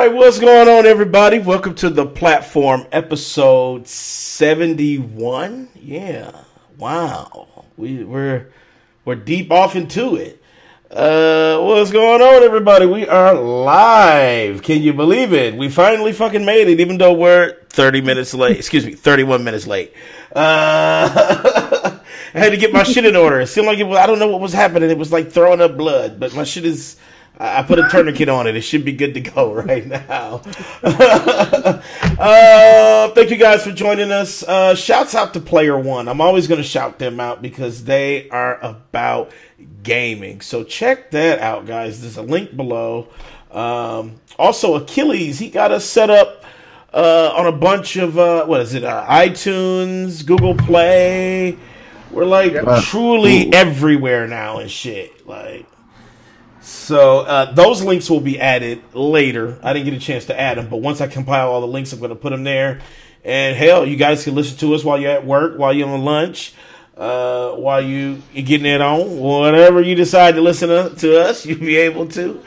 right, what's going on, everybody? Welcome to the platform, episode 71. Yeah, wow, we're deep off into it. What's going on, everybody? We are live. Can you believe it? We finally fucking made it, even though we're 30 minutes late. Excuse me, 31 minutes late. I had to get my shit in order. It seemed like it was, I don't know what was happening. It was like throwing up blood, but my shit is. I put a tourniquet on it. It should be good to go right now. Thank you guys for joining us. Shouts out to Player One. I'm always going to shout them out because they are about gaming. So check that out, guys. There's a link below. Also, Akeyles, he got us set up on a bunch of, iTunes, Google Play. We're like truly everywhere now and shit. Like. So those links will be added later. I didn't get a chance to add them, but once I compile all the links, I'm going to put them there. And hell, you guys can listen to us while you're at work, while you're on lunch, while you're getting it on. Whatever you decide to listen to us, you'll be able to.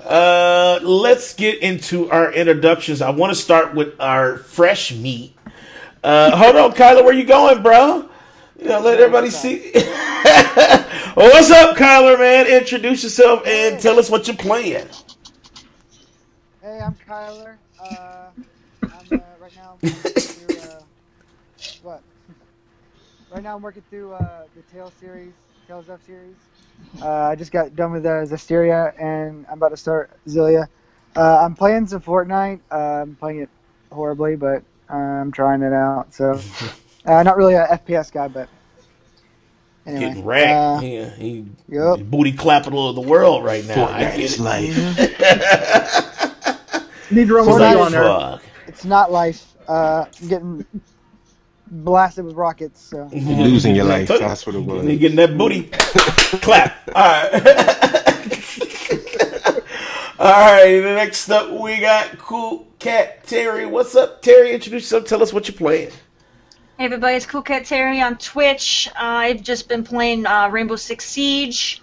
Let's get into our introductions. I want to start with our fresh meat. Hold on, Kyler, where you going, bro? You know, let everybody see. Well, what's up, Kyler, man? Introduce yourself and tell us what you're playing. Hey, I'm Kyler. I'm right now I'm working through what? Right now I'm working through the Tales F series. I just got done with Zestiria, and I'm about to start Zillia. I'm playing some Fortnite. I'm playing it horribly, but I'm trying it out. So, not really a FPS guy, but. Anyway, getting wrecked. He booty capital of the world right now. Fortnite's life. Need to run more on there. Fuck. It's not life. I'm getting blasted with rockets. So. You're losing your life. That's what it was. You're getting that booty clap. All right. All right. Next up, we got cool Cat Terri. What's up, Terri? Introduce yourself. Tell us what you're playing. Hey everybody, it's Cool Cat Terri on Twitch. I've just been playing Rainbow Six Siege,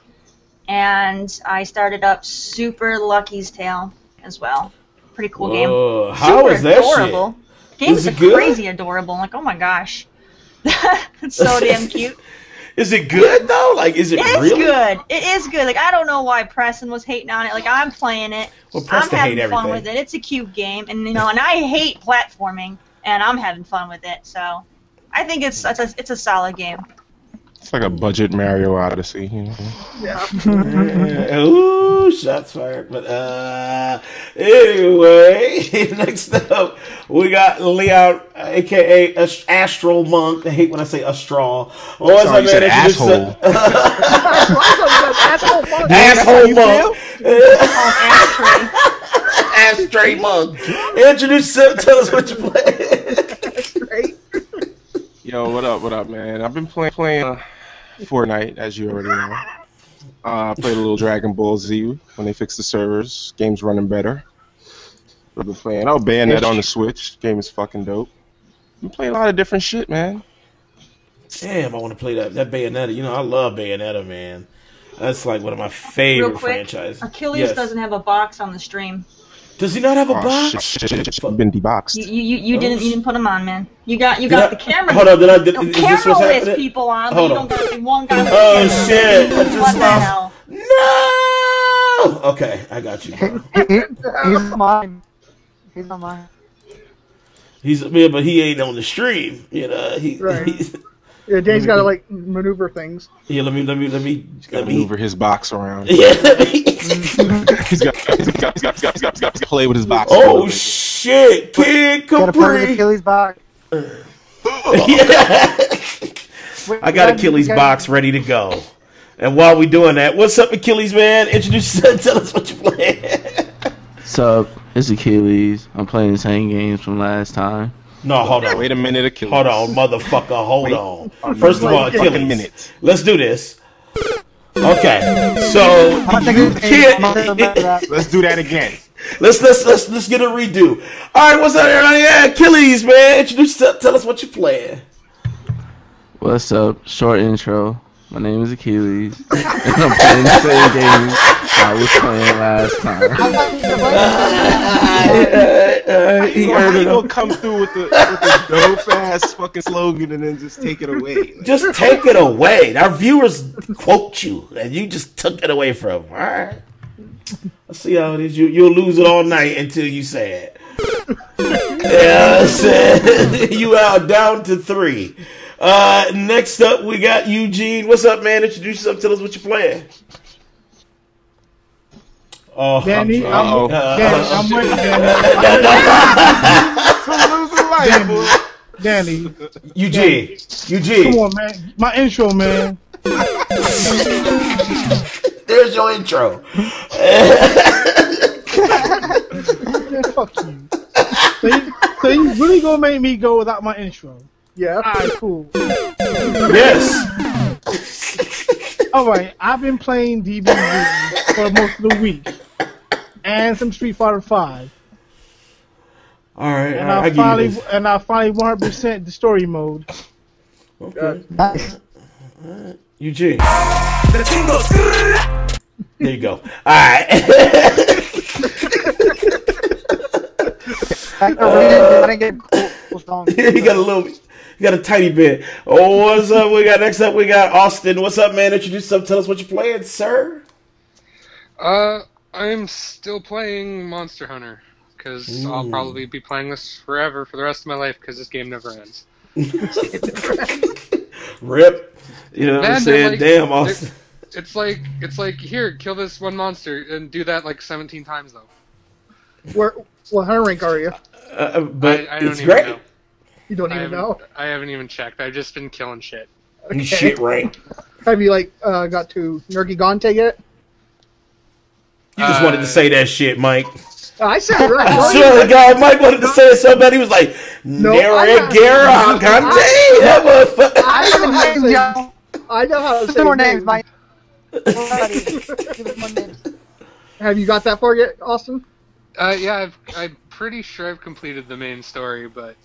and I started up Super Lucky's Tale as well. Pretty cool game. How Super is that adorable. shit? Games are crazy adorable. Like, oh my gosh. It's so damn cute. Is it good though? Like, is it really? It's good. It is good. Like, I don't know why Preston was hating on it. Like, I'm playing it. Well, I'm having hate fun everything. with it. It's a cute game, and and I hate platforming, and I'm having fun with it. So. I think it's a solid game. It's like a budget Mario Odyssey, you know? Yeah. Ooh, shots fired. But anyway, next up we got Leon, AKA AstralMonk. I hate when I say Astral. What's up, man? Asshole. Asshole Monk. Astray Monk. Introduce yourself. Tell us what you play. Yo, what up, man? I've been playing Fortnite, as you already know. I played a little Dragon Ball Z when they fixed the servers. Game's running better. I've been playing. Oh, Bayonetta on the Switch. Game is fucking dope. I've been playing a lot of different shit, man. Damn, I want to play that Bayonetta. You know, I love Bayonetta, man. That's like one of my favorite Real quick, franchises. Akeyles doesn't have a box on the stream. Does he not have a box? Shit. Been deboxed. You didn't put him on, man. You got the camera. Hold on, is this camera what's list happening? people on. Hold but on. You don't got the one guy. Oh shit! I just What the lost. hell? No. Okay, I got you, bro. He's mine. He's on mine. But he ain't on the stream. You know, Right. Yeah, Dave's got to like maneuver things. Yeah, let me Maneuver his box around. Yeah. He's got to play with his box. Oh shit! Kid Gotta play with Capri. Achilles box. Yeah. I got Akeyles box ready to go. And while we doing that, what's up, Akeyles, man? Introduce yourself. Tell us what you're playing. What's up? It's Akeyles. I'm playing the same games from last time. No, hold on. Wait a minute, Akeyles. Hold on, motherfucker. Hold on. First of all, Akeyles. Let's do this. Okay, so let's do that again. Let's get a redo. All right, what's up, everybody? Yeah, Akeyles, man. Introduce yourself. Tell us what you're playing. What's up? Short intro. My name is Akeyles, and I'm playing the same game I was playing last time. How you gonna come through with the dope ass fucking slogan and then just take it away? Like, just take it away. Our viewers quote you, and you just took it away from them. All right. Let's see how it is. You'll lose it all night until you say it. Yeah, I said you are down to 3. Next up, we got Eugene. What's up, man? Introduce yourself. Tell us what you're playing. Oh, Danny, I'm with Danny. Eugene. Come on, man. My intro, man. There's your intro. Man, fuck you. So you really gonna make me go without my intro? Yeah. Alright, cool. Yes. Alright, I've been playing DBZ for most of the week. And some Street Fighter 5. Alright, And I finally give you this. 100% the story mode. Okay. Nice. Eugene. There you go. Alright. I didn't get cool song. You got a tiny bit. Oh, what's up? Next up we got Austin. What's up, man? Introduce yourself. Tell us what you're playing, sir. I'm still playing Monster Hunter, because I'll probably be playing this forever for the rest of my life, because this game never ends. Rip. You know what I'm saying? Like, damn, Austin. It's like, here, kill this one monster, and do that like 17 times, though. What hunter rank are you? But I don't it's even great. know. You don't even know? I haven't even checked. I've just been killing shit. You shit rank. Have you, got to Nergigante yet? You just wanted to say that shit, Mike. I said it right. I swear to God, Mike wanted to say it so bad. He was like, Nergigante. That motherfucker. I know how to say Some more names. names, Mike. Give us more names. Have you got that far yet, Austin? Yeah, I'm pretty sure I've completed the main story, but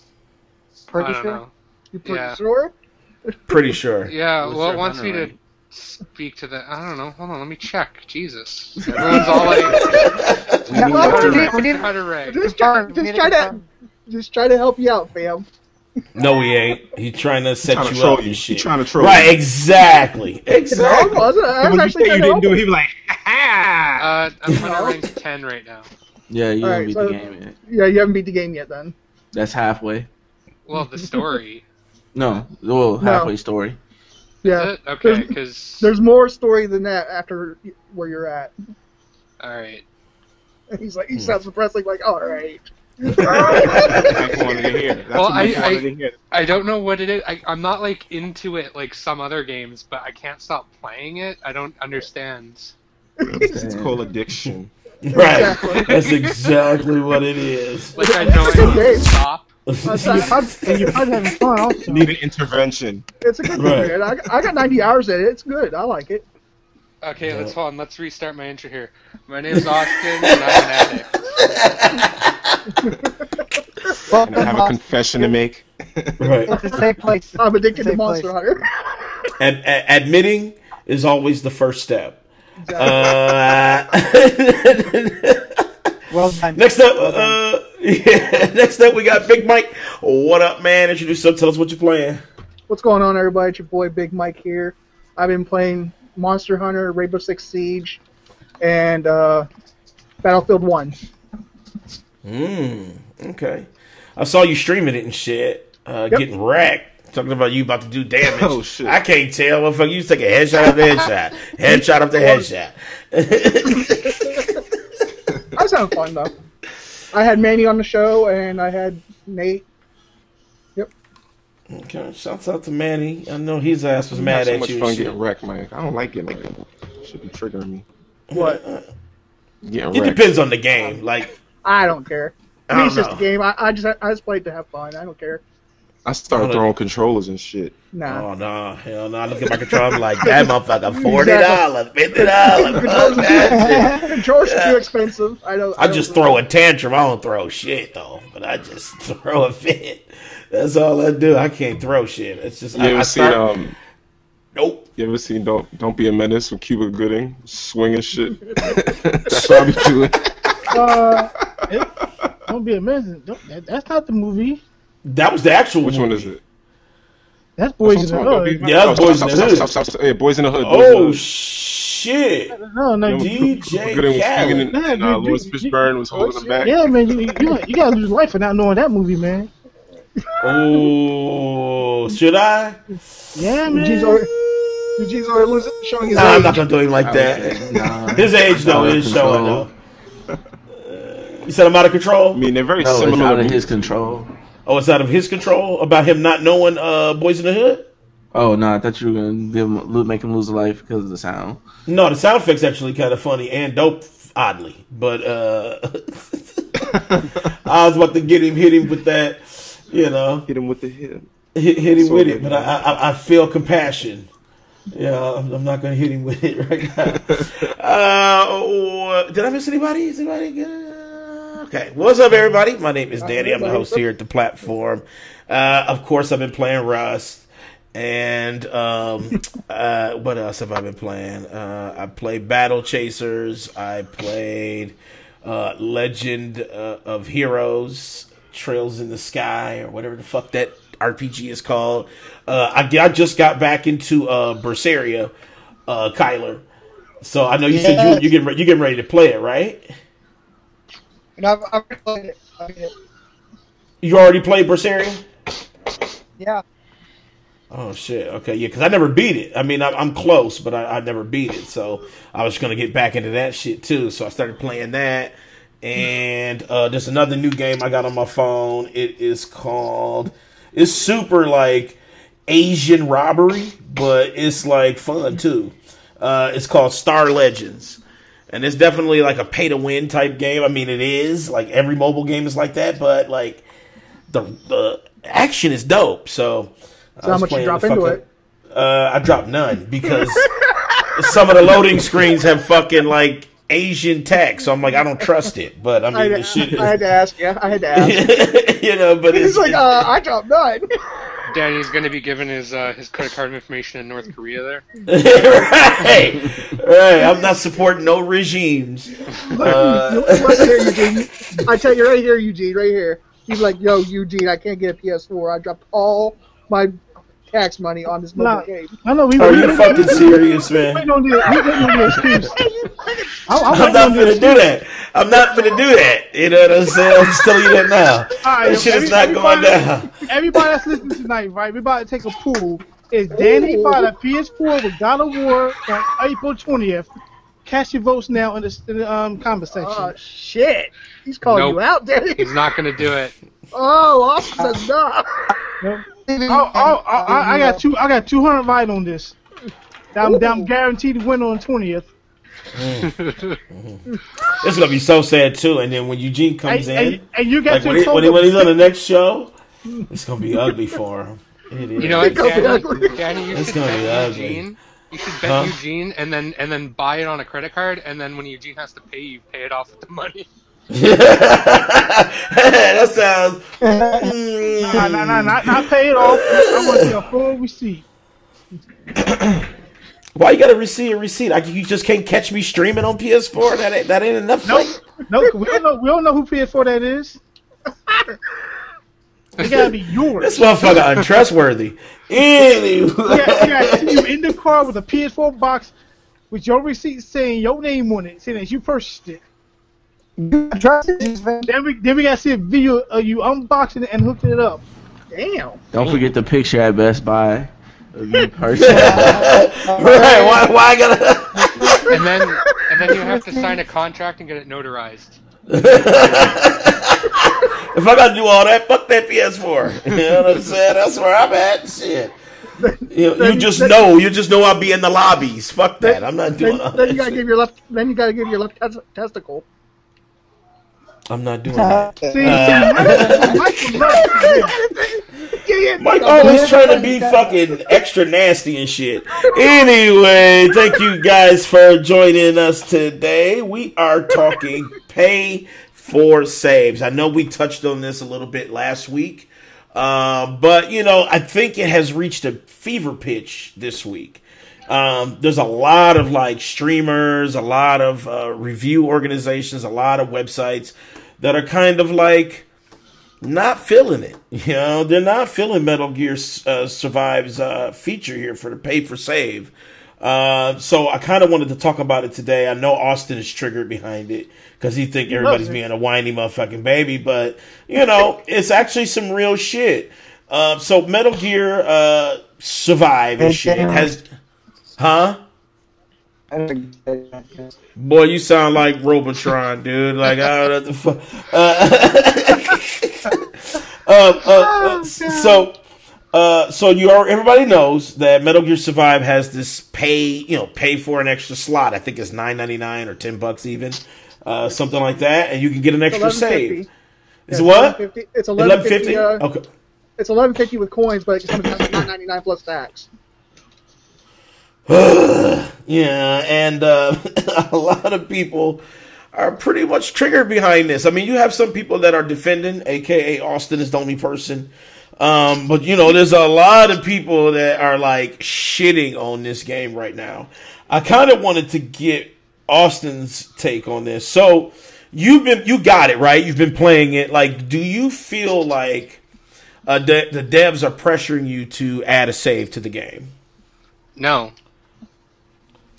Pretty I don't sure. know. You pretty Yeah. sure? Pretty sure. Yeah, What's well, it your wants me hunter to rank? speak to the. I don't know. Hold on, let me check. Jesus, everyone's all like, hunter rank. Just try to help you out, fam. No, he ain't. He's trying to set trying to you troll up you. and shit. He's trying to troll Right, you. exactly. No, I Exactly. wasn't. I was When you actually say you trying to didn't help do it, him. he'd be like, ha I'm hunter rank 10 right now. Yeah, you Alright, didn't beat so- the game yet. Yeah, you haven't beat the game yet, then. That's halfway. Well, the story. No, well, halfway story. Yeah. Is it? Okay, because There's more story than that after where you're at. all right. And he sounds suppressed, like, all right. That's what I wanted to hear. That's Well, what I wanted to hear. I don't know what it is. I'm not like into it like some other games, but I can't stop playing it. I don't understand. It's called addiction. Right. Exactly. That's exactly what it is. Like I know I It's a need good to game. stop. And you're probably having fun, also. You need an intervention. It's a good Right. game, man. I got 90 hours in it. It's good. I like it. Okay, Yeah. let's hold on. Let's restart my intro here. My name's Austin, and I'm an addict. Well, And I have a confession to make. Right. it's a safe place. I'm addicted to Safe Monster place. Hunter. Admitting is always the first step. Well done. Next up, next up we got Big Mike. What up, man? Introduce yourself. Tell us what you're playing. What's going on, everybody? It's your boy Big Mike here. I've been playing Monster Hunter, Rainbow Six Siege, and Battlefield 1. Okay. I saw you streaming it and shit. Getting wrecked. Talking about you about to do damage. Oh, shit. I can't tell. Motherfucker, you take a headshot after headshot. Headshot after headshot. I was having fun, though. I had Manny on the show, and I had Nate. Yep. Okay. Shouts out to Manny. I know his ass was I mad have so at much you. fun and shit. getting wrecked, man. I don't like getting wrecked. Should be triggering me. What? Getting It wrecked. depends on the game. Like, I don't care. I I mean, don't it's just know. a game. I just played to have fun. I don't care. I started throwing controllers and shit. Nah. oh no, hell no! I look at my controller, I'm like, that motherfucker, $40, $50. Fuck that shit. Controllers are too expensive. I just throw a tantrum. I don't throw shit though, but I just throw a fit. That's all I do. I can't throw shit. It's just You ever seen Nope. You ever seen Don't Be a Menace with Cuba Gooding swinging shit? That's what I be doing. Don't be amazing. That's not the movie. That was the actual Which movie. one is it? That's Boys in the Hood. Yeah, that's Boys in the Hood. Yeah, Boys in the Hood. Oh, shit. No, DJ Khaled. Khaled. Lawrence Fishburne was holding him back. Yeah, man, you gotta lose life for not knowing that movie, man. Oh, should I? Yeah, man. Eugene's already showing his Nah, age. I'm not gonna do him like that. Nah. His age, though, is showing, though. You said I'm out of control? I mean, they're very No, it's similar. out of his control. Oh, it's out of his control? About him not knowing Boys in the Hood? Oh no, I thought you were gonna make him lose a life because of the sound. No, the sound effect's actually kind of funny and dope, oddly. But I was about to hit him with that, you know. Hit him with the hit. Hit him with it, but I feel compassion. Yeah, I'm not gonna hit him with it right now. Did I miss anybody? Is anybody good? Okay, what's up, everybody? My name is Danny. I'm the host here at the platform. Of course, I've been playing Rust, and what else have I been playing? I played Battle Chasers. I played Legend of Heroes, Trails in the Sky, or whatever the fuck that RPG is called. I just got back into Berseria, Kyler. So I know you said you getting ready to play it, right? And I've played it. You already played Berseria? Yeah. Oh shit. Okay, yeah, because I never beat it. I mean, I'm close, but I never beat it. So I was gonna get back into that shit too. So I started playing that. And there's another new game I got on my phone. It's super like Asian robbery, but it's like fun too. It's called Star Legends. And it's definitely like a pay to win type game. I mean, it is like every mobile game is like that, but like the action is dope. So how much you drop into it? I dropped none because some of the loading screens have fucking like Asian text. So I'm like, I don't trust it. But I mean, the shit is... I had to ask. Yeah, I had to ask. You know, but it's like, I dropped none. Danny's going to be giving his credit card information in North Korea there. Right. I'm not supporting no regimes. Right here, Eugene. I tell you right here, Eugene, right here. He's like, yo, Eugene, I can't get a PS4. I dropped all my tax money on this mobile game. I know. Are you fucking serious, man? We don't need the excuse. I'm not finna do that. I'm not finna do that. You know what I'm saying? I'm just telling you that now. Right, that shit is not going down. Everybody that's listening tonight, right? We're about to take a pool. Is Danny bought a PS4 with God of War on April 20th? Cast your votes now in the comment section. Oh, shit. He's calling you out, Danny. He's not going to do it. Oh, Austin says no. I got 200 right on this. I'm guaranteed to win on the 20th. It's gonna be so sad too. And then when Eugene comes in, and you get like when he's on the next show, it's gonna be ugly for him. It is. You know what, Danny, you it's should gonna be bet ugly. Eugene. You should bet Eugene, and then buy it on a credit card, and then when Eugene has to pay, you pay it off with the money. That sounds. Not pay it off. I want to see a full receipt. Why you gotta receive a receipt? You just can't catch me streaming on PS4. That ain't enough. Nope. We don't know who PS4 that is. It gotta be yours. This motherfucker untrustworthy. Anyway, yeah, see you in the car with a PS4 box with your receipt saying your name on it, saying that you purchased it. Then we gotta see a video of you unboxing it and hooking it up. Damn. Don't forget the picture at Best Buy of you personally. Right? Why I gotta? And then you have to sign a contract and get it notarized. If I gotta do all that, fuck that PS4. You know what I'm saying? That's where I'm at. Shit. You just know I'll be in the lobbies. Fuck that. I'm not doing all that. Then you gotta give your left testicle. I'm not doing that. Mike always trying to be fucking extra nasty and shit. Anyway, thank you guys for joining us today. We are talking pay for saves. I know we touched on this a little bit last week. But you know, I think it has reached a fever pitch this week. There's a lot of like streamers, a lot of review organizations, a lot of websites that are kind of like not feeling it. You know, they're not feeling Metal Gear Survive's feature here for the pay for save. So I kind of wanted to talk about it today. I know Austin is triggered behind it because he think everybody's being a whiny motherfucking baby, but you know, it's actually some real shit. So Metal Gear Survive and shit has, huh? Boy, you sound like Robotron, dude. Like, I don't know what the fuck. So everybody knows that Metal Gear Survive has this pay for an extra slot. I think it's $9.99 or $10 even, something like that, and you can get an extra save. Is it what? It's $11.50. Okay. It's $11.50 with coins, but it's $9.99 plus tax. Yeah, and a lot of people are pretty much triggered behind this. I mean, you have some people that are defending, AKA Austin is the only person. But you know, there's a lot of people that are like shitting on this game right now. I kind of wanted to get Austin's take on this. So you got it, right? You've been playing it. Like, do you feel like the devs are pressuring you to add a save to the game? No.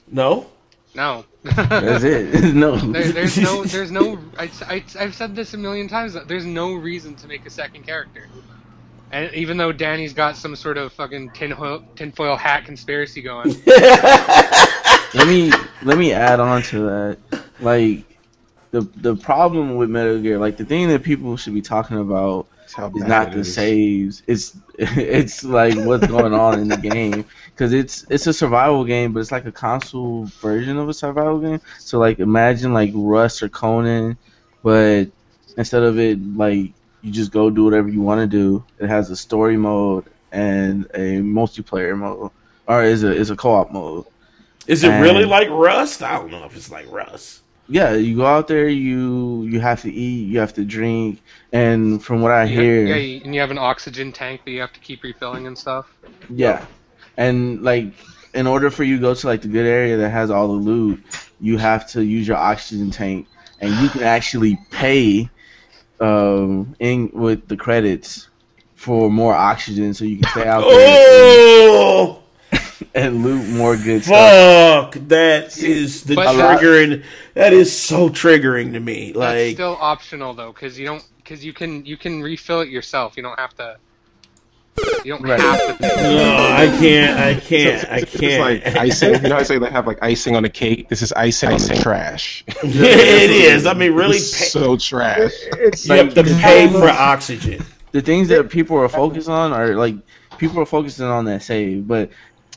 No? No. That's it. No. There's no. I've said this a million times. There's no reason to make a second character. And even though Danny's got some sort of fucking tinfoil hat conspiracy going. let me add on to that. Like the problem with Metal Gear, like the thing that people should be talking about is not the saves. It's like what's going on in the game, because it's a survival game, but it's like a console version of a survival game. So like imagine like Rust or Conan, but instead of it like you just go do whatever you want to do, it has a story mode and a multiplayer mode, or is a co-op mode. Is it really like Rust? I don't know if it's like Rust. Yeah, you go out there, you have to eat, you have to drink, and from what I hear... Yeah, and you have an oxygen tank that you have to keep refilling and stuff. Yeah, and like, in order for you to go to like the good area that has all the loot, you have to use your oxygen tank, and you can actually pay in with the credits for more oxygen so you can stay out there and loot more good stuff. Fuck, that is the triggering. That is so triggering to me. Like, that's still optional though, because you can refill it yourself. You don't have to. You don't have to. No, I can't. It's like icing. You know, I say they have like icing on a cake. This is icing on the trash. It is. I mean, really, so trash. You have to pay for oxygen. The things that people are focused on are like people are focusing on that save, but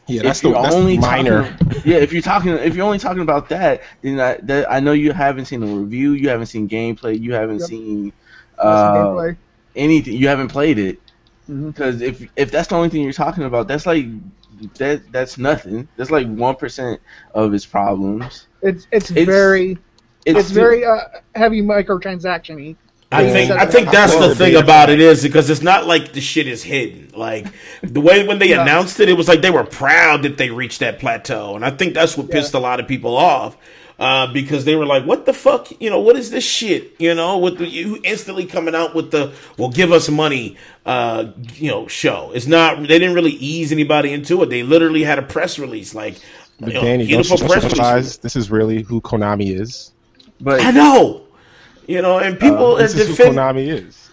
yeah, that's minor. If you're only talking about that, then I know you haven't seen a review, you haven't seen gameplay, you haven't seen anything. You haven't played it. Because if that's the only thing you're talking about, that's like that's nothing. That's like 1% of its problems. It's very heavy microtransaction-y. I think that's the thing about it is because it's not like the shit is hidden. Like the way when they announced it, it was like they were proud that they reached that plateau, and I think that's what pissed a lot of people off. Because they were like, what the fuck? You know, what is this shit? You know, you instantly coming out with the, well, give us money, show. It's not, they didn't really ease anybody into it. They literally had a press release, like, but Danny, beautiful press release. This is really who Konami is. But I know. You know, and people this is who Konami is.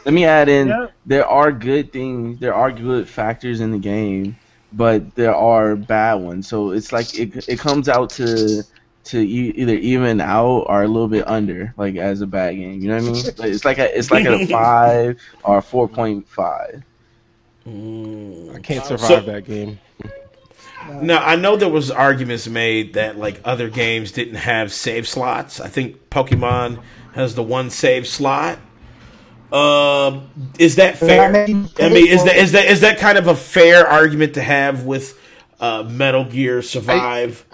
Let me add in, there are good things, there are good factors in the game, but there are bad ones. So it's like, it comes out to either even out or a little bit under, like as a bad game. You know what I mean? Like, it's like a 5 or a 4.5. I can't survive that game. Now I know there was arguments made that like other games didn't have save slots. I think Pokemon has the one save slot. Is that fair? I mean, is that kind of a fair argument to have with Metal Gear Survive?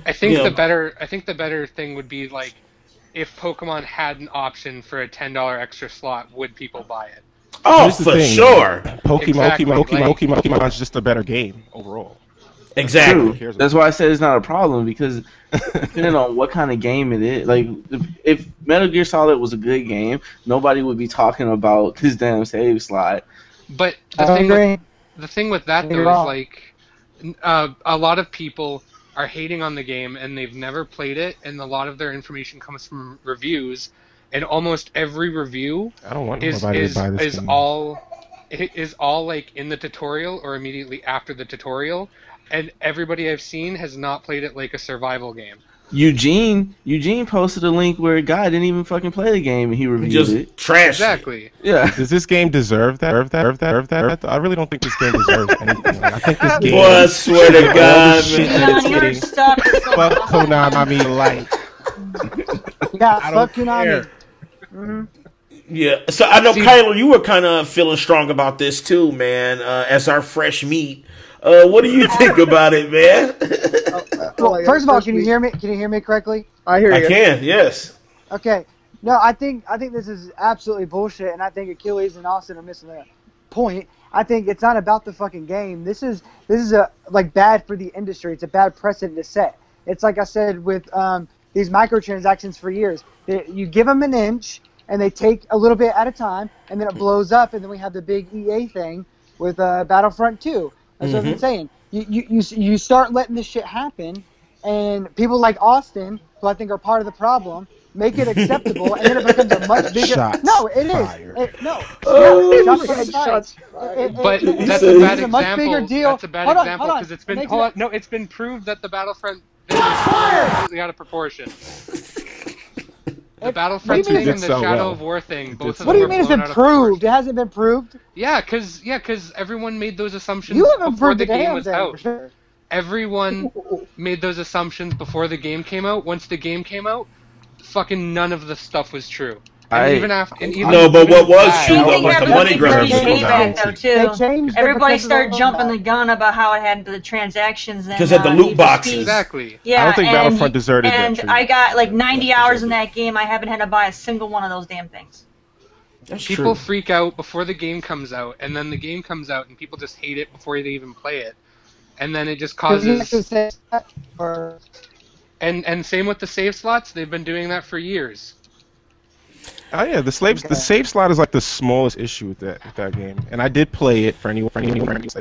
I think the better thing would be like if Pokemon had an option for a $10 extra slot, would people buy it? Oh, for sure. Pokemon's just a better game overall. Exactly. True. That's why I said it's not a problem, because depending on what kind of game it is, like if Metal Gear Solid was a good game, nobody would be talking about this damn save slot. But the thing with that though is like a lot of people are hating on the game and they've never played it, and a lot of their information comes from reviews, and almost every review is all like in the tutorial or immediately after the tutorial. And everybody I've seen has not played it like a survival game. Eugene posted a link where a guy didn't even fucking play the game and he reviewed it. Trash. Exactly. Yeah. Does this game deserve that? I really don't think this game deserves anything. I think this game. Boy, I swear to God, You're stuck. Fuck Konami, like. Yeah, fuck Konami. Yeah, so I know, Kyler, you were kind of feeling strong about this too, man, as our fresh meat. What do you think about it, man? Well, first of all, can you hear me? Can you hear me correctly? I hear you. I can, yes. Okay. No, I think this is absolutely bullshit, and I think Akeyles and Austin are missing the point. I think it's not about the fucking game. This is a bad for the industry. It's a bad precedent to set. It's like I said with these microtransactions for years. You give them an inch, and they take a little bit at a time, and then it blows up, and then we have the big EA thing with Battlefront 2. That's what I'm saying. You start letting this shit happen, and people like Austin, who I think are part of the problem, make it acceptable, and then it becomes a much bigger. Shots no, it is. fired. But that's a bad example. Much bigger deal. That's a bad example because it's been it's been proved that the Battlefront thing is completely out of proportion. The Battlefront thing and the Shadow of War thing, both of them. What do you mean it's been proved? It hasn't been proved? Yeah, because everyone made those assumptions before the game was out. Sure. Everyone made those assumptions before the game came out. Once the game came out, fucking none of the stuff was true. But what was true though was the money grab. Everybody started jumping the gun about how it had the transactions because at the loot boxes. Exactly. Yeah, I don't think Battlefront deserved it. And I got like 90 hours in that game. I haven't had to buy a single one of those damn things. People freak out before the game comes out, and then the game comes out, and people just hate it before they even play it, and then it just causes. And same with the save slots. They've been doing that for years. Oh yeah, the save slot is like the smallest issue with that game, and I did play it for anyone I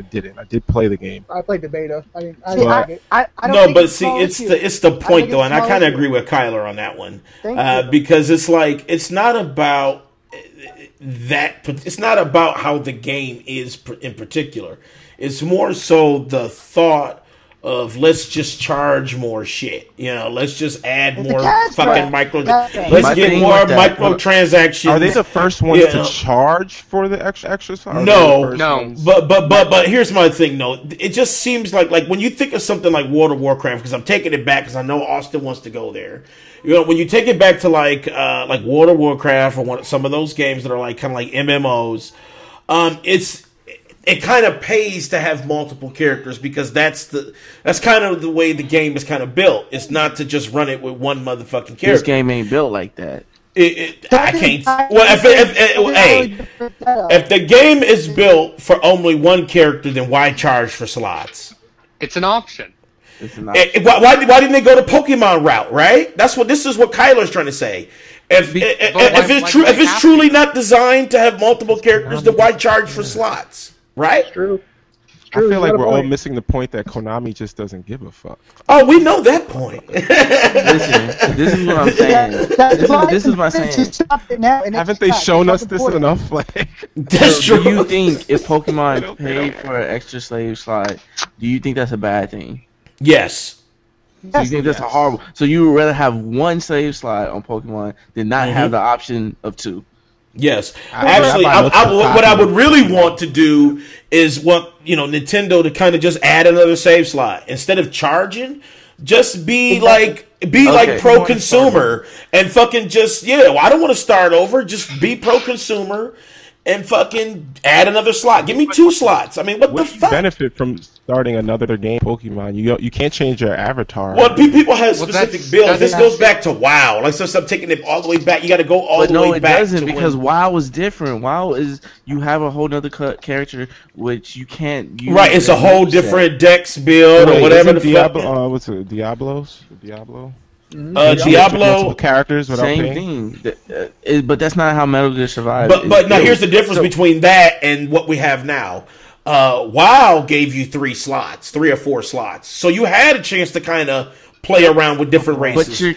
didn't. I did play the game. I played the beta. It's the point though, and I kind of agree with Kyler on that one because it's like it's not about that. It's not about how the game is in particular. It's more so the thought of let's just charge more shit. Let's just add more fucking let's get more microtransactions. Are they the first ones to charge for the extra stuff? No. But here's my thing. No, it just seems like when you think of something like World of Warcraft, because I'm taking it back because I know Austin wants to go there. When you take it back to like World of Warcraft or some of those games that are like kind of like MMOs, it kind of pays to have multiple characters because that's kind of the way the game is kind of built. It's not to just run it with one motherfucking character. This game ain't built like that. I can't. Well, if the game is built for only one character, then why charge for slots? It's an option. Why didn't they go the Pokemon route? Right. This is what Kyler's trying to say. If it's truly not designed to have multiple characters, then why charge for slots? Right? It's true. I feel like we're all missing the point that Konami just doesn't give a fuck. Oh, we know that point. Listen, this is what I'm saying. This is my saying. Haven't they shown us this enough? That's true. Do you think if Pokemon paid for an extra slave slot, do you think that's a bad thing? Yes. Do you think that's a horrible? So you would rather have one slave slot on Pokemon than not have the option of two? Yes, actually, what I would really want to do is Nintendo to kind of just add another save slot instead of charging. Just be like pro consumer and fucking just I don't want to start over. Just be pro consumer and fucking add another slot. Give me 2 slots. I mean, what the fuck? Benefit from starting another game, Pokemon? You can't change your avatar. Well, people have specific builds. This goes back to WoW. Like, so I'm taking it all the way back. You got to go all the way back. No, it doesn't, because WoW is different. WoW is you have a whole other character which you can't use. Right, it's a whole different dex build or whatever the fuck. What's it? Diablo. Diablo characters without same thing, but that's not how Metal Gear survives. But now here's the difference between that and what we have now. WoW gave you 3 or 4 slots, so you had a chance to kind of play around with different races.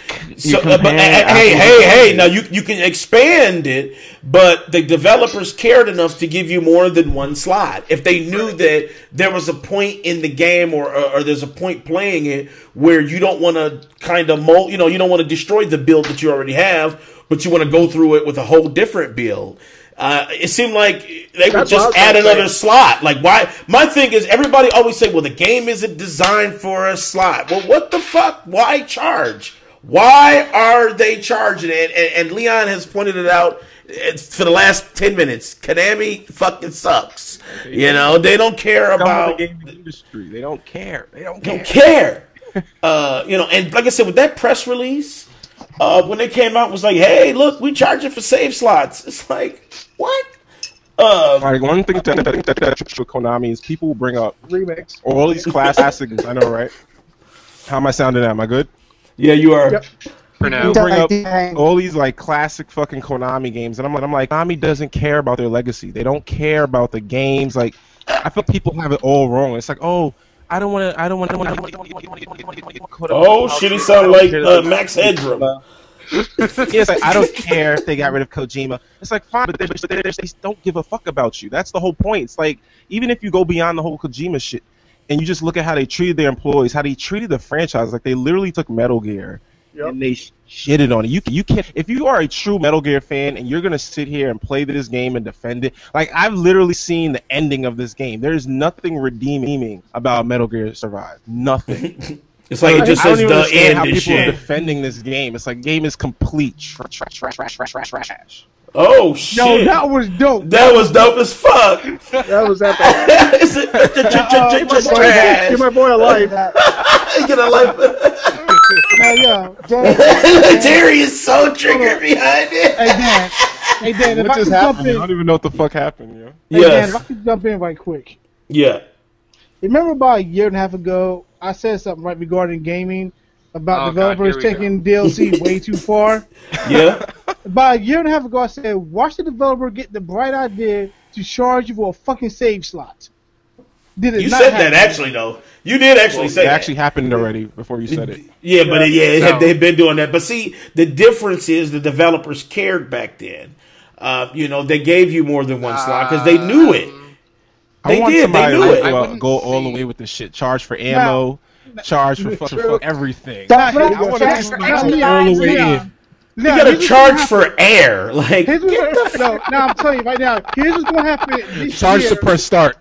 But hey, now you can expand it, but the developers cared enough to give you more than 1 slot. If they knew that there was a point in the game or there's a point playing it where you don't want to kind of mold, you don't want to destroy the build that you already have, but you want to go through it with a whole different build. It seemed like they would just add another slot. Like, why? My thing is, everybody always say, well, the game isn't designed for a slot. Well, what the fuck? Why charge? Why are they charging it? And Leon has pointed it out for the last 10 minutes. Konami fucking sucks. They don't care about the gaming industry. They don't care. They don't care. And like I said, with that press release, when they came out, it was like, hey, look, we charge it for save slots. It's like, what? One thing that with Konami is people will bring up remix all these classics. I know, right? How am I sounding now? Am I good? Yeah, you are. Yep. For now. Bring up all these like classic fucking Konami games, and I'm like, Konami doesn't care about their legacy. They don't care about the games. Like, I feel people have it all wrong. It's like, oh, I don't want to. Oh shit! He sounded like Max Headroom. It's like, I don't care if they got rid of Kojima. It's like, fine, but they don't give a fuck about you. That's the whole point. It's like, even if you go beyond the whole Kojima shit and you just look at how they treated their employees, how they treated the franchise, like they literally took Metal Gear and they shitted on it. You can't, if you are a true Metal Gear fan and you're gonna sit here and play this game and defend it, like, I've literally seen the ending of this game. There's nothing redeeming about Metal Gear Survive. Nothing. It's like it just says the end how and people shit. are defending this game. It's like, game is complete trash. Oh shit! Yo, that was dope. That was dope as fuck. That was epic. Is it just trash? Give my boy a life. Get a life. Terry is so triggered behind it. Hey Dan, if What I just could jump happened? I in, don't even know what the fuck happened, yo. hey Dan, if I could jump in right quick. Yeah. Remember about a year and a half ago, I said something right regarding gaming about developers taking DLC way too far. Yeah. About a year and a half ago, I said, watch the developer get the bright idea to charge you for a fucking save slot. You said that actually, though. You did actually say that. It actually happened already before you said it. Yeah, but they've been doing that. But see, the difference is the developers cared back then. They gave you more than 1 slot because they knew it. They knew it. Go all the way with this shit. Charge for ammo. Charge for fucking everything. I want to all the way in. You gotta charge for air. Like, now I'm telling you right now, here's what's gonna happen this charge year. to press start.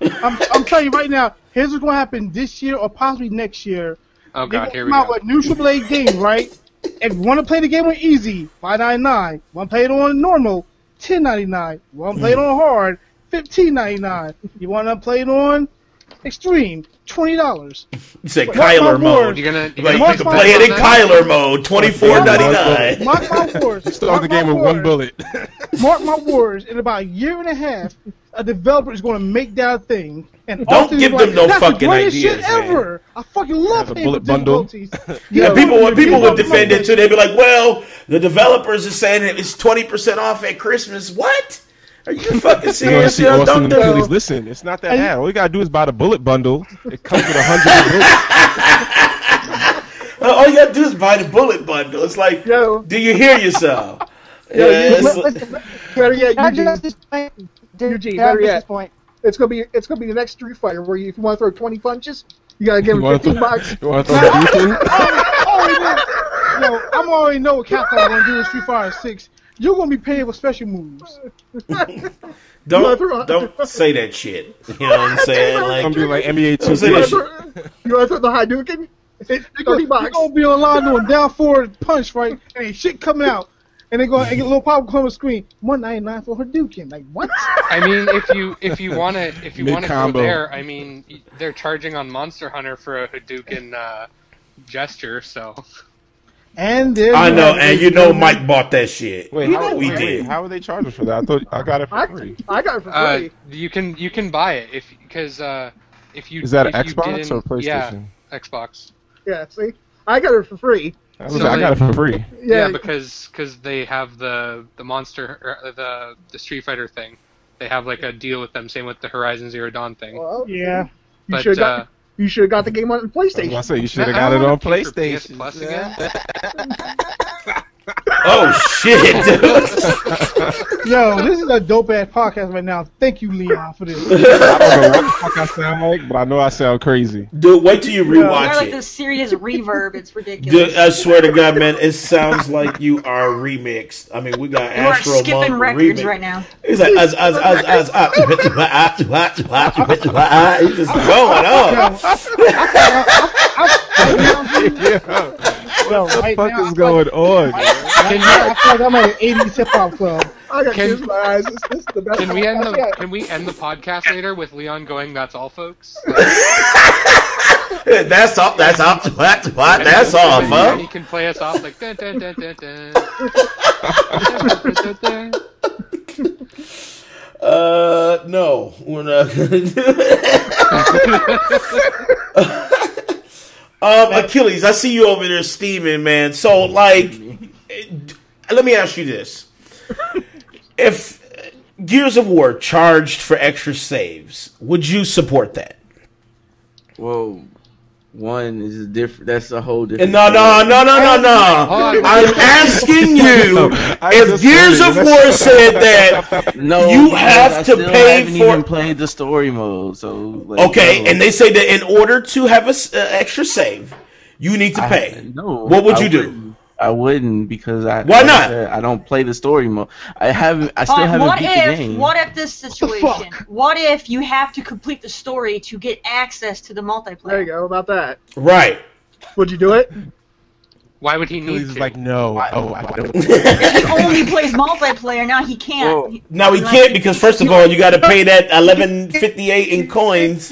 I'm telling you right now, here's what's gonna happen this year or possibly next year. Oh god, here we go. go. A new AAA game, right? If you want to play the game on easy, $5.99. Want to play it on normal, $10.99. Want to play it on hard, $15.99. You want to play it on extreme, $20. You said Kyler mode. You're gonna you can play it in Kyler mode, $24.99. Mark my words. Start the game with 1 bullet. Mark my words. In about a year and a half, a developer is going to make that thing. And don't give them no fucking ideas, shit ever. I fucking love the bullet bundle. Yeah, people would defend it too. They'd be like, "Well, the developers are saying it's 20% off at Christmas." What? Are you fucking serious? You want to see Austin and Achilles? Listen, it's not that bad. All you gotta do is buy the bullet bundle. It comes with 100 bullets. All you gotta do is buy the bullet bundle. It's like, do you hear yourself? Better yet, Eugene. Better yet, it's gonna be the next Street Fighter where if you want to throw 20 punches, you gotta give him $15. You want to throw the Eugene? I'm already know what Capcom's gonna do in Street Fighter 6. You're gonna be paying for special moves. Don't say that shit. You know what I'm saying? Like, I'm gonna be like NBA 2K. You want to throw the Hadouken? $30. You're gonna be online doing down forward punch, right? And ain't shit coming out. and they go and get a little pop on the screen. $199 for Hadouken. Like what? I mean, if you want to go there, I mean, they're charging on Monster Hunter for a Hadouken gesture, so. And I know, and you know Mike bought that shit. Wait, did. How are they charging for that? I thought I got it for free. I got it for free. You can buy it because if you is that if Xbox you or PlayStation? Yeah, Xbox. Yeah, see, I got it for free. I got it for free. Yeah, because they have the Monster or the Street Fighter thing. They have like a deal with them, same with the Horizon Zero Dawn thing. Well, yeah. You should have got the game on PlayStation. I say you should have got it on PlayStation. PS Plus again. Oh shit, dude. Yo, this is a dope ass podcast right now. Thank you, Leon, for this. I don't know what the fuck I sound like, but I know I sound crazy. Dude, wait till you rewatch You're like it. this serious reverb. It's ridiculous. Dude, I swear to God, man, it sounds like you are remixed. I mean, we got You are AstralMonk skipping records remix. right now. He's like, he's just going on. Yo, What the right fuck now, is going on? I feel like I'm at an 80s hip hop club. I got tears in my eyes. This is the best. Can we end podcast yet. Can we end the podcast later with Leon going? That's all, folks. That's all. That's all. That's all, And huh? he can play us off like. Dun, dun, dun, dun, dun. No, we're not gonna do it. Akeyles, I see you over there steaming, man. So, like, let me ask you this: if Gears of War charged for extra saves, would you support that? Well, one is different. That's a whole different. No. I'm asking you if Gears of War said that you have to pay haven't for. even played the story mode, so like, Okay, and they say that in order to have an extra save, you need to pay. No, What would you do? I wouldn't because Why not? I don't play the story mode. I still haven't beat the game. What if this situation? What if you have to complete the story to get access to the multiplayer? There you go. About that. Right. Would you do it? Why would he need He's to? like, no. Oh, I don't. If he only plays multiplayer, now he can't. Now he can't because first of all, you got to pay that $11.58 in coins.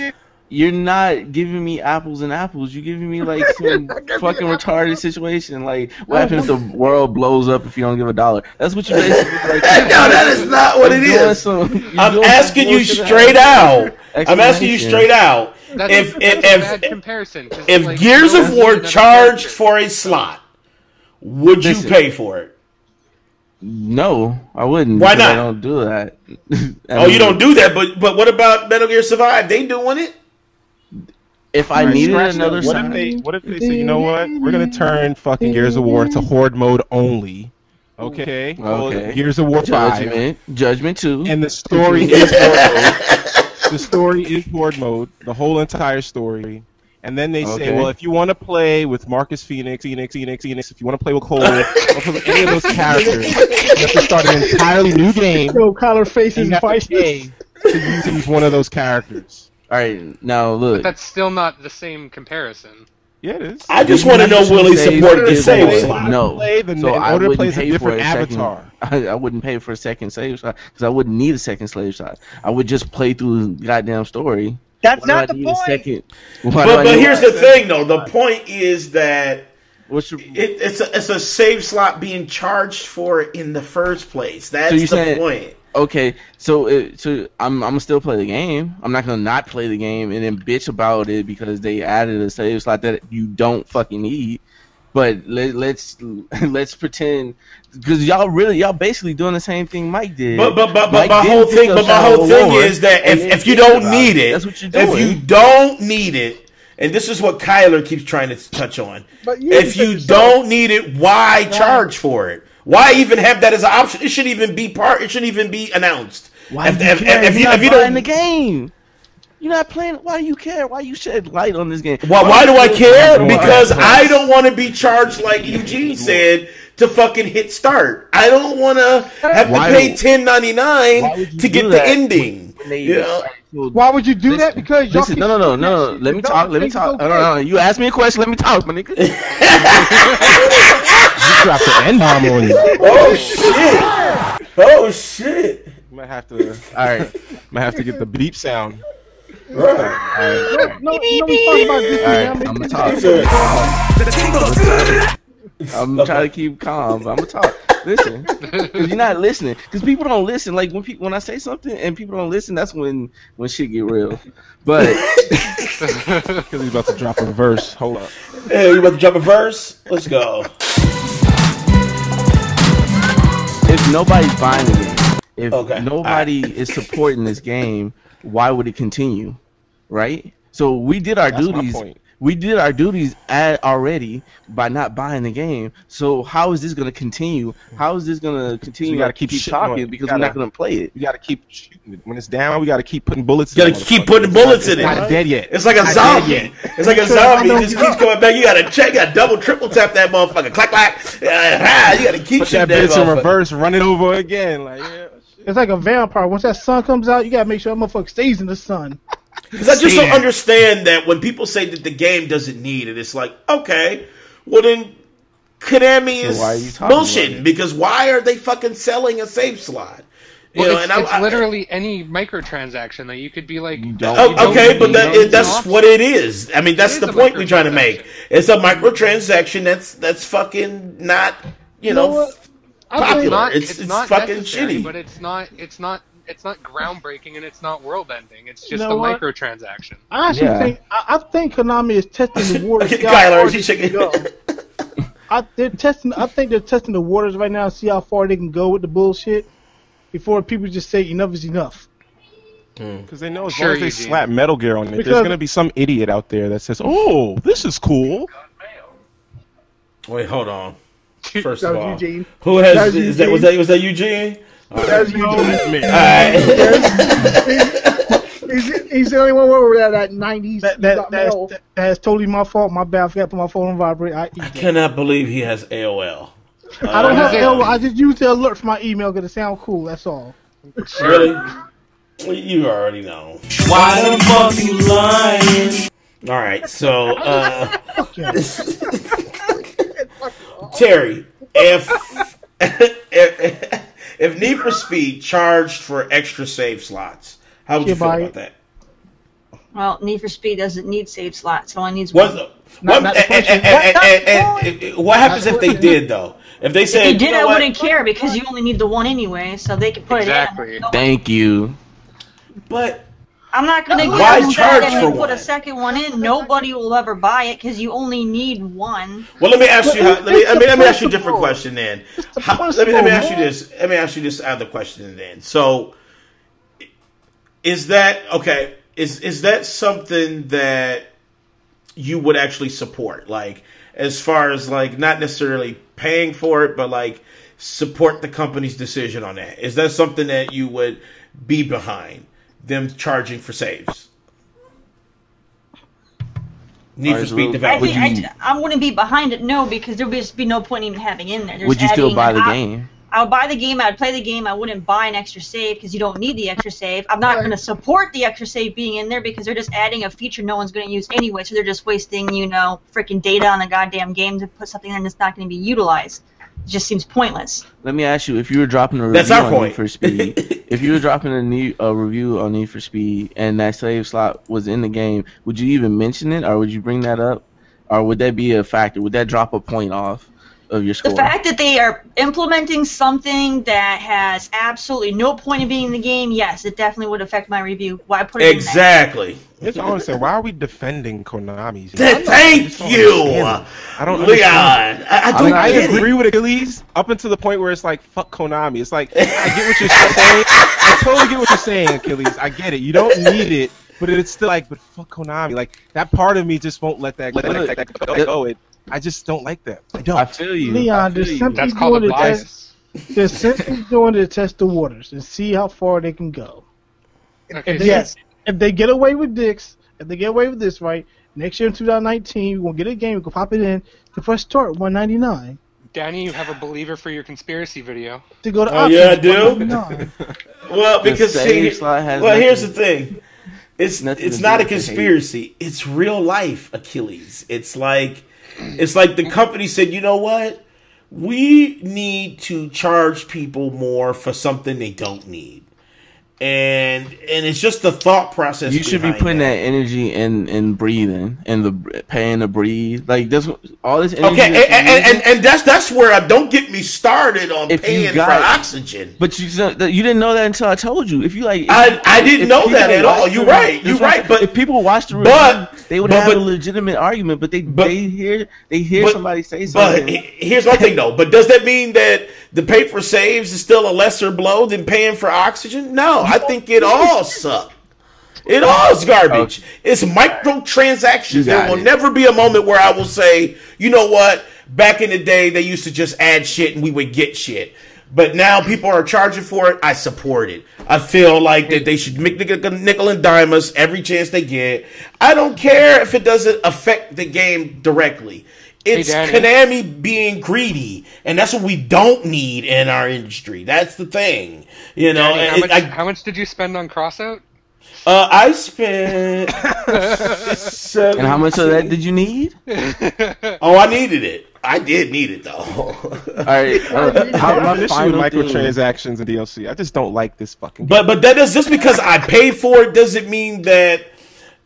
You're not giving me apples and apples. You're giving me like some fucking retarded situation. Like, what happens if the world blows up if you don't give $1? That's what you basically like. No, that is not what it is. I'm asking you straight out. I'm asking you straight out. That's a bad comparison. If like, Gears no of one War needs another charged character. for a slot, would you pay for it? No, I wouldn't. Why because not? I don't do that. You don't do that, but what about Metal Gear Survive? They doing it? If I needed another What if they say, you know what? We're gonna turn fucking Gears of War to Horde mode only. Okay. Okay. Gears of War 5. Judgment 2. And the story is Horde mode. The story is Horde mode. The whole entire story. And then they say, well, if you want to play with Marcus Phoenix, if you want to play with Cole, or with any of those characters, you have to start an entirely new game. Yo, collar faces and fights. To use one of those characters. All right, now look. But that's still not the same comparison. Yeah, it is. I just want to know will he support the save slot? No. So I wouldn't pay for a avatar. I wouldn't pay for a second save slot because I wouldn't need a second slave slot. I would just play through the goddamn story. That's not the point. But here's the thing, though. The point is that it's a save slot being charged for in the first place. That's the point. Okay, so I'm gonna still play the game. I'm not gonna not play the game and then bitch about it because they added a save slot that you don't fucking need. But let's pretend because y'all basically doing the same thing Mike did. But my whole thing is that if you don't need it, that's what you're doing. If you don't need it, and this is what Kyler keeps trying to touch on. If you don't need it, why charge for it? Why even have that as an option? It shouldn't even be It shouldn't even be announced. Why if you don't the game? You're not playing. Why do you care? Why you shed light on this game? Why do I care? Because I don't want to be charged like Eugene said to fucking hit start. I don't want to have to pay $10.99 to get the ending. Why would you do that? Because y'all no. Let me talk. No. You asked me a question. Let me talk, my nigga. You dropped the N-bomb on you. Oh shit! Might have to. All right. Might have to get the beep sound. Right. No, we about this. I'm gonna talk. I'm trying to keep calm, but I'm gonna talk. Listen, because you're not listening. Because people don't listen. Like when I say something and people don't listen, that's when shit get real. But because he's about to drop a verse. Hold up. Hey, you about to drop a verse? Let's go. If nobody's buying it, if nobody is supporting this game, why would it continue? Right? So we did our duties. We did our duties already by not buying the game. So how is this going to continue? How is this going to continue? So you got to keep talking because we're not going to play it. You got to keep shooting it. When it's down, we got to keep putting bullets. You got to keep putting bullets in it. It's not dead yet. It's like a zombie. It's like a zombie. It just keeps going back. You got to check. You got to double, triple tap that motherfucker. Clack, clack. You got to keep shooting that bitch in reverse. Run it over again. Like it's like a vampire. Once that sun comes out, you got to make sure that motherfucker stays in the sun. Because I just don't understand that when people say that the game doesn't need it, it's like, okay, well then Konami is bullshitting because why are they fucking selling a save slot? Well, it's literally any microtransaction that you could be like. That's what it is. I mean, that's the point we're trying to make. It's a microtransaction that's fucking not, popular. It's not fucking shitty. But it's not groundbreaking and it's not world-ending. It's just a microtransaction. I actually think Konami is testing the waters. I think they're testing the waters right now to see how far they can go with the bullshit before people just say enough is enough. Because they know as long as they slap Metal Gear on it, there's going to be some idiot out there that says, "Oh, this is cool." Wait, hold on. First of all, Eugene. Who has was that Eugene? That's Eugene. He's the only one where we're at 90s. That's totally my fault. My bad. I forgot to put my phone on vibrate. I cannot believe he has AOL. I don't have AOL. I just use the alert for my email because it sounds cool. That's all. Really? Well, you already know. Why the fuck you lying? All right, so Terry, if Need for Speed charged for extra save slots, how would you feel about that? Well, Need for Speed doesn't need save slots. It only needs one. What happens if they did, though? If they said, if they did, I wouldn't care because you only need the one anyway, so they could put it in. Thank you. But I'm not going to give them put a second one in. Nobody will ever buy it because you only need one. Well, let me ask you. Let me ask you a different question then. Let me ask you this. Let me ask you this other question then. So, is that okay? Is that something that you would actually support? Like, as far as like not necessarily paying for it, but like support the company's decision on that. Is that something that you would be behind? Them charging for saves. Need for Speed development. I wouldn't be behind it, no, because there would just be no point even having in there. Would you still buy the game? I would buy the game, I would play the game, I wouldn't buy an extra save because you don't need the extra save. I'm not going to support the extra save being in there because they're just adding a feature no one's going to use anyway, so they're just wasting, freaking data on the goddamn game to put something in that's not going to be utilized. It just seems pointless. Let me ask you, if you were dropping a review on Need for Speed, if you were dropping a review on Need for Speed and that save slot was in the game, would you even mention it, or would you bring that up, or would that be a factor? Would that drop a point off of your score? The fact that they are implementing something that has absolutely no point in being in the game, yes, it definitely would affect my review. Why put it exactly. It's honestly, why are we defending Konami? Thank you, I don't Leon. I agree with Akeyles up until the point where it's like, fuck Konami. It's like, I get what you're saying. I totally get what you're saying, Akeyles. I get it. You don't need it, but it's still like, but fuck Konami. Like, that part of me just won't let that go. I just don't like that. I don't. I feel you. Leon, they're simply doing to test the waters and see how far they can go. Okay, if they get away with this, right, next year in 2019, we're going to get a game, we can pop it in to first start $199. Danny, you have a believer for your conspiracy video. To go to yeah, I do. No. Well, because here's the thing. It's not a conspiracy. It's real life, Akeyles. It's like the company said, you know what? We need to charge people more for something they don't need. And it's just the thought process. You should be putting that energy in breathing and the paying to breathe. Like this, all this energy. Okay, and that's where don't get me started on paying for oxygen. But you didn't know that until I told you. If you like, I didn't know that at all. You're right. You're right. But if people watch the review, they would have a legitimate argument. But they hear somebody say something. But here's one thing though. But does that mean that the pay for saves is still a lesser blow than paying for oxygen? No. I think it all sucks. It all is garbage. It's microtransactions. There will never be a moment where I will say, you know what? Back in the day, they used to just add shit and we would get shit. But now people are charging for it. I support it. I feel like that they should make nickel and dime us every chance they get. I don't care if it doesn't affect the game directly. It's Konami being greedy, and that's what we don't need in our industry. That's the thing, you know. Danny, how much did you spend on Crossout? I spent. And how much of that did you need? Oh, I needed it. I did need it though. All right, my issue with microtransactions and DLC. I just don't like this fucking game. But that is just because I paid for it doesn't mean that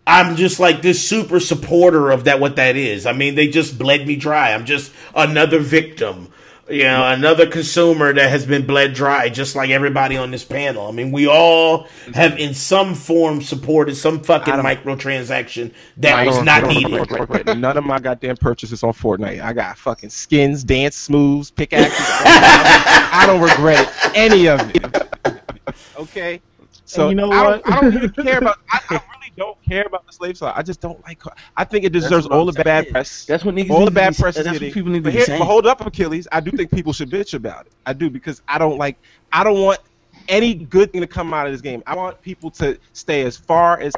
I'm just like this super supporter of what that is. I mean, they just bled me dry. I'm just another victim, you know, another consumer that has been bled dry, just like everybody on this panel. I mean, we all have in some form supported some fucking microtransaction that was not needed. None of my goddamn purchases on Fortnite. I got fucking skins, dance moves, pickaxes. I don't regret it, any of it. Okay? So you know what? I don't really care about I don't care about the slave slot. I just don't like. I think it deserves all the bad press. That's what niggas all the bad press. That's what people need to be saying. But hold up, Akeyles. I do think people should bitch about it. I do because I don't want any good thing to come out of this game. I want people to stay as far as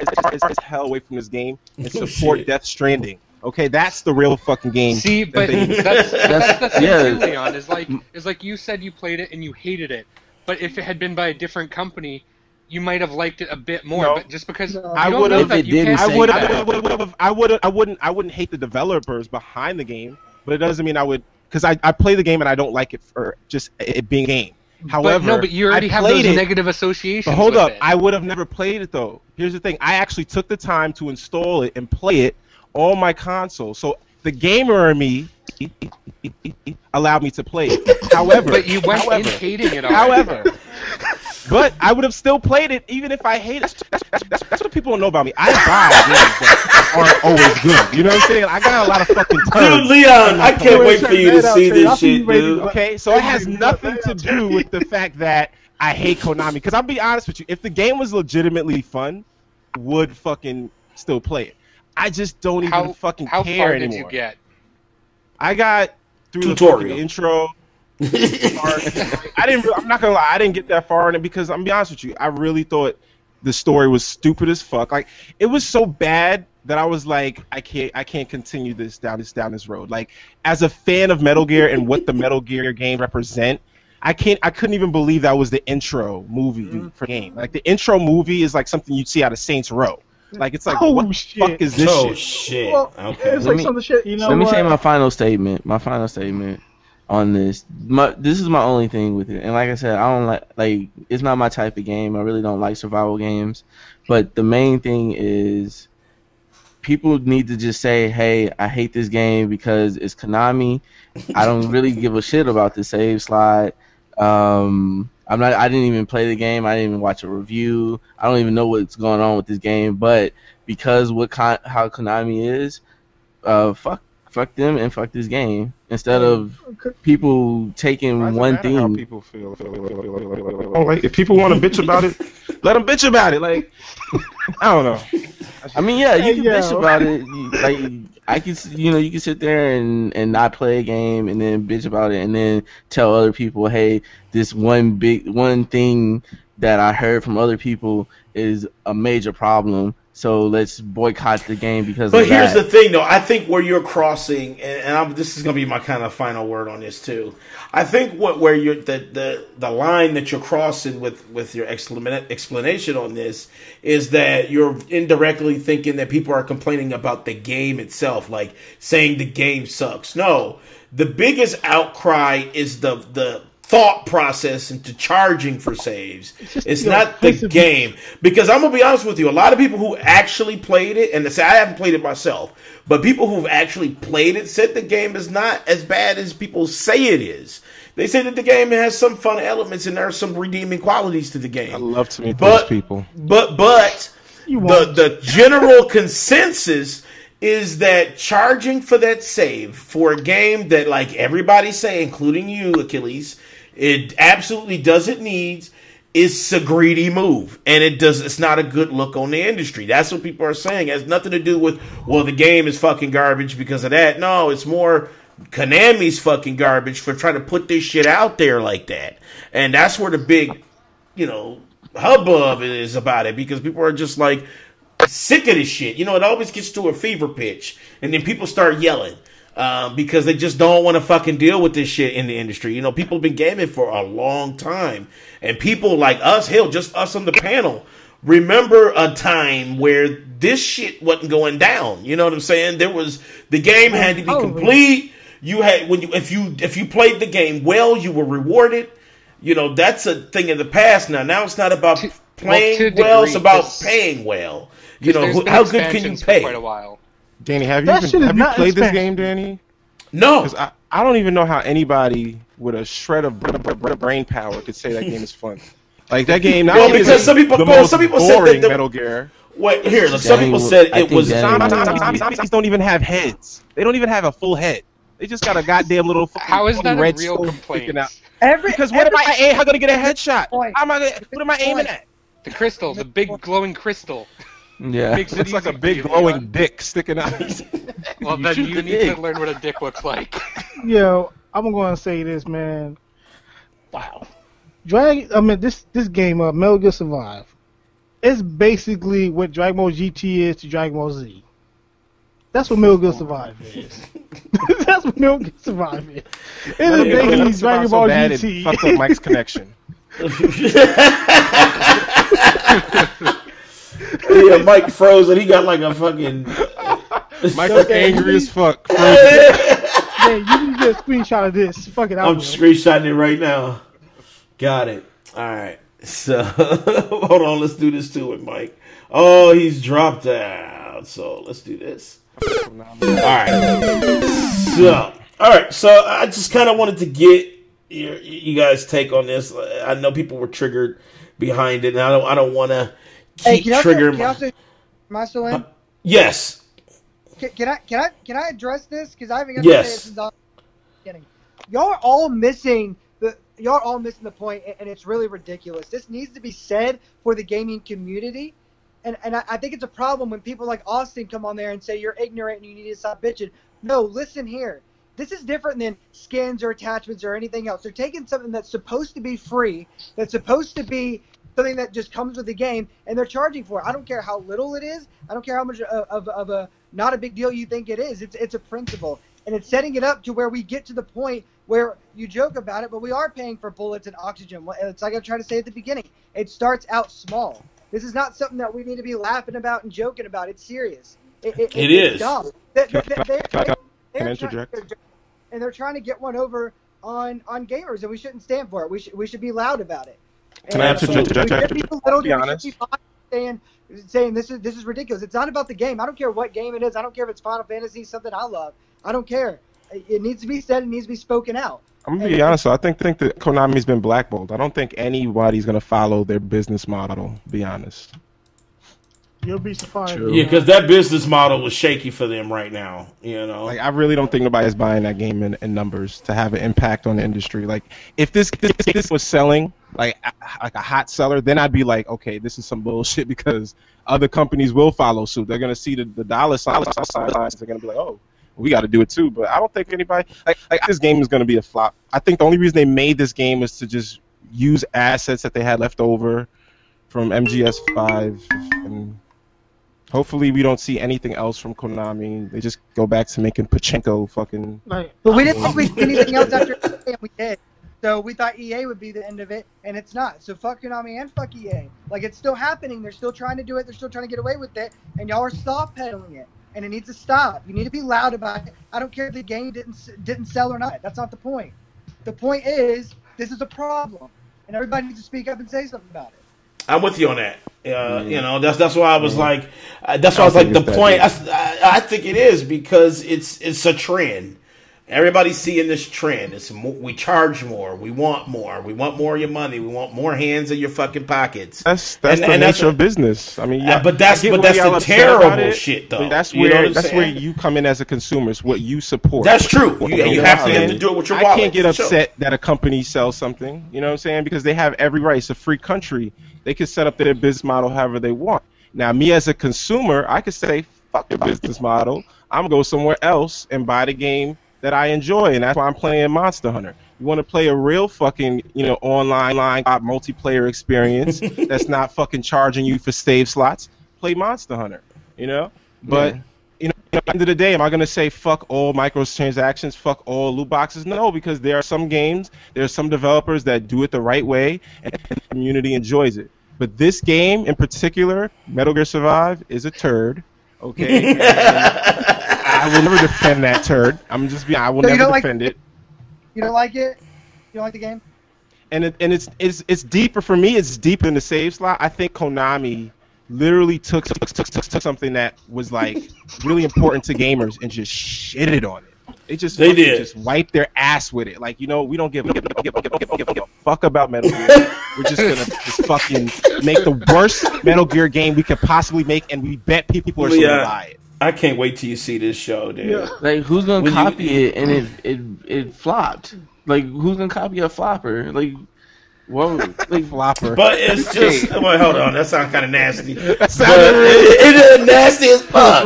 hell away from this game and support Death Stranding. Okay, that's the real fucking game. See, but that's the thing too, Leon. Is like you said you played it and you hated it, but if it had been by a different company, you might have liked it a bit more, but just because I wouldn't hate the developers behind the game, but it doesn't mean I would, because I play the game and I don't like it for just it being a game. However, but you already have those negative associations. But hold up, I would have never played it though. Here's the thing: I actually took the time to install it and play it on my console. So the gamer in me allowed me to play it. However, but you went in hating it already. However. But I would have still played it even if I hate it. That's what people don't know about me. I buy games that aren't always good. You know what I'm saying? I got a lot of fucking turds. Dude, Leon, I can't wait for you to see this shit, dude. Okay, so it has nothing to do with the fact that I hate Konami. Because I'll be honest with you, if the game was legitimately fun, I would fucking still play it. I just don't even fucking care anymore. How far did you get? I got through the intro. I'm not gonna lie, I didn't get that far in it because I'm gonna be honest with you, I really thought the story was stupid as fuck. Like it was so bad that I was like, I can't continue down this road. Like as a fan of Metal Gear and what the Metal Gear game represent, I couldn't even believe that was the intro movie for the game. Like the intro movie is like something you'd see out of Saints Row. Like it's like, what the fuck is this shit? Well, okay. It's like some of the shit. You know, let me say my final statement. On this is my only thing with it, and like I said, I don't like it's not my type of game. I really don't like survival games, but the main thing is people need to just say, hey, I hate this game because it's Konami. I don't really give a shit about the save slide. I didn't even play the game. I didn't even watch a review. I don't even know what's going on with this game, but because how Konami is, fuck them and fuck this game. Instead of people taking one thing. How people feel. Like if people want to bitch about it, let them bitch about it. Like I don't know. I mean, yeah, you can bitch about it. Like you can sit there and not play a game and then bitch about it and then tell other people, hey, this one thing that I heard from other people is a major problem. so let's boycott the game because But of here's that. the thing, though. I think where you're crossing, this is going to be my kind of final word on this too. I think where you're the line that you're crossing with your explanation on this is that you're indirectly thinking that people are complaining about the game itself, like saying the game sucks. No, the biggest outcry is the thought process into charging for saves. It's not the game. Because I'm going to be honest with you, a lot of people who actually played it, and say I haven't played it myself, but people who've actually played it said the game is not as bad as people say it is. They say that the game has some fun elements and there are some redeeming qualities to the game. I love to meet those people. But the general consensus is that charging for that save for a game that, like everybody say, including you, Akeyles, it absolutely doesn't need, is a greedy move. And it's not a good look on the industry. That's what people are saying. It has nothing to do with, well, the game is fucking garbage because of that. No, it's more Konami's fucking garbage for trying to put this shit out there like that. And that's where the big, hubbub is about it, because people are just like sick of this shit. It always gets to a fever pitch and then people start yelling. Because they just don't want to fucking deal with this shit in the industry. People have been gaming for a long time. And people like us, hell, just us on the panel, remember a time where this shit wasn't going down. You know what I'm saying? The game had to be complete. You had, if you played the game well, you were rewarded. That's a thing of the past now. Now it's not about playing well, it's about paying well. How good can you pay? For quite a while. Danny, have you played this game, Danny? No. Because I don't even know how anybody with a shred of brain power could say that game is fun. Like, that game, not only because some people said that Metal Gear. Wait, here, some people said it was... Zombies don't even have heads. They don't even have a full head. They just got a goddamn little How is that red a real complaint? out. Because what am I going to get a headshot? What am I aiming at? The crystal, the big glowing crystal. Yeah. It's like a big glowing dick sticking out. Well, then you need to learn what a dick looks like. Yo, I'm going to say this, man. Wow. This game, Metal Gear Survive, it's basically what Dragon Ball GT is to Dragon Ball Z. That's what Metal Gear Survive is. That's what Metal Gear Survive is. It is basically Dragon Ball GT. Fucked up Mike's connection. Yeah, Mike froze and he got like a fucking... Mike was angry as fuck. Man, you need to get a screenshot of this. Fuck it, I'm screenshotting it right now. Got it. Alright. So, hold on, let's do this to it, Mike. Oh, he's dropped out. So, let's do this. Alright. So I just kind of wanted to get you guys' take on this. I know people were triggered behind it, and I don't want to keep triggering. Am I still in? Yes. Can I address this? Because I haven't got to say it since the beginning. Y'all are all missing the point, and it's really ridiculous. This needs to be said for the gaming community, and I think it's a problem when people like Austin come on there and say you're ignorant and you need to stop bitching. No, listen here. This is different than skins or attachments or anything else. They're taking something that's supposed to be free, that's supposed to be something that just comes with the game, and they're charging for it. I don't care how little it is. I don't care how much of a not a big deal you think it is. It's a principle, and it's setting it up to where we get to the point where you joke about it, but we are paying for bullets and oxygen. It's like I tried to say at the beginning. It starts out small. This is not something that we need to be laughing about and joking about. It's serious. It is. Dumb. Can I interject? And they're trying to get one over on gamers, and we shouldn't stand for it. We should be loud about it. Can I interject? I'll be honest. Saying this is ridiculous. It's not about the game. I don't care what game it is. I don't care if it's Final Fantasy, something I love. I don't care. It needs to be said. It needs to be spoken out. I'm gonna be honest. So I think that Konami's been blackballed. I don't think anybody's gonna follow their business model. Be honest. You'll be surprised. Yeah, because that business model was shaky for them right now. Like, I really don't think nobody's buying that game in numbers to have an impact on the industry. Like, if this was selling like a hot seller, then I'd be like, okay, this is some bullshit, because other companies will follow suit. They're gonna see the dollar signs. They're gonna be like, oh, we got to do it too. But I don't think anybody like this game is gonna be a flop. I think the only reason they made this game is to just use assets that they had left over from MGS5 and. Hopefully we don't see anything else from Konami. They just go back to making Pachinko fucking. But we didn't think we'd see anything else after EA, and we did. So we thought EA would be the end of it, and it's not. So fuck Konami and fuck EA. Like, it's still happening. They're still trying to do it. They're still trying to get away with it, and y'all are soft pedaling it. And it needs to stop. You need to be loud about it. I don't care if the game didn't sell or not. That's not the point. The point is, this is a problem, and everybody needs to speak up and say something about it. I'm with you on that. You know, that's why I was like, that's why I was like, the point. I think it is because it's a trend. Everybody's seeing this trend. It's we charge more. We want more. We want more of your money. We want more hands in your fucking pockets. That's the nature of business. I mean, but that's the terrible shit, though. I mean, that's where you come in as a consumer. It's what you support. That's true. You have to do it with your wallet. I can't get upset that a company sells something. You know what I'm saying? Because they have every right. It's a free country. They can set up their business model however they want. Now, me as a consumer, I could say, fuck your business model. I'm going to go somewhere else and buy the game that I enjoy, and that's why I'm playing Monster Hunter. You want to play a real fucking, online multiplayer experience that's not fucking charging you for save slots, play Monster Hunter, But, at the end of the day, am I going to say fuck all microtransactions, fuck all loot boxes? No, because there are some games, there are some developers that do it the right way, and the community enjoys it. But this game in particular, Metal Gear Survive, is a turd, okay? I will never defend that turd. I will never defend it. You don't like it? You don't like the game? And it's deeper for me. It's deeper than the save slot. I think Konami literally took something that was like really important to gamers and just shitted on it. They just wiped their ass with it. Like, we don't give a fuck about Metal Gear. We're just gonna fucking make the worst Metal Gear game we could possibly make, and we bet people are gonna buy it. I can't wait till you see this show, dude. Yeah. Like, who's gonna copy it and it flopped? Like, who's gonna copy a flopper? Like, what? Like flopper? But it's just. Wait, hold on. That sounds kind of nasty. It is nasty as fuck.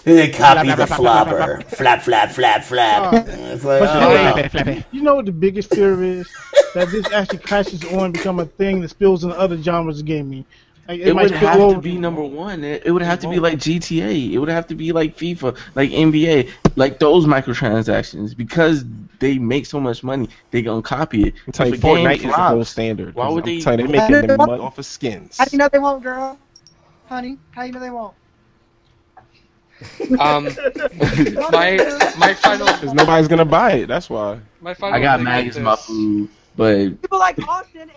They copy the flopper. Flap, flap, flap, flap. It's like, you know what the biggest fear is? That this actually catches on and become a thing that spills into other genres of gaming. Like, it would have to be number one. It would have to be like GTA. It would have to be like FIFA, like NBA, like those microtransactions. Because they make so much money, they gonna copy it. I'm telling you, Fortnite is the gold standard. Why would they? They're making the money off of skins. How do you know they won't, girl? Honey, how do you know they won't? My final. Because nobody's gonna buy it. That's why. I got Maggie's my food. But people like Austin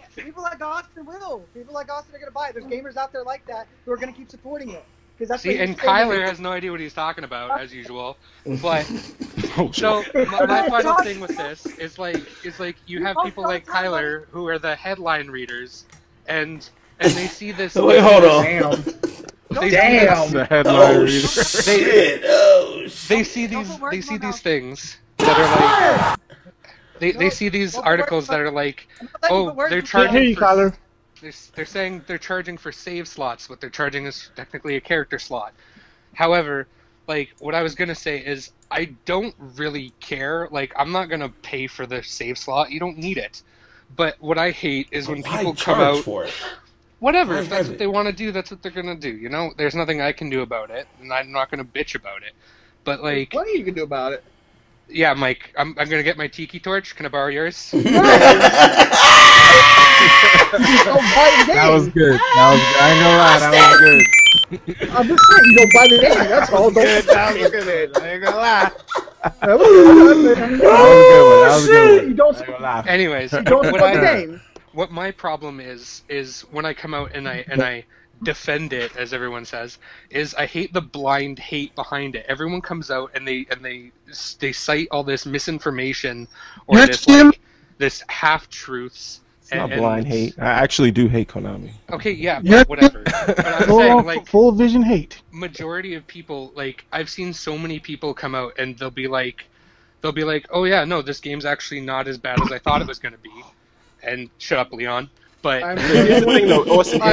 will. People like Austin are gonna buy it. There's gamers out there like that who are gonna keep supporting it. See, and Kyler has no idea what he's talking about, as usual. But so my final thing with this is like you have people like Kyler who are the headline readers, and they see this. Wait, hold on. Damn. The headline readers. They see these things that are like. They see these articles that are like, oh, they're charging for, they're saying they're charging for save slots. What they're charging is technically a character slot. However, like, what I was going to say is I don't really care. Like, I'm not going to pay for the save slot. You don't need it. But what I hate is when people come out... for it? Whatever. If that's what they want to do, that's what they're going to do. There's nothing I can do about it, and I'm not going to bitch about it. But, like... What you can do about it? Yeah, Mike, I'm gonna get my tiki torch. Can I borrow yours? That was good. I ain't gonna lie, that was good. I'm just saying, you don't buy the game. That's all. That was good. I ain't gonna lie. That was a good one. You don't. Anyways, you don't support the game. What my problem is when I come out and I defend it, as everyone says, is I hate the blind hate behind it. Everyone comes out and they cite all this misinformation or this half truths. It's not blind hate. I actually do hate Konami. Okay, yeah, but whatever. But I'm saying, like, full vision hate. Majority of people, like, I've seen so many people come out and they'll be like, oh yeah, no, this game's actually not as bad as I thought it was gonna be. And shut up, Leon. But here's the thing, though, Austin, it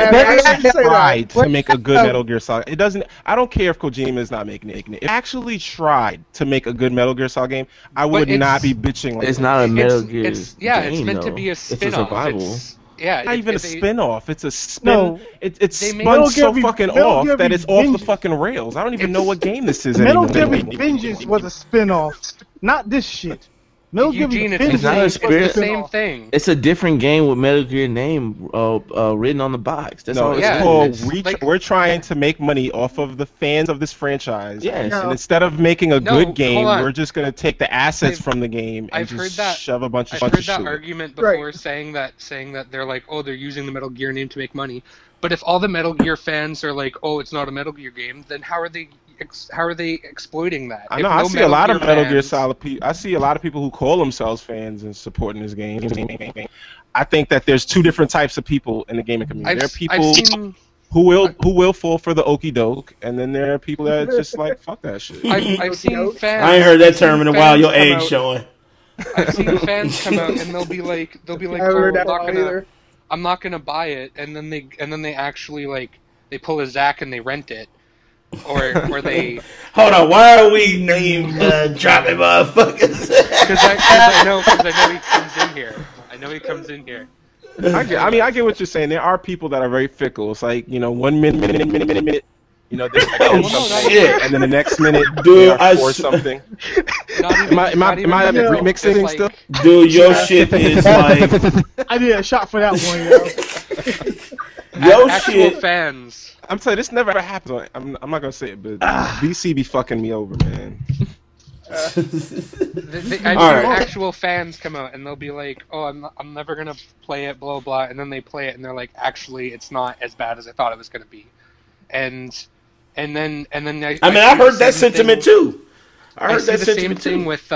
actually tried to make a good Metal Gear Solid. It doesn't. I don't care if Kojima is not making it. If it actually tried to make a good Metal Gear Solid game, I would not be bitching. Like it's not a Metal Gear. It's meant to be a spin-off. Yeah, not even a spin-off. It's a spin. No, it's spun so fucking off that it's off the fucking rails. I don't even know what game this is anymore. Metal Gear Vengeance was a spin-off, not this shit. Metal Gear Vengeance was the same thing. It's a different game with Metal Gear name written on the box. That's all. It's called we're trying to make money off of the fans of this franchise. Yes. And instead of making a good game, we're just going to take the assets from the game and shove a bunch of shit. I've heard that argument before, saying that they're like, oh, they're using the Metal Gear name to make money. But if all the Metal Gear fans are like, oh, it's not a Metal Gear game, then how are they exploiting that? I know. I see a lot of Metal Gear Solid people. I see a lot of people who call themselves fans and supporting this game. I think that there's two different types of people in the gaming community. There are people who will fall for the okie doke, and then there are people that are just like, fuck that shit. I've seen fans. I ain't heard that term in a while. Your age showing. I've seen fans come out and they'll be like, I'm not gonna buy it, and then they actually they pull a Zach and they rent it. Or they hold on. Why are we name dropping motherfuckers? Because I know he comes in here. I know he comes in here. I get what you're saying. There are people that are very fickle. It's like 1 minute. This shit, and then the next minute, dude, or something. Am I remixing still? Dude, your shit is like. I did a shot for that one, yo. Actual fans. I'm telling you, this never happens. I'm not gonna say it, but VC be fucking me over, man. Actual fans come out and they'll be like, "Oh, I'm never gonna play it," blah blah, and then they play it and they're like, "Actually, it's not as bad as I thought it was gonna be," and then I heard that sentiment too. I heard that the same thing with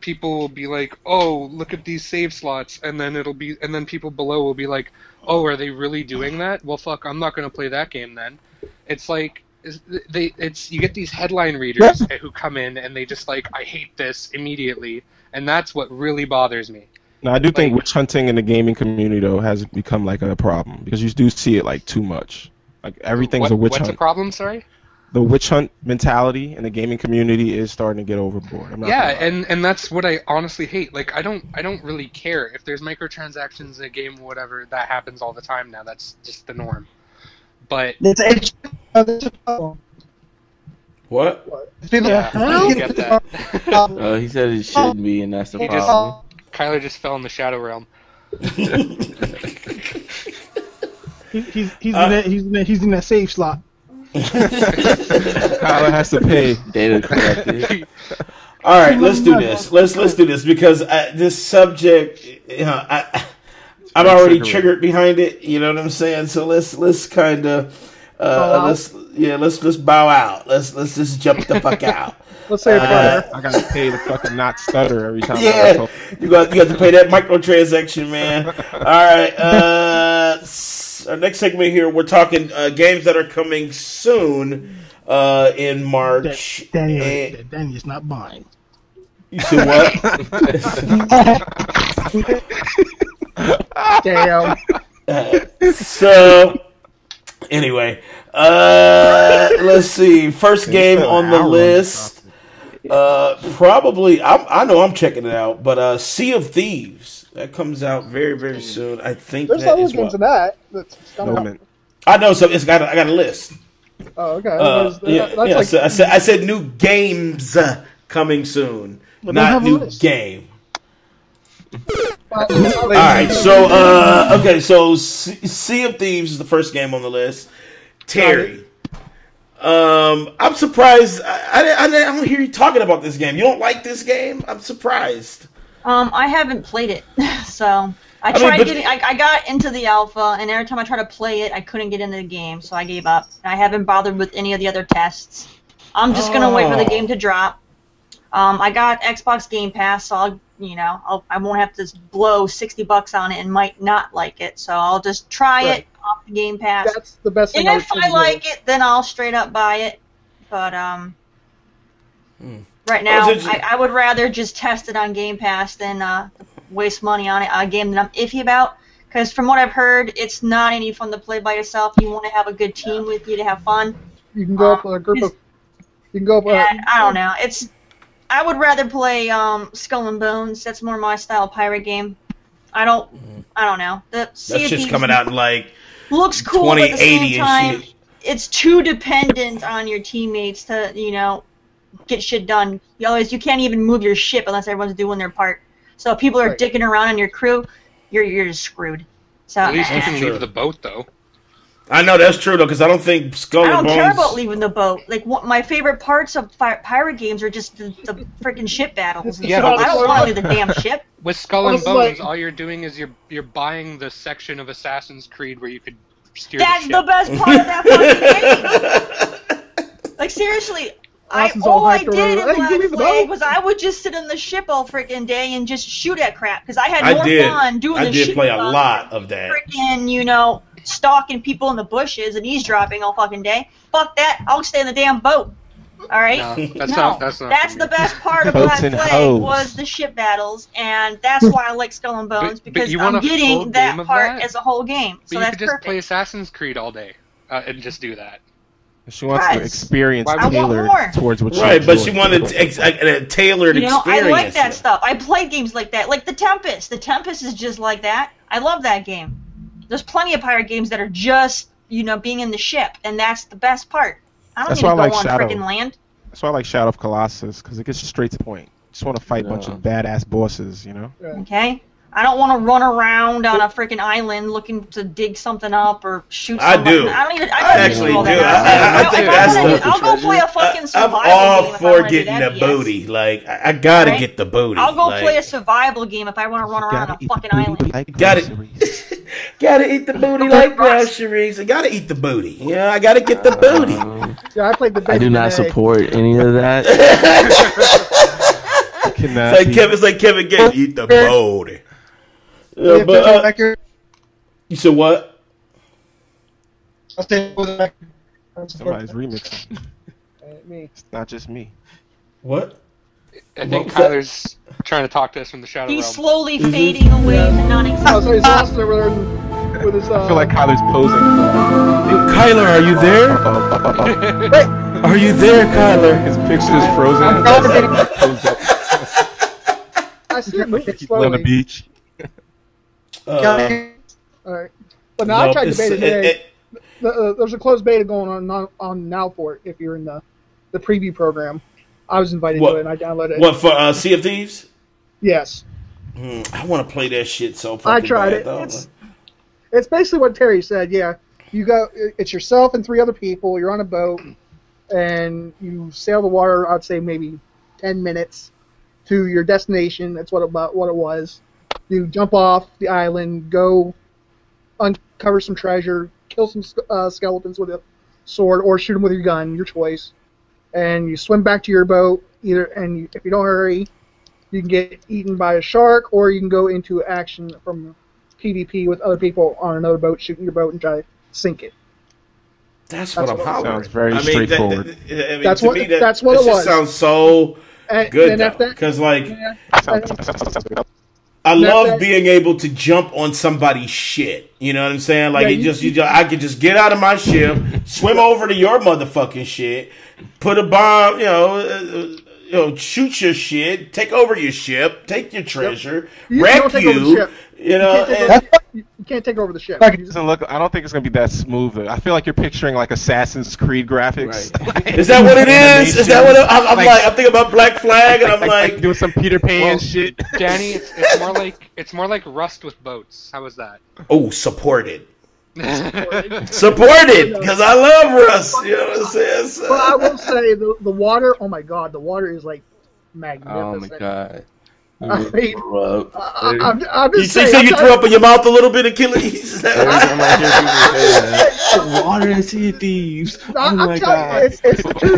people will be like, "Oh, look at these save slots," and then people below will be like, "Oh, are they really doing that? Well, fuck, I'm not gonna play that game then." It's like you get these headline readers who come in and they just like, "I hate this" immediately, and that's what really bothers me. No, I do think witch hunting in the gaming community though has become like a problem because you do see it like too much. Like everything's a witch hunt. What's the problem? Sorry. The witch hunt mentality in the gaming community is starting to get overboard. And that's what I honestly hate. Like I don't really care if there's microtransactions in a game or whatever. That happens all the time now. That's just the norm. But it's a problem. What? Yeah, I get that. He said it shouldn't be, and that's the problem. Kyler just fell in the shadow realm. He's in that save slot. Kyler has to pay. Data collected. All right, let's do this. Let's do this because this subject, I'm already triggered behind it. You know what I'm saying? So let's kind of let's bow out. Let's just jump the fuck out. Let's say it I gotta pay to fucking not stutter every time. Yeah, you got to pay that microtransaction, man. All right. Our next segment here, we're talking games that are coming soon in March. Danny's not buying. You see what? Damn. So, anyway, let's see. First game on the list. Probably, I know I'm checking it out, but Sea of Thieves. That comes out very, very soon. I think there's other games in that. I know, so I got a list. Oh, okay. I said new games coming soon, not new game. All right, so Sea of Thieves is the first game on the list. Terry, I'm surprised. I don't hear you talking about this game. You don't like this game? I'm surprised. I haven't played it, so I got into the alpha, and every time I tried to play it, I couldn't get into the game, so I gave up. I haven't bothered with any of the other tests. I'm just gonna wait for the game to drop. I got Xbox Game Pass, so I won't have to blow $60 on it and might not like it, so I'll just try it off the Game Pass. That's the best thing. And if I like it, then I'll straight up buy it. But right now, I would rather just test it on Game Pass than waste money on a game that I'm iffy about. Because from what I've heard, it's not any fun to play by yourself. You want to have a good team with you to have fun. You can go up with a group of. You can go up. I don't know. I would rather play Skull and Bones. That's more my style pirate game. I don't know. That's just coming out in like looks cool, but at the same time, shit. it's too dependent on your teammates to, get shit done. You can't even move your ship unless everyone's doing their part. So if people are dicking around on your crew, you're just screwed. So at least you can leave the boat, though. I know that's true though, because I don't think Skull and Bones. I don't care about leaving the boat. Like my favorite parts of pirate games are just the freaking ship battles. Yeah, I don't want to leave the damn ship. With Skull and Bones, all you're doing is you're buying the section of Assassin's Creed where you could steer the ship. That's the best part of that fucking game. Like seriously. All I did in Black Flag was I would just sit in the ship all freaking day and just shoot at crap because I had more fun doing the shit. I did play a lot of that. Freaking, stalking people in the bushes and eavesdropping all fucking day. Fuck that. I'll stay in the damn boat. All right? No, that's not That's the best part of Black Flag was the ship battles, and that's why I like Skull and Bones because I'm getting that part as a whole game. So that's perfect. You could just play Assassin's Creed all day and just do that. She wants to experience tailored towards what she right, but she wanted a tailored experience. I like that stuff. I played games like that, like The Tempest. The Tempest is just like that. I love that game. There's plenty of pirate games that are just, being in the ship, and that's the best part. I don't need to go on freaking land. That's why I like Shadow of Colossus, because it gets you straight to the point. Just want to fight a bunch of badass bosses, Okay. I don't want to run around on a freaking island looking to dig something up or shoot something. I actually do. I think that's I'll go play a fucking survival game. I'm all for getting the booty. Like, I gotta get the booty. I'll go play a survival game if I want to run around on a fucking island. Gotta eat the booty like groceries. I gotta eat the booty. Yeah, I gotta get the booty. Yeah, I played the. I do not support any of that. It's like Kevin Gates. Eat the booty. Yeah, but, you said what? Somebody's remixing. Me. It's not just me. What? I think Kyler's trying to talk to us from the Shadow Realm. He's slowly fading away to non-existence. So he's lost over with his, I feel like Kyler's posing. Kyler, are you there? Are you there, Kyler? His picture's frozen. I see him moving slowly. On the beach. Alright. But now I tried the beta today. There's a closed beta going on now for it if you're in the preview program. I was invited to it and I downloaded it. What, for Sea of Thieves? Yes. I want to play that shit so fucking I tried bad, it. It's basically what Terry said, yeah. You go, it's yourself and 3 other people, you're on a boat, and you sail the water, I'd say maybe 10 minutes to your destination. That's what it was. You jump off the island, go uncover some treasure, kill some skeletons with a sword, or shoot them with your gun, your choice. And you swim back to your boat, if you don't hurry, you can get eaten by a shark, or you can go into action from PvP with other people on another boat, shooting your boat and try to sink it. That's what I'm hollering. Sounds very straightforward. That's what it was. Sounds so good, because I love being able to jump on somebody's shit. You know what I'm saying? Like I could just get out of my ship, swim over to your motherfucking shit, put a bomb, shoot your shit, take over your ship, take your treasure, wreck you. You can't take over the ship. I don't think it's gonna be that smooth. I feel like you're picturing like Assassin's Creed graphics. Right. Is that what it is? Is that what I'm like? I'm thinking about Black Flag, and I'm like doing some Peter Pan shit. Danny, it's more like Rust with boats. How was that? Oh, supported. Supported, because I love Rust. You know what I'm saying? So. Well, I will say the water. Oh my god, the water is like magnificent. Oh my god. I'm just saying. You threw up in your mouth a little bit, Akeyles. Water and Sea of Thieves. Oh my god. It's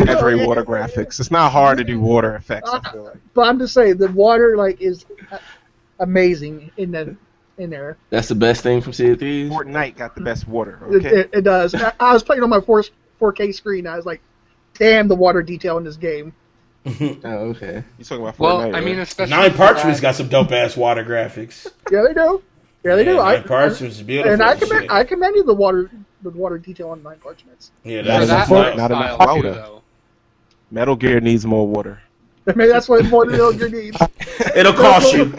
every water graphics. It's not hard to do water effects. I feel like. But I'm just saying the water is amazing in there. That's the best thing from Sea of Thieves. Fortnite got the best water. Okay? It does. I was playing on my 4K screen. I was like, damn, the water detail in this game. Oh, okay. You talking about Fortnite? Well, I mean, especially 9 Parchment's got some dope ass water graphics. Yeah, they do. 9 Parchment's beautiful. And I commend you the water detail on 9 Parchments. Yeah, not enough water. Metal Gear needs more water. Maybe that's what more than Eugene needs. It'll cost you. It'll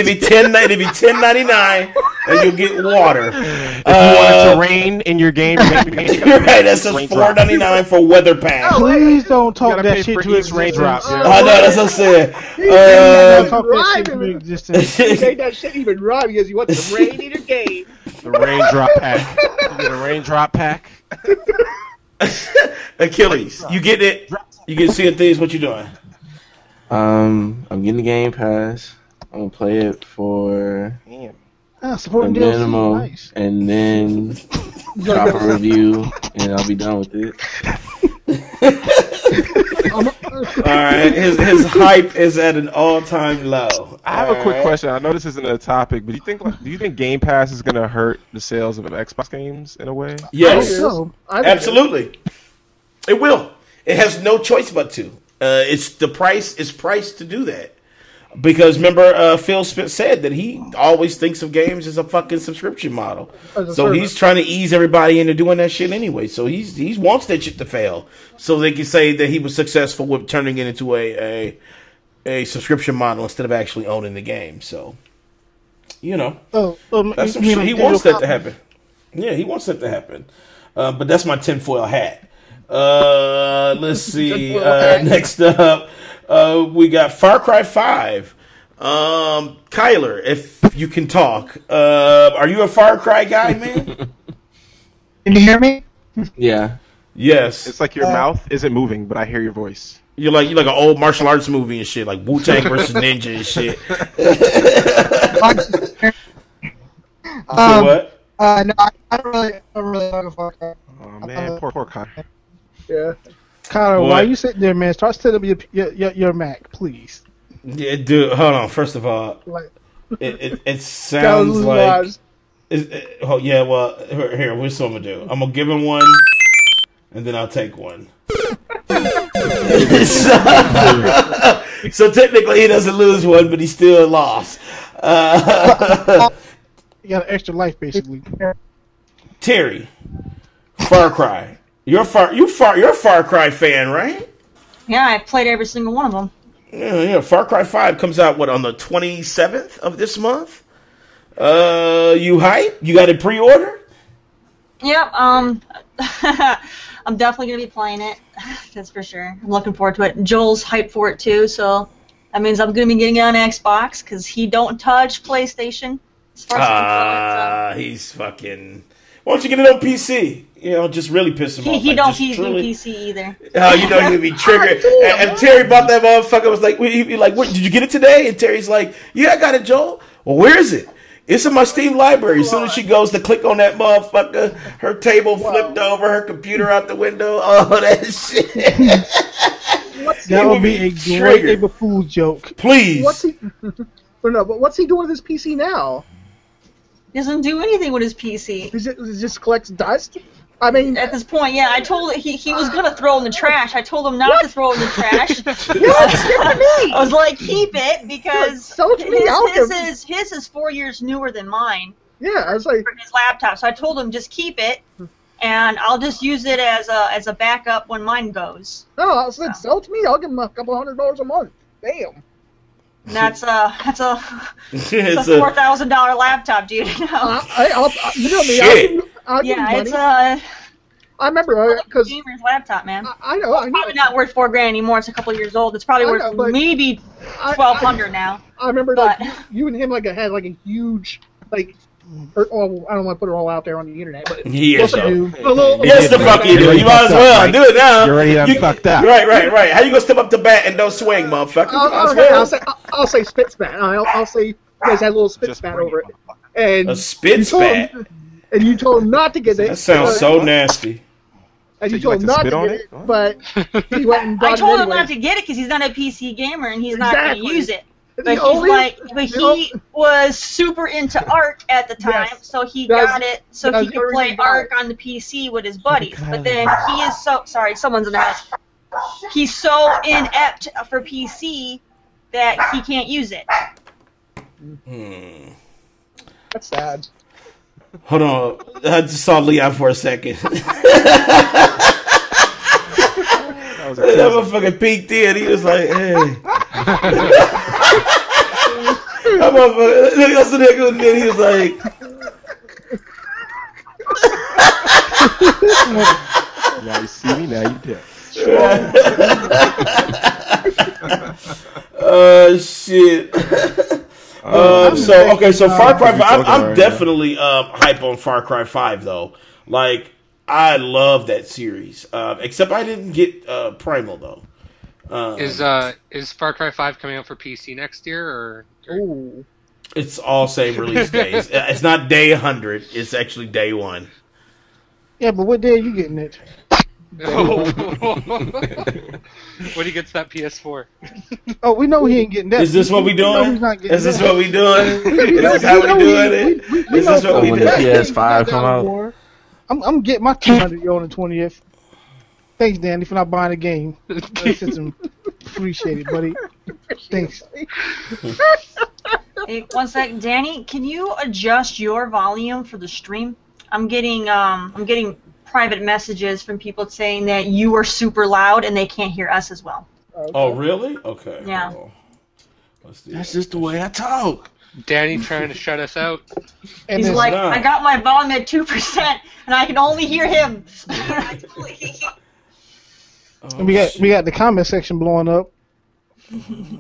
be $10.99, and you'll get water. If you want it to rain in your game, you're right. That's just $4.99 for weather pack. Please don't talk that shit to his raindrop. I know, that's what I said. Talk that shit to existence. You ain't that shit even rhyme because you want the rain in your game. The raindrop pack. You get a raindrop pack. Akeyles, you get it? You get seeing things? What you doing? I'm getting the Game Pass. I'm gonna play it for the minimum, nice. And then drop a review, and I'll be done with it. Alright, his hype is at an all-time low. I have a quick question. I know this isn't a topic, but do you think Game Pass is gonna hurt the sales of Xbox games in a way? Yes, absolutely. It will. It has no choice but to. It's the price is priced to do that. Because remember, Phil Spence said that he always thinks of games as a fucking subscription model. So he's trying to ease everybody into doing that shit anyway. So he wants that shit to fail, so they can say that he was successful with turning it into a subscription model instead of actually owning the game. So, that's some shit. He wants that to happen. Yeah, he wants that to happen. But that's my tinfoil hat. Let's see. Next up. We got Far Cry 5. Kyler, if you can talk, are you a Far Cry guy, man? Can you hear me? Yeah. Yes. It's like your mouth isn't moving, but I hear your voice. You're like an old martial arts movie and shit, like Wu-Tang versus Ninja and shit. What? No, I don't really like a Far Cry. Oh man, poor Kyler. Yeah. Kyler, why you sitting there, man? Start setting up your Mac, please. Yeah, dude. Hold on. First of all, it sounds like. Oh yeah. Well, here. What's what I'm gonna do? I'm gonna give him one, and then I'll take one. So technically, he doesn't lose one, but he still lost. You got an extra life, basically. Terry, Far Cry. You're a Far Cry fan, right? Yeah, I played every single one of them. Yeah. Far Cry 5 comes out on the 27th of this month. You hype? You got it pre-order? Yep. I'm definitely gonna be playing it. That's for sure. I'm looking forward to it. Joel's hyped for it too, so that means I'm gonna be getting it on Xbox because he don't touch PlayStation. As far as he's fucking. Why don't you get it on PC? Just really piss him off. He don't use PC either. You'd be triggered. And Terry bought that motherfucker. Was like, he'd be like, "What? Did you get it today?" And Terry's like, "Yeah, I got it, Joel." Well, where is it? It's in my Steam library. As soon as she goes to click on that motherfucker, her table flipped over, her computer out the window. Oh, that shit. That would be a great April Fool's joke. Please. But what's he doing with his PC now? He doesn't do anything with his PC. He just collects dust? I mean, at this point, yeah, I told he was gonna throw it in the trash. I told him not to throw it in the trash. I was like, keep it because his is 4 years newer than mine. Yeah, I was like, for his laptop. So I told him just keep it, and I'll just use it as a backup when mine goes. No, I said sell it to me. I'll give him a couple $100 a month. Damn. That's a $4,000 laptop, dude. You know me. I'll give him money. I remember because gamer's laptop, man. I know. It's probably not worth $4,000 anymore. It's a couple years old. It's probably worth maybe $1,200 now. I remember that you and him had a huge I don't want to put it all out there on the internet, but yes, the fuck you do. You might as well do it now. You're already fucked up. Right. How you gonna step up to bat and don't swing, motherfucker? I'll say spit spat. I'll say you guys had a little spit spat over it. And a spit spat. And you told him not to get it. That sounds so nasty. And you told him not to get it, but he went and bought it. I told him not to get it because he's not a PC gamer and he's not going to use it. But he was super into Ark at the time, so he got it so he could play Ark on the PC with his buddies. But then he is sorry, someone's in the house. He's so inept for PC that he can't use it. That's sad. Hold on, I just saw Leon for a second. That motherfucker peeked in. He was like, "Hey." That motherfucker, that's the nigga, and then he was like, "Now you see me, now you dead." Shit. So Far Cry 5. I'm definitely hype on Far Cry 5 though. Like, I love that series. Except I didn't get Primal though. Is Far Cry 5 coming out for PC next year or? Ooh. It's all same release days. It's not day 100. It's actually day 1. Yeah, but what day are you getting it? When he gets that PS4. Oh, we know he ain't getting that. Is this what we doing? Is this what we doing? Is this how we doing it? Is this what we when doing? the PS5 come out? I'm getting my 200 on the 20th. Thanks, Danny, for not buying the game. Appreciate it, buddy. Thanks. Hey, one sec, Danny. Can you adjust your volume for the stream? I'm getting private messages from people saying that you are super loud and they can't hear us as well. Okay. Oh, really? Okay. Yeah. Well, let's do That's just the way I talk. Danny trying to shut us out. And he's like, I got my volume at 2% and I can only hear him. And we got the comment section blowing up.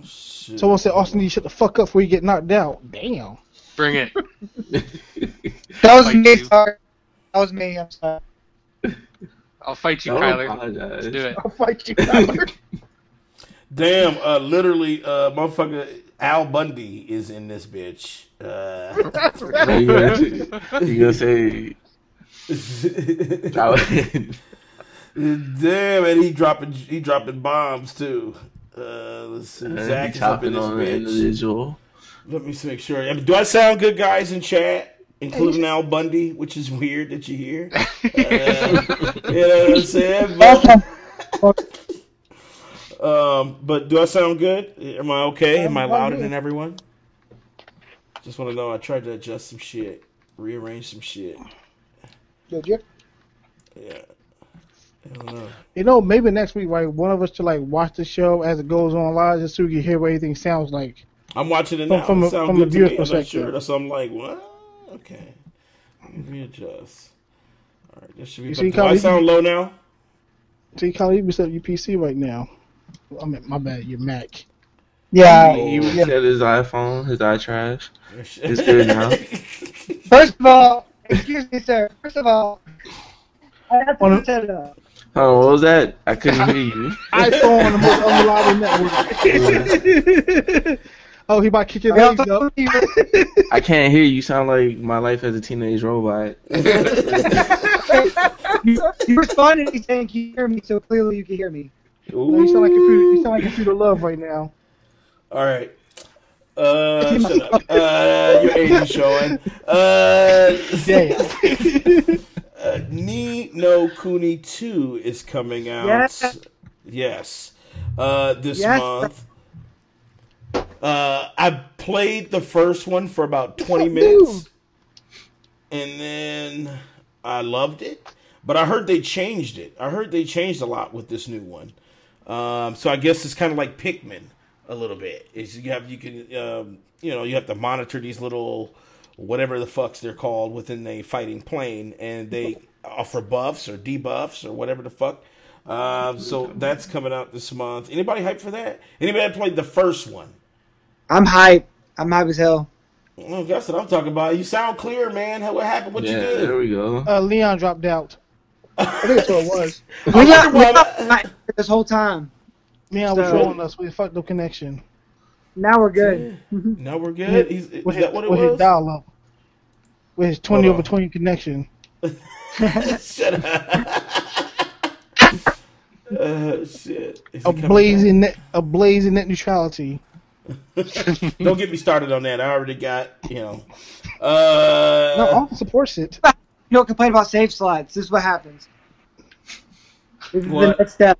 Someone said, Austin, you shut the fuck up before you get knocked out. Damn. Bring it. That was me, sorry. That was me, I'm sorry. I'll fight you, Don't Kyler. apologize. Let's do it. I'll fight you, Kyler. Damn, literally, motherfucker, Al Bundy is in this bitch. You gonna say? Damn, and he dropping bombs too. Let's see. Zach is up in this on bitch. Individual. Let me make sure. Do I sound good, guys, in chat? Including Al Bundy, which is weird that you hear. You know what I'm saying? But do I sound good? Am I okay? Am I louder than everyone? Just want to know. I tried to adjust some shit, rearrange some shit. Did you? Yeah. I don't know. You know, maybe next week, right? One of us to watch the show as it goes on live, just so we can hear what everything sounds like. I'm watching it now. From it sounds a good to viewer's me. perspective. I'm not sure. So I'm like, what? Okay. Let me adjust. All right, this should be. Do I sound low now? So you kind of set up your PC right now. I mean, my bad, your Mac. Yeah. He said his iPhone, his iTrash. It's good now. First of all, excuse me, sir. First of all, I have to set it up. Oh, what was that? I couldn't hear you. iPhone, the most unreliable network. Oh, he about to kick your legs up. I can't hear you. You sound like my life as a teenage robot. You responded and saying, "Can you hear me?" So clearly you can hear me. No, you sound like computer. You sound like Computer Love right now. All right. Shut up. Your age is showing. Ni no Kuni 2 is coming out. Yes. This month. I played the first one for about 20 minutes. And then I loved it. But I heard they changed it. I heard they changed a lot with this new one. So I guess it's kind of like Pikmin a little bit. You have to monitor these little whatever the fucks they're called within a fighting plane, and they offer buffs or debuffs or whatever the fuck. So that's coming out this month. Anybody hyped for that? Anybody played the first one? I'm hyped. I'm hyped as hell. Oh, that's what I'm talking about. You sound clear, man. What happened? What you did? There we go. Leon dropped out. I think that's what it was. Leon this whole time. Leon was showing us. We fucked up connection. Now we're good. Now we're good. Is that what it was? With his dial up. With his 20 over 20 connection. Shut up. Shit. A blazing net neutrality. Don't get me started on that. I already got, No, Austin supports it. You don't complain about save slots. This is what happens. This is the next step.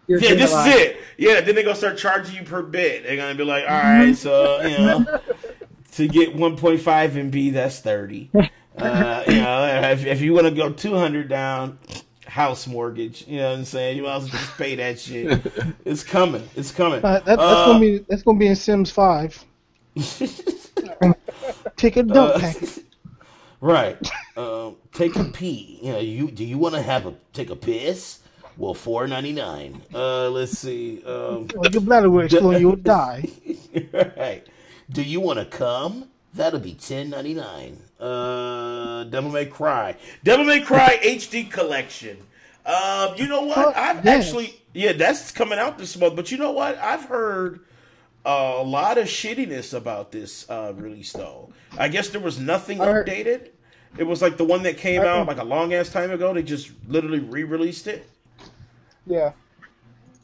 This is it. Yeah, then they're going to start charging you per bit. They're going to be like, all right, so, to get 1.5 MB, that's 30. If you want to go 200 down, house mortgage. You know what I'm saying? You might as well just pay that shit. It's coming. It's coming. That's gonna be in Sims 5. Take a dump packet. Right. Take a pee. You know, do you want to take a piss? Well, $4.99. Let's see. Well, your bladder will explode. You'll die. Right. Do you want to come? That'll be $10.99. Devil May Cry. Devil May Cry HD Collection. You know what? That's coming out this month. But you know what? I've heard a lot of shittiness about this release, though. I guess there was nothing updated. It was like the one that came out like a long ass time ago. They just literally re-released it. Yeah.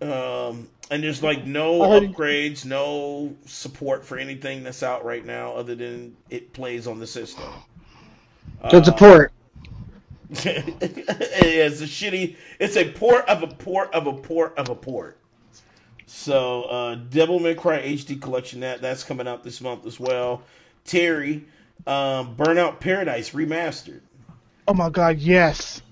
And there's like no upgrades, no support for anything that's out right now other than it plays on the system. Good support. It's a port of a port of a port of a port. So, Devil May Cry HD Collection, that's coming out this month as well. Terry, Burnout Paradise Remastered. Oh my God, yes.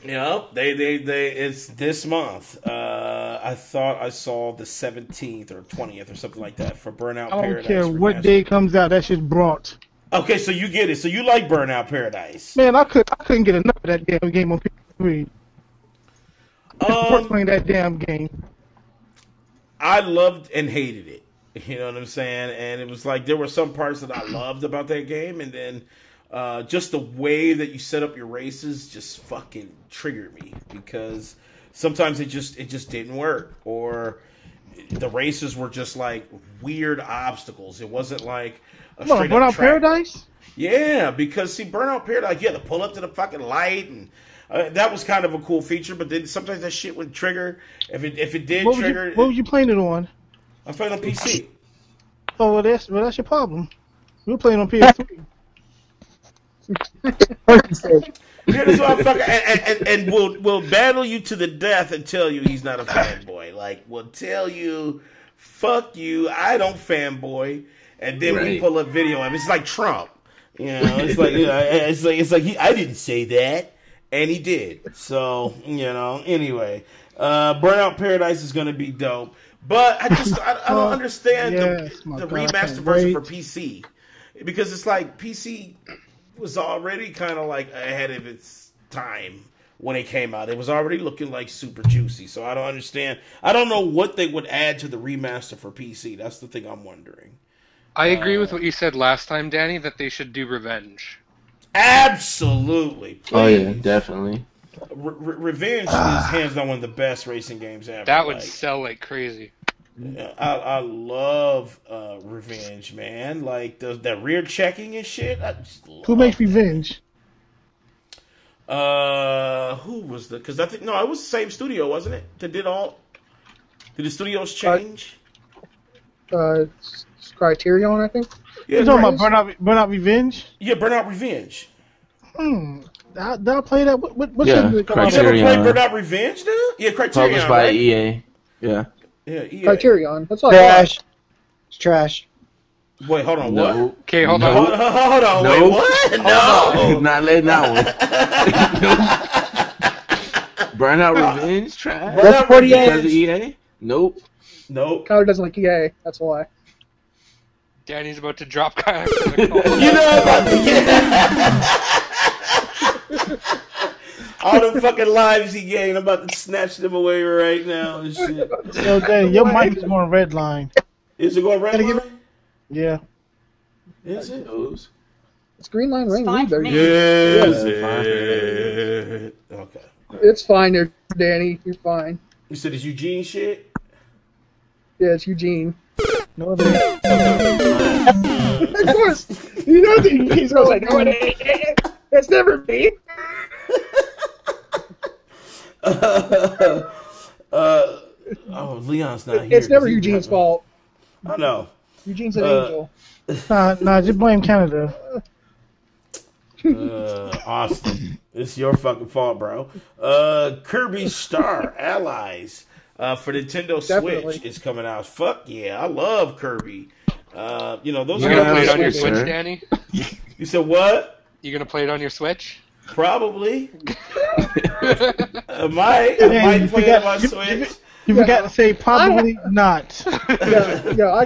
Yep, it's this month. I thought I saw the 17th or 20th or something like that for Burnout Paradise. I don't care what day it comes out, that shit's brought. Okay, so you get it. So you like Burnout Paradise. Man, I couldn't get enough of that damn game on PS3. Playing that damn game. I loved and hated it. You know what I'm saying? And it was like there were some parts that I loved about that game, and then just the way that you set up your races just fucking triggered me because sometimes it just didn't work, or the races were just like weird obstacles. It wasn't like a straight up Burnout Paradise? Yeah, because see, Burnout Paradise, you had to pull up to the fucking light, and that was kind of a cool feature. But then sometimes that shit would trigger. If it did trigger, what was you playing it on? I'm playing on PC. Oh, well, that's your problem. We were playing on PS3. Here's what and we'll battle you to the death and tell you he's not a fanboy. Like, we'll tell you, fuck you, I don't fanboy, and then we pull up video of him. It's like Trump, you know. It's like I didn't say that, and he did. So anyway, Burnout Paradise is gonna be dope, but I don't understand the remastered version for PC, because it's like PC was already kind of like ahead of its time when it came out. It was already looking like super juicy, so I don't understand. I don't know what they would add to the remaster for PC. That's the thing I'm wondering. I agree with what you said last time, Danny, that they should do Revenge. Absolutely. Please. Oh yeah, definitely. Revenge is hands down one of the best racing games ever. That would sell like crazy. I love Revenge, man. Like that rear checking and shit. Who makes Revenge? Who was because I think it was the same studio, wasn't it? Did the studios change? Criterion, I think. Yeah, you're talking about Burnout Revenge? Yeah, Burnout Revenge. I'll play that. What Criterion. You never played Burnout Revenge, dude? Yeah, Criterion. Published by EA. Yeah. Yeah, EA. Criterion. That's all. Trash. It's trash. Wait, hold on. No. What? Okay, hold on. Hold on. No. Wait, what? No. Not letting that one. Burnout Revenge, trash. That's 48. Because of EA? Nope. Kyler doesn't like EA. That's why. Danny's about to drop Kyler from the call. You know, all the fucking lives he gained, I'm about to snatch them away right now and shit. Yo, Danny, your mic is going red line. Is it going red line? Yeah. Is it? It's green line ring. Is it? Okay. It's fine there, Danny. You're fine. You said it's Eugene shit? Yeah, it's Eugene. No, it ain't. Of course. You know that Eugene's going like, no, it ain't. It's never me. Leon's not here. It's never Eugene's fault. I know. Eugene's an angel. Nah, just blame Canada. Austin, it's your fucking fault, bro. Kirby Star Allies for Nintendo Switch is coming out. Fuck yeah, I love Kirby. Those You are gonna play it on your Switch, Switch, sir. Danny? You said what? You gonna play it on your Switch? Probably. I might play it on my Switch. You forgot to say probably not. Yeah, I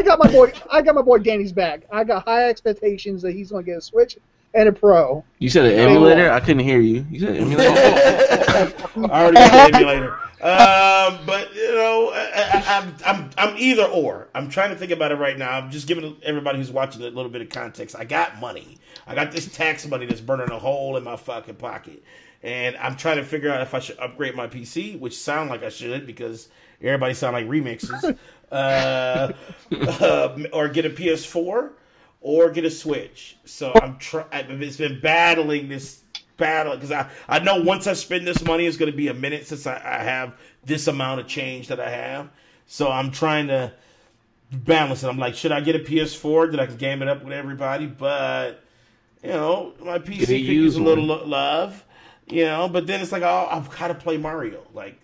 got my boy Danny's back. I got high expectations that he's going to get a Switch and a Pro. You said an emulator? I couldn't hear you. You said emulator? I already got the emulator. But you know, I'm either or. I'm trying to think about it right now. I'm just giving everybody who's watching a little bit of context. I got money. I got this tax money that's burning a hole in my fucking pocket, and I'm trying to figure out if I should upgrade my PC, which sound like I should because everybody sound like remixes, or get a PS4, or get a Switch. So it's been battling this battle because I know once I spend this money, it's going to be a minute since I have this amount of change that I have. So I'm trying to balance it. I'm like, should I get a PS4 that I can game it up with everybody? But you know, my PC could use a little love. You know, but then it's like, oh, I've got to play Mario. Like,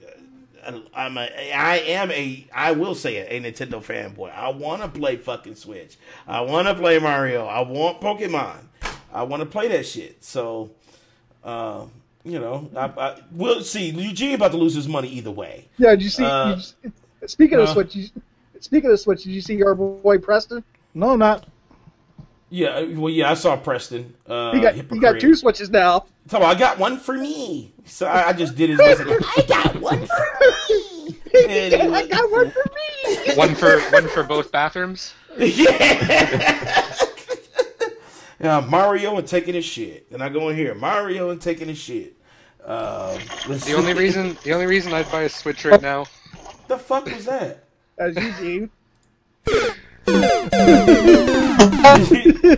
I will say it, a Nintendo fanboy. I want to play fucking Switch. I want to play Mario. I want Pokemon. I want to play that shit. So, you know, we'll see. Eugene about to lose his money either way. Yeah, did you see? Speaking of Switch, did you see our boy Preston? No, not. Yeah, well, yeah, I saw Preston. He got 2 Switches now. So I got one for me. So I just did his best. I got one for me. I got one for me. One for both bathrooms. Yeah. Yeah, Mario and taking his shit. And I go in here, Mario and taking his shit. The only reason I'd buy a Switch right now. The fuck was that? That's Eugene.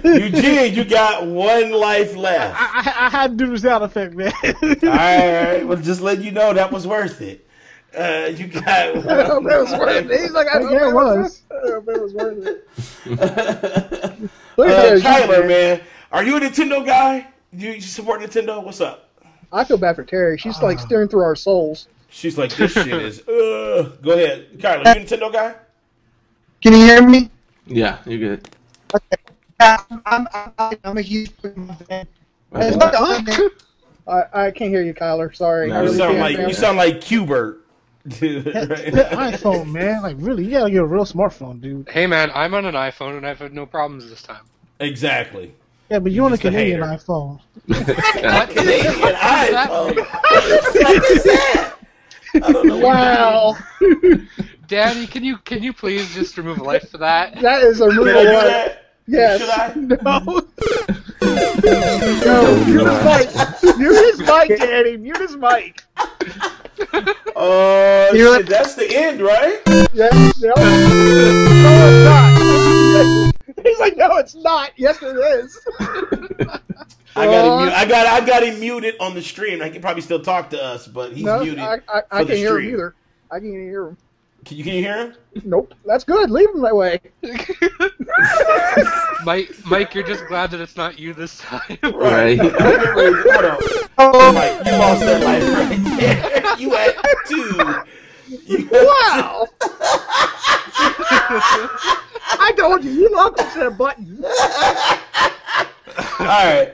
Eugene, you got one life left. I had to do the sound effect, man. All right, well, just letting you know that was worth it. You got one. I hope it was worth it. He's like, I hope it was worth it. Kyler, man, are you a Nintendo guy? Do you support Nintendo? What's up? I feel bad for Terry. She's like staring through our souls. She's like, this shit is. Go ahead, Kyler. You a Nintendo guy? Can you hear me? Yeah, you're good. Okay. I'm a huge Pokemon fan. I can't hear you, Kyler. Sorry. No, you sound like Qbert. That iPhone, man. Like, really, you gotta get a real smartphone, dude. Hey, man, I'm on an iPhone and I've had no problems this time. Exactly. Yeah, but you're on a Canadian iPhone. What Canadian iPhone? What the fuck is that? I don't know. Wow. Daddy, can you please just remove a life for that? That is a removal life. Yes. Should I? No. No. Mute his mic. Mute his mic, Daddy. Mute his mic. Shit, that's the end, right? Yes. No, it's not. He's like, no, it's not. Yes, it is. I got him muted on the stream. I can probably still talk to us, but he's muted. I can't hear him either. I can't hear him. Can you hear him? Nope. That's good. Leave him that way. Mike, you're just glad that it's not you this time. Right. Hold on. Oh, Mike, you lost that life right there. You had 2. Wow. I told you. You lost a button. All right.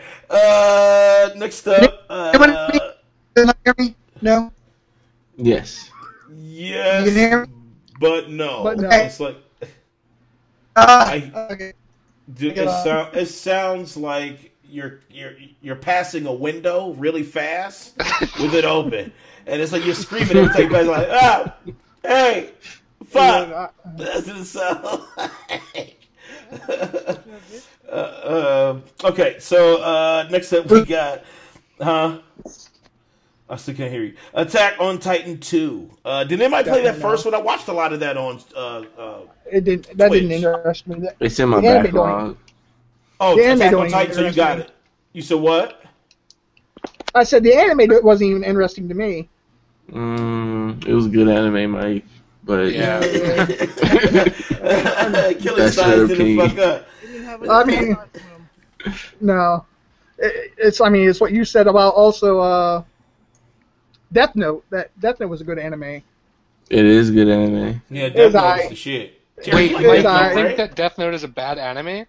Next up. Can you hear me? No. Yes. Yes. You can hear me? But no. It's like. Okay. Dude, it sounds like you're passing a window really fast with it open, and it's like you're screaming every time you pass, like, ah, hey, fuck. That's what it sounds like. Okay, so next up we got, I still can't hear you. Attack on Titan 2. Did anybody play that first one? I watched a lot of that on. It didn't. That didn't interest me. It's in my backlog. Oh, Attack on Titan, so you got it. You said what? I said the anime wasn't even interesting to me. It was a good anime, Mike. But yeah. Killing Science didn't fuck up. I mean, no. It's what you said about also Death Note. That Death Note was a good anime. It is good anime. Yeah, Death Note is the shit. Wait, Mike, you think that Death Note is a bad anime?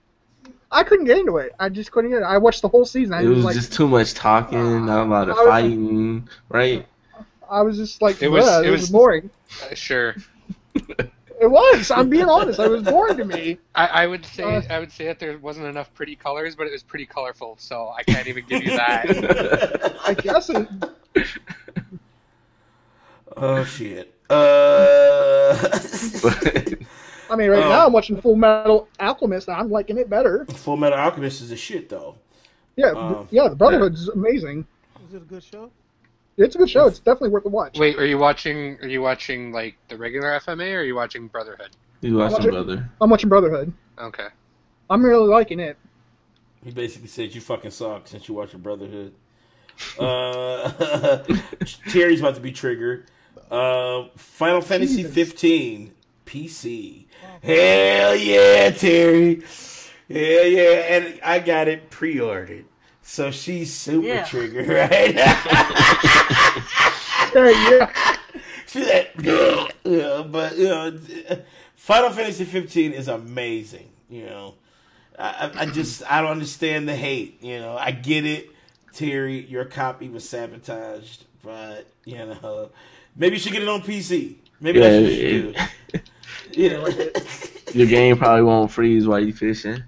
I couldn't get into it. I just couldn't get it. I watched the whole season. It was just too much talking, not a lot of fighting, right? I was just like, it was boring. Sure. It was. I'm being honest. It was boring to me. I would say that there wasn't enough pretty colors, but it was pretty colorful, so I can't even give you that. I guess it. Oh shit. I mean, right now I'm watching Full Metal Alchemist, and I'm liking it better. Full Metal Alchemist is a shit, though. Yeah, the Brotherhood's amazing. Is it a good show? It's a good show. It's definitely worth a watch. Wait, are you watching like the regular FMA, or are you watching Brotherhood? You watching Brother? I'm watching Brotherhood. Okay. I'm really liking it. He basically said you fucking suck since you watch your Brotherhood. Terry's about to be triggered. Final Fantasy 15 PC. Hell yeah, Terry. Hell yeah, and I got it pre-ordered. So she's super triggered, right? Yeah. She's like, but Final Fantasy 15 is amazing. I don't understand the hate. I get it, Terry. Your copy was sabotaged, but maybe you should get it on PC. Maybe that's what you should do. Your game probably won't freeze while you fishing.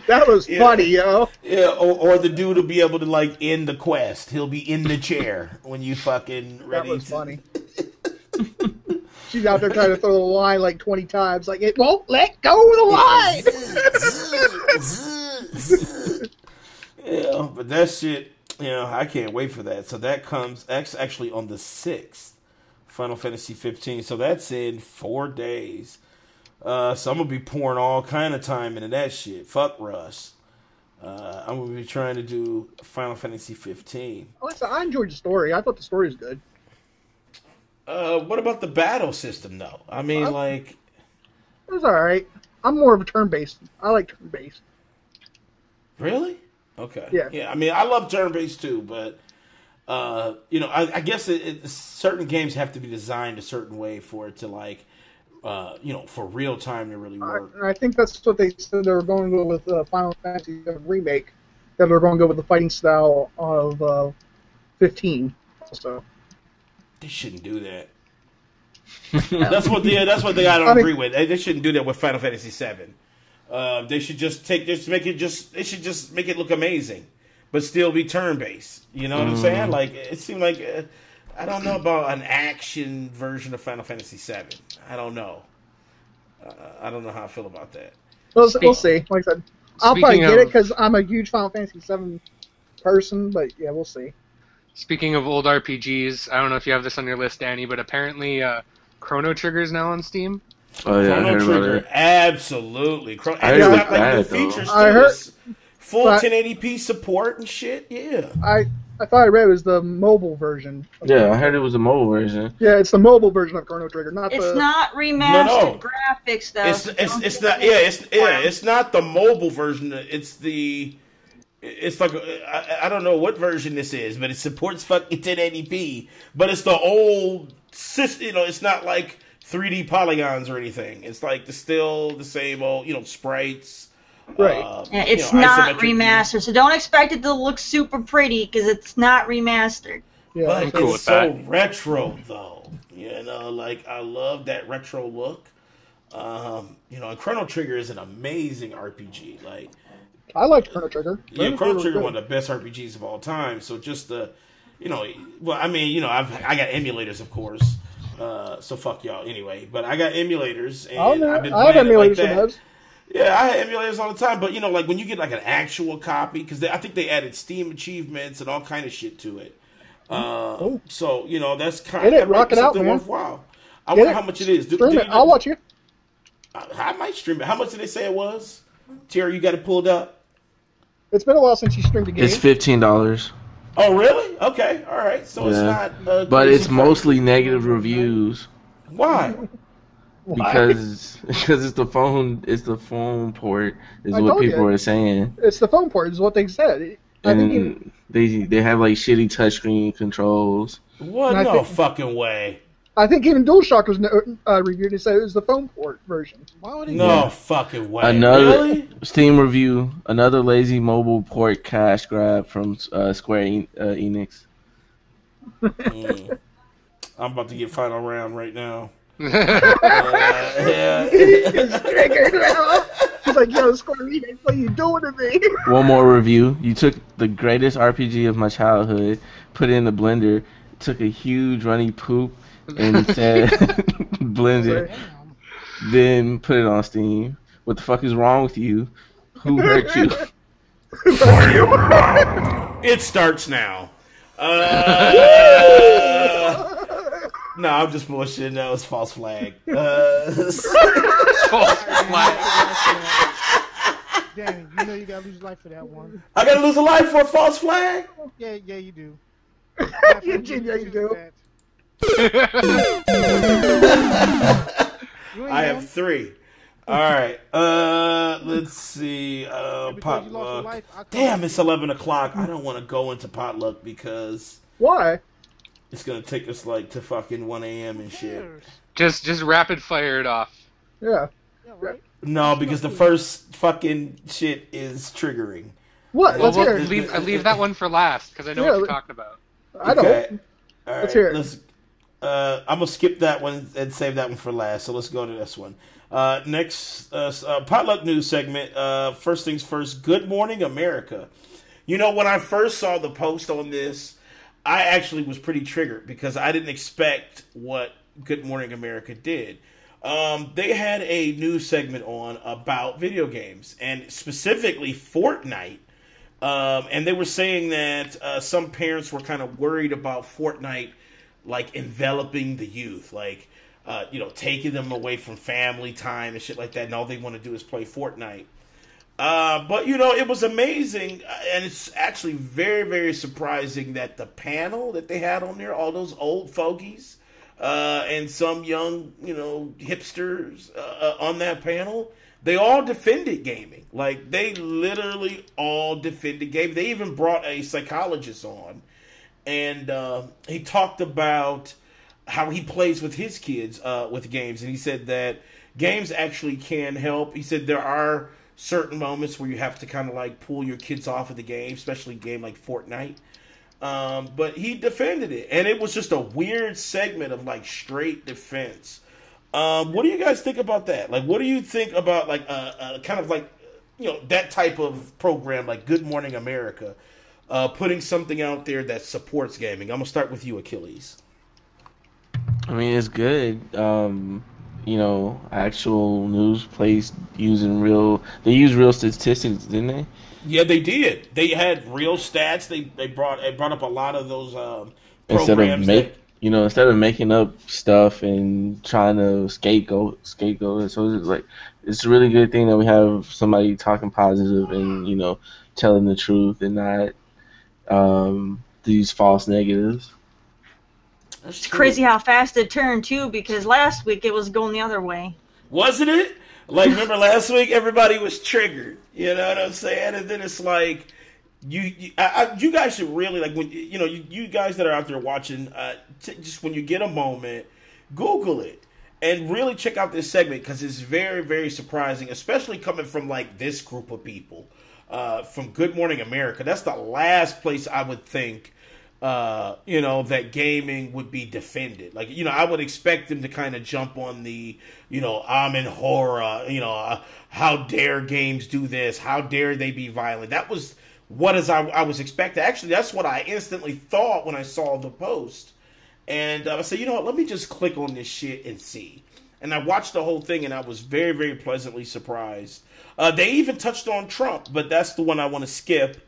That was funny, yo. Yeah, or the dude will be able to end the quest. He'll be in the chair when you fucking ready. That was funny. She's out there trying to throw the line 20 times. It won't let go of the line. But that shit, I can't wait for that. So that comes actually on the 6th, Final Fantasy 15. So that's in 4 days. So I'm going to be pouring all kind of time into that shit. Fuck Russ. I'm going to be trying to do Final Fantasy 15. Listen, I enjoyed the story. I thought the story was good. What about the battle system, though? I mean, it was alright. I'm more of a turn-based. I like turn-based. Really? Okay. Yeah. Yeah, I mean, I love turn-based, too, but, I guess certain games have to be designed a certain way for it to, for real time to really work. I think that's what they said they were going to go with Final Fantasy Remake, that they're going to go with the fighting style of 15. So. They shouldn't do that. That's one thing I don't agree with. They shouldn't do that with Final Fantasy VII. They should just make it look amazing, but still be turn based. You know what I'm saying? It seemed like I don't know about an action version of Final Fantasy VII. I don't know. I don't know how I feel about that. We'll see. Like I said, I'll probably get it because I'm a huge Final Fantasy VII person. But yeah, we'll see. Speaking of old RPGs, I don't know if you have this on your list, Danny, but apparently Chrono Trigger is now on Steam. Oh yeah, Chrono Trigger, absolutely. I heard new features. I heard full 1080p support and shit. Yeah. I thought I read it was the mobile version. Yeah, I heard it was a mobile version. Yeah, it's the mobile version of Chrono Trigger, not It's not remastered graphics though. It's not. Yeah, it's not the mobile version. It's like I don't know what version this is, but it supports fucking 1080p. But it's the old system. It's not like 3D polygons or anything. It's still the same old sprites. Right. It's not remastered, so don't expect it to look super pretty because it's not remastered. Yeah, but I'm cool it's with so that. retro though. I love that retro look. And Chrono Trigger is an amazing RPG. I like Chrono Trigger. Yeah, Chrono Trigger one of the best RPGs of all time. So just I got emulators, of course. So fuck y'all anyway. But I got emulators, and I've been playing it like that. Yeah, I had emulators all the time. But when you get an actual copy, because I think they added Steam achievements and all kind of shit to it. So that's kind of something worthwhile. I wonder how much it is. Stream it. I'll watch you. I might stream it. How much did they say it was? Terry, you got it pulled up? It's been a while since you streamed a game. It's $15. Oh, really? Okay, all right. So it's not. But it's mostly negative reviews. Why? Because it's the phone. It's the phone port. Is what people are saying. It's the phone port. Is what they said. They have shitty touchscreen controls. What? No fucking way. I think even DualShock was reviewed and said it was the phone port version. Why would it No fucking way. Another really? Steam review, another lazy mobile port cash grab from Square Enix. I'm about to get final round right now. He's like, yo, Square Enix, what are you doing to me? One more review. You took the greatest RPG of my childhood, put it in the blender, took a huge runny poop, and said, blend it, then put it on Steam. What the fuck is wrong with you? Who hurt you? It starts now. No, I'm just bullshitting. That was false flag. False flag. Danny, you know you gotta lose life for that one. I gotta lose a life for a false flag? Yeah, you do. Eugene, yeah, you do. I have 3. All right. Let's see. Potluck. Damn, it's 11 o'clock. I don't want to go into potluck because why? It's gonna take us like to fucking 1 a.m. and shit. Just rapid fire it off. Yeah. Right? No, because the first fucking shit is triggering. What? Well, Let's hear it. leave that one for last because I know what you're talking about. I don't. Okay. All right. Let's hear it. I'm gonna skip that one and save that one for last. So let's go to this one. Next, potluck news segment. First things first. Good Morning America. You know, when I first saw the post on this, I actually was pretty triggered because I didn't expect what Good Morning America did. They had a news segment on about video games and specifically Fortnite. And they were saying that some parents were kind of worried about Fortnite, like enveloping the youth, like, taking them away from family time and shit like that. And all they want to do is play Fortnite. But, it was amazing. And it's actually very, very surprising that the panel that they had on there, all those old fogies, and some young, hipsters on that panel, they all defended gaming. Like, they literally all defended gaming. They even brought a psychologist on. And he talked about how he plays with his kids with games. And he said that games actually can help. He said there are certain moments where you have to kind of like pull your kids off of the game, especially a game like Fortnite. But he defended it. And it was just a weird segment of like straight defense. What do you guys think about that? Like, what do you think about like kind of like, that type of program like Good Morning America? Putting something out there that supports gaming. I'm going to start with you, Akeyles. I mean, it's good. Actual news place using they use real statistics, didn't they? Yeah, they did. They had real stats. They brought up a lot of those programs. Instead of making up stuff and trying to scapegoat it. So it's a really good thing that we have somebody talking positive and, telling the truth and not these false negatives. It's crazy how fast it turned too, because last week it was going the other way. Wasn't it? Like, remember last week everybody was triggered. You know what I'm saying? And then it's like you guys should really like when you guys that are out there watching, just when you get a moment, Google it and really check out this segment because it's very, very surprising, especially coming from like this group of people. From Good Morning America, that's the last place I would think, that gaming would be defended. Like, I would expect them to kind of jump on the, I'm in horror, how dare games do this? How dare they be violent? That was I was expecting. Actually, that's what I instantly thought when I saw the post. And I said, let me just click on this shit and see. And I watched the whole thing and I was very, very pleasantly surprised. They even touched on Trump, but that's the one I want to skip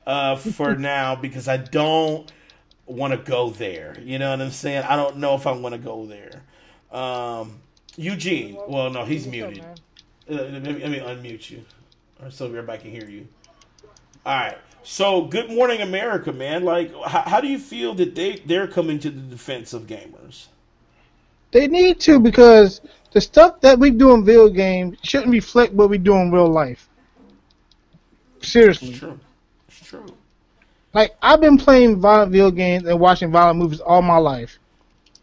for now because I don't want to go there. You know what I'm saying? I don't know if I want to go there. Eugene. Well, no, he's muted. Let me unmute you so everybody can hear you. All right. So, Good Morning America, man. Like, how do you feel that they're coming to the defense of gamers? They need to, because the stuff that we do in video games shouldn't reflect what we do in real life. Seriously. It's true. It's true. Like, I've been playing violent video games and watching violent movies all my life.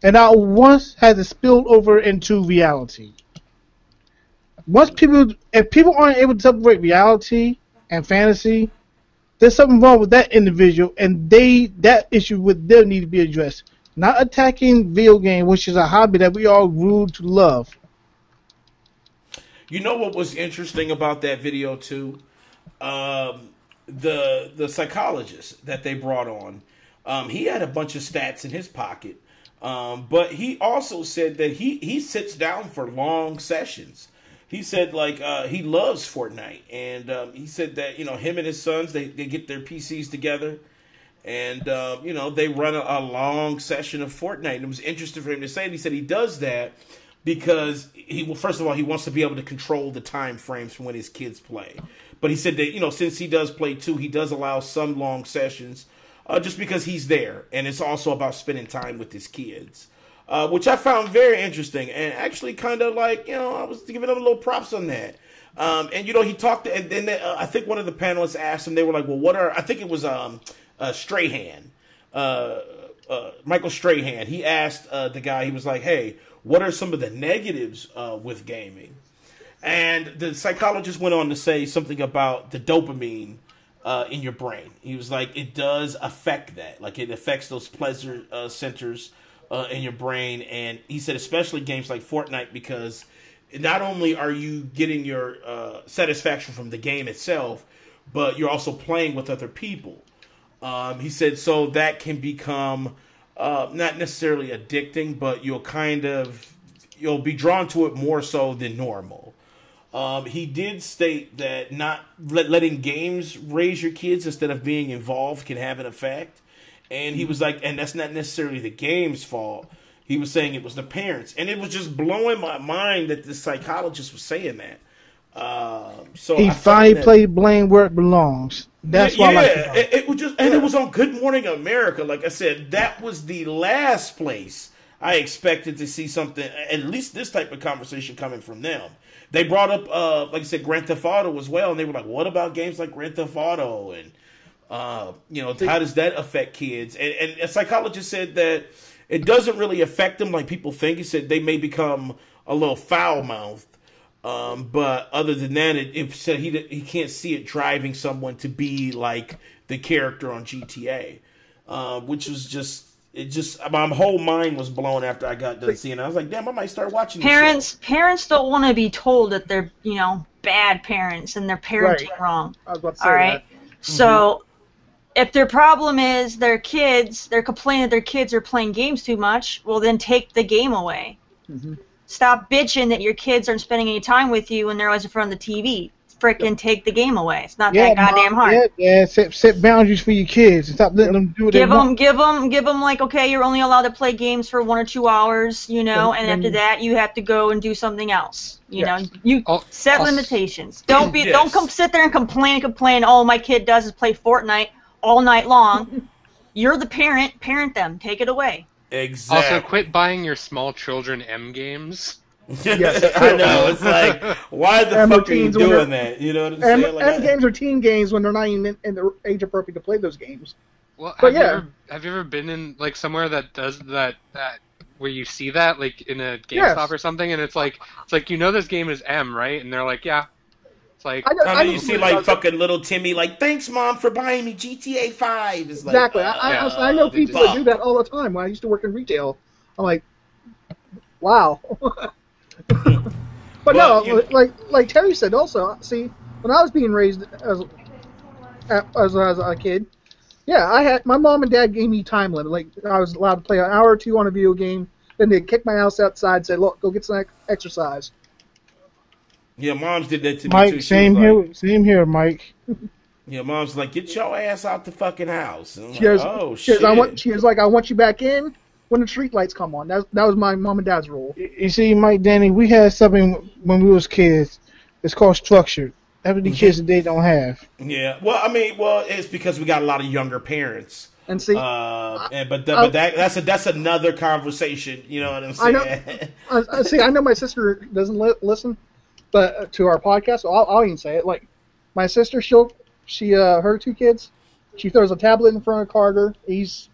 and not once has it spilled over into reality. If people aren't able to separate reality and fantasy, there's something wrong with that individual, and that issue with them need to be addressed. Not attacking video game, which is a hobby that we all grew to love. You know what was interesting about that video too? The psychologist that they brought on, he had a bunch of stats in his pocket, but he also said that he sits down for long sessions. He said he loves Fortnite, and he said that him and his sons they get their PCs together, and they run a long session of Fortnite. And it was interesting for him to say. And he said he does that because first of all he wants to be able to control the time frames from when his kids play. But he said that since he does play too, he does allow some long sessions, just because he's there, and it's also about spending time with his kids. Which I found very interesting, and actually kind of I was giving him a little props on that. And he talked, and then I think one of the panelists asked him, they were like, well, I think it was Strahan, Michael Strahan. He asked the guy, he was like, hey, what are some of the negatives with gaming? And the psychologist went on to say something about the dopamine in your brain. He was like, it does affect that. Like, it affects those pleasure centers in your brain. And he said especially games like Fortnite, because not only are you getting your satisfaction from the game itself, but you're also playing with other people. He said so that can become not necessarily addicting, but you'll be drawn to it more so than normal. He did state that not letting games raise your kids instead of being involved can have an effect. And he was like, and that's not necessarily the game's fault. He was saying it was the parents. And it was just blowing my mind that the psychologist was saying that. So he finally played blame where it belongs. That's why I like it was just, and it was on Good Morning America. Like I said, that was the last place I expected to see something, at least this type of conversation coming from them. They brought up, like I said, Grand Theft Auto as well, and they were like, what about games like Grand Theft Auto? And, how does that affect kids? And a psychologist said that it doesn't really affect them like people think. He said they may become a little foul-mouthed. But other than that, it said he can't see it driving someone to be like the character on GTA, which was my whole mind was blown after I got done seeing it. I was like, damn, I might start watching this. Parents don't want to be told that they're bad parents and they're parenting wrong. I was about to say all right, that. So if their problem is they're complaining that their kids are playing games too much, well then take the game away. Mm-hmm. Stop bitching that your kids aren't spending any time with you when they're always in front of the TV. Frickin' take the game away. It's not that goddamn hard. Yeah, set boundaries for your kids and stop letting them do what they want. Give them like, okay, you're only allowed to play games for 1 or 2 hours, and after that you have to go and do something else. You set limitations. Don't come sit there and complain. All my kid does is play Fortnite all night long. You're the parent. Parent them. Take it away. Exactly. Also, quit buying your small children M games. Yes, I know. It's like, why the fuck are you doing that? You know what I'm saying? M games are teen games when they're not even in the age appropriate to play those games. Well, have you ever been in somewhere that does that where you see that in a GameStop or something, and it's like this game is M, right? And they're like, yeah. It's like I know you see fucking little Timmy thanks mom for buying me GTA 5. It's like, exactly. I know people that do that all the time. When I used to work in retail, I'm like, wow. But like Terry said also, see, when I was being raised as a kid, my mom and dad gave me time limit. Like, I was allowed to play an hour or two on a video game, then they'd kick my ass outside and say, look, go get some exercise. Yeah, moms did that to me Mike, too. Same here, Mike. Yeah, mom's like, get your ass out the fucking house. And she was like, I want you back in when the street lights come on. That was my mom and dad's rule. You see, Mike, Danny, we had something when we was kids. It's called structure. That's what the kids today don't have. Yeah, well, it's because we got a lot of younger parents. And see, that's another conversation. You know what I'm saying? I know my sister doesn't listen, but to our podcast, so I'll even say it. Like, my sister, her 2 kids, she throws a tablet in front of Carter. He's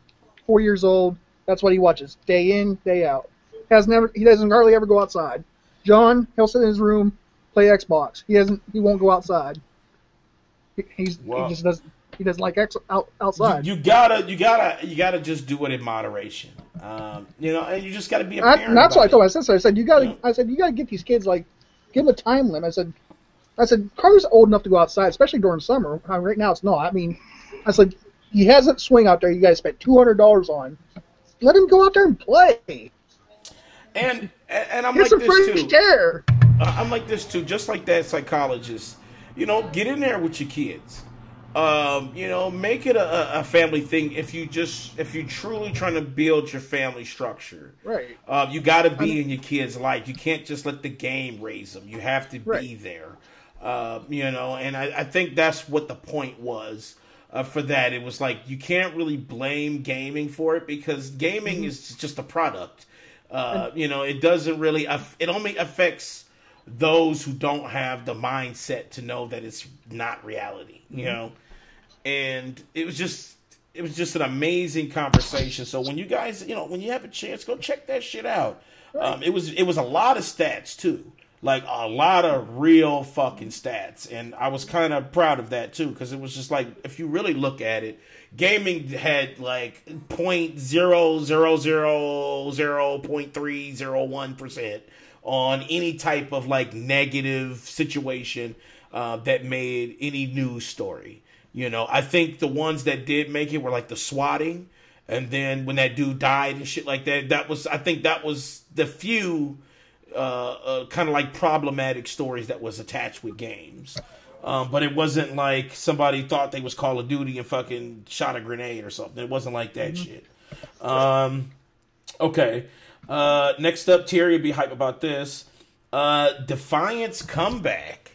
4 years old. That's what he watches, day in, day out. He doesn't hardly ever go outside. John, he'll sit in his room, play Xbox. He won't go outside. He doesn't like outside. You gotta just do it in moderation. And you just gotta be a parent. That's what I told my sister. I said you gotta get these kids, like, give them a time limit. I said Carter's old enough to go outside, especially during summer. Right now it's not. I mean, I said he has a swing out there. You guys spent $200 on. Let him go out there and play. And I'm get like this too. Air. I'm like this too. Just like that psychologist. Get in there with your kids. Make it a family thing. If you truly trying to build your family structure, right? You got to be in your kids' life. You can't just let the game raise them. You have to be there. And I think that's what the point was for that. It was like you can't really blame gaming for it because gaming is just a product. It doesn't really. It only affects those who don't have the mindset to know that it's not reality, and it was just an amazing conversation. So when you guys, when you have a chance, go check that shit out. It was a lot of stats too, like a lot of real fucking stats, and I was kind of proud of that too because it was just like if you really look at it, gaming had like 0.000.301% on any type of like negative situation that made any news story. I think the ones that did make it were like the swatting, and then when that dude died and shit like that. I think that was the few kind of like problematic stories that was attached with games. But it wasn't like somebody thought they was Call of Duty and fucking shot a grenade or something. It wasn't like that shit. Okay. Next up, Terry would be hype about this. Defiance comeback.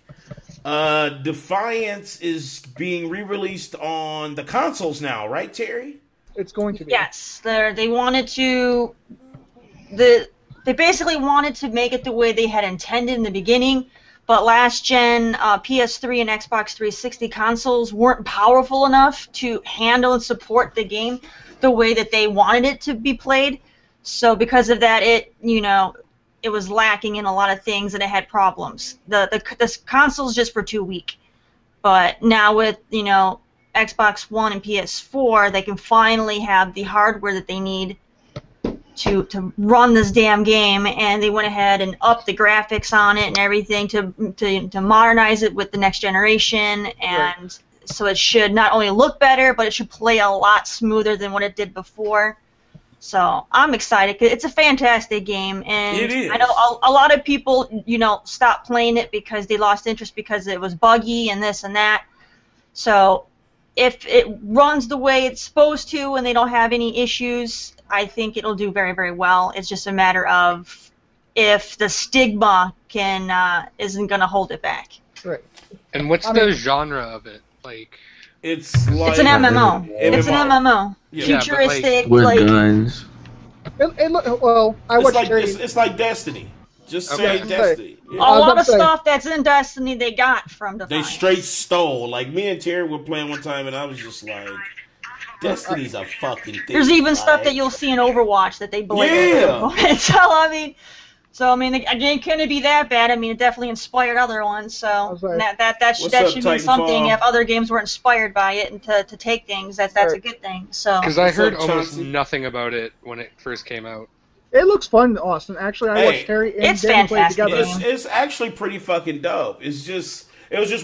Defiance is being re-released on the consoles now, right, Terry? It's going to be. Yes, they wanted to. They basically wanted to make it the way they had intended in the beginning, but last gen PS3 and Xbox 360 consoles weren't powerful enough to handle and support the game the way that they wanted it to be played. So because of that, it was lacking in a lot of things and it had problems. The consoles just were too weak. But now with Xbox One and PS4, they can finally have the hardware that they need to run this damn game, and they went ahead and upped the graphics on it and everything to modernize it with the next generation, and so it should not only look better, but it should play a lot smoother than what it did before. So I'm excited because it's a fantastic game, and it is. I know a lot of people, stopped playing it because they lost interest because it was buggy and this and that. So if it runs the way it's supposed to and they don't have any issues, I think it'll do very, very well. It's just a matter of if the stigma isn't going to hold it back. Right. And what's the genre of it? Like, it's an MMO. It's an MMO. Yeah. Futuristic, with guns. It's like Destiny. Just say Destiny. Yeah. A lot of stuff that's in Destiny they got from Defiance. They straight stole. Like me and Terry were playing one time, and I was just like, Destiny's a fucking thing. There's even stuff that you'll see in Overwatch that they blame. Yeah. So I mean, again, can it be that bad? I mean, it definitely inspired other ones. So that should mean something. If other games were inspired by it and to take things, that's a good thing. So because I heard almost nothing about it when it first came out. It looks fun, Austin. Actually, I watched Terry and Dan play together. It's actually pretty fucking dope. It was just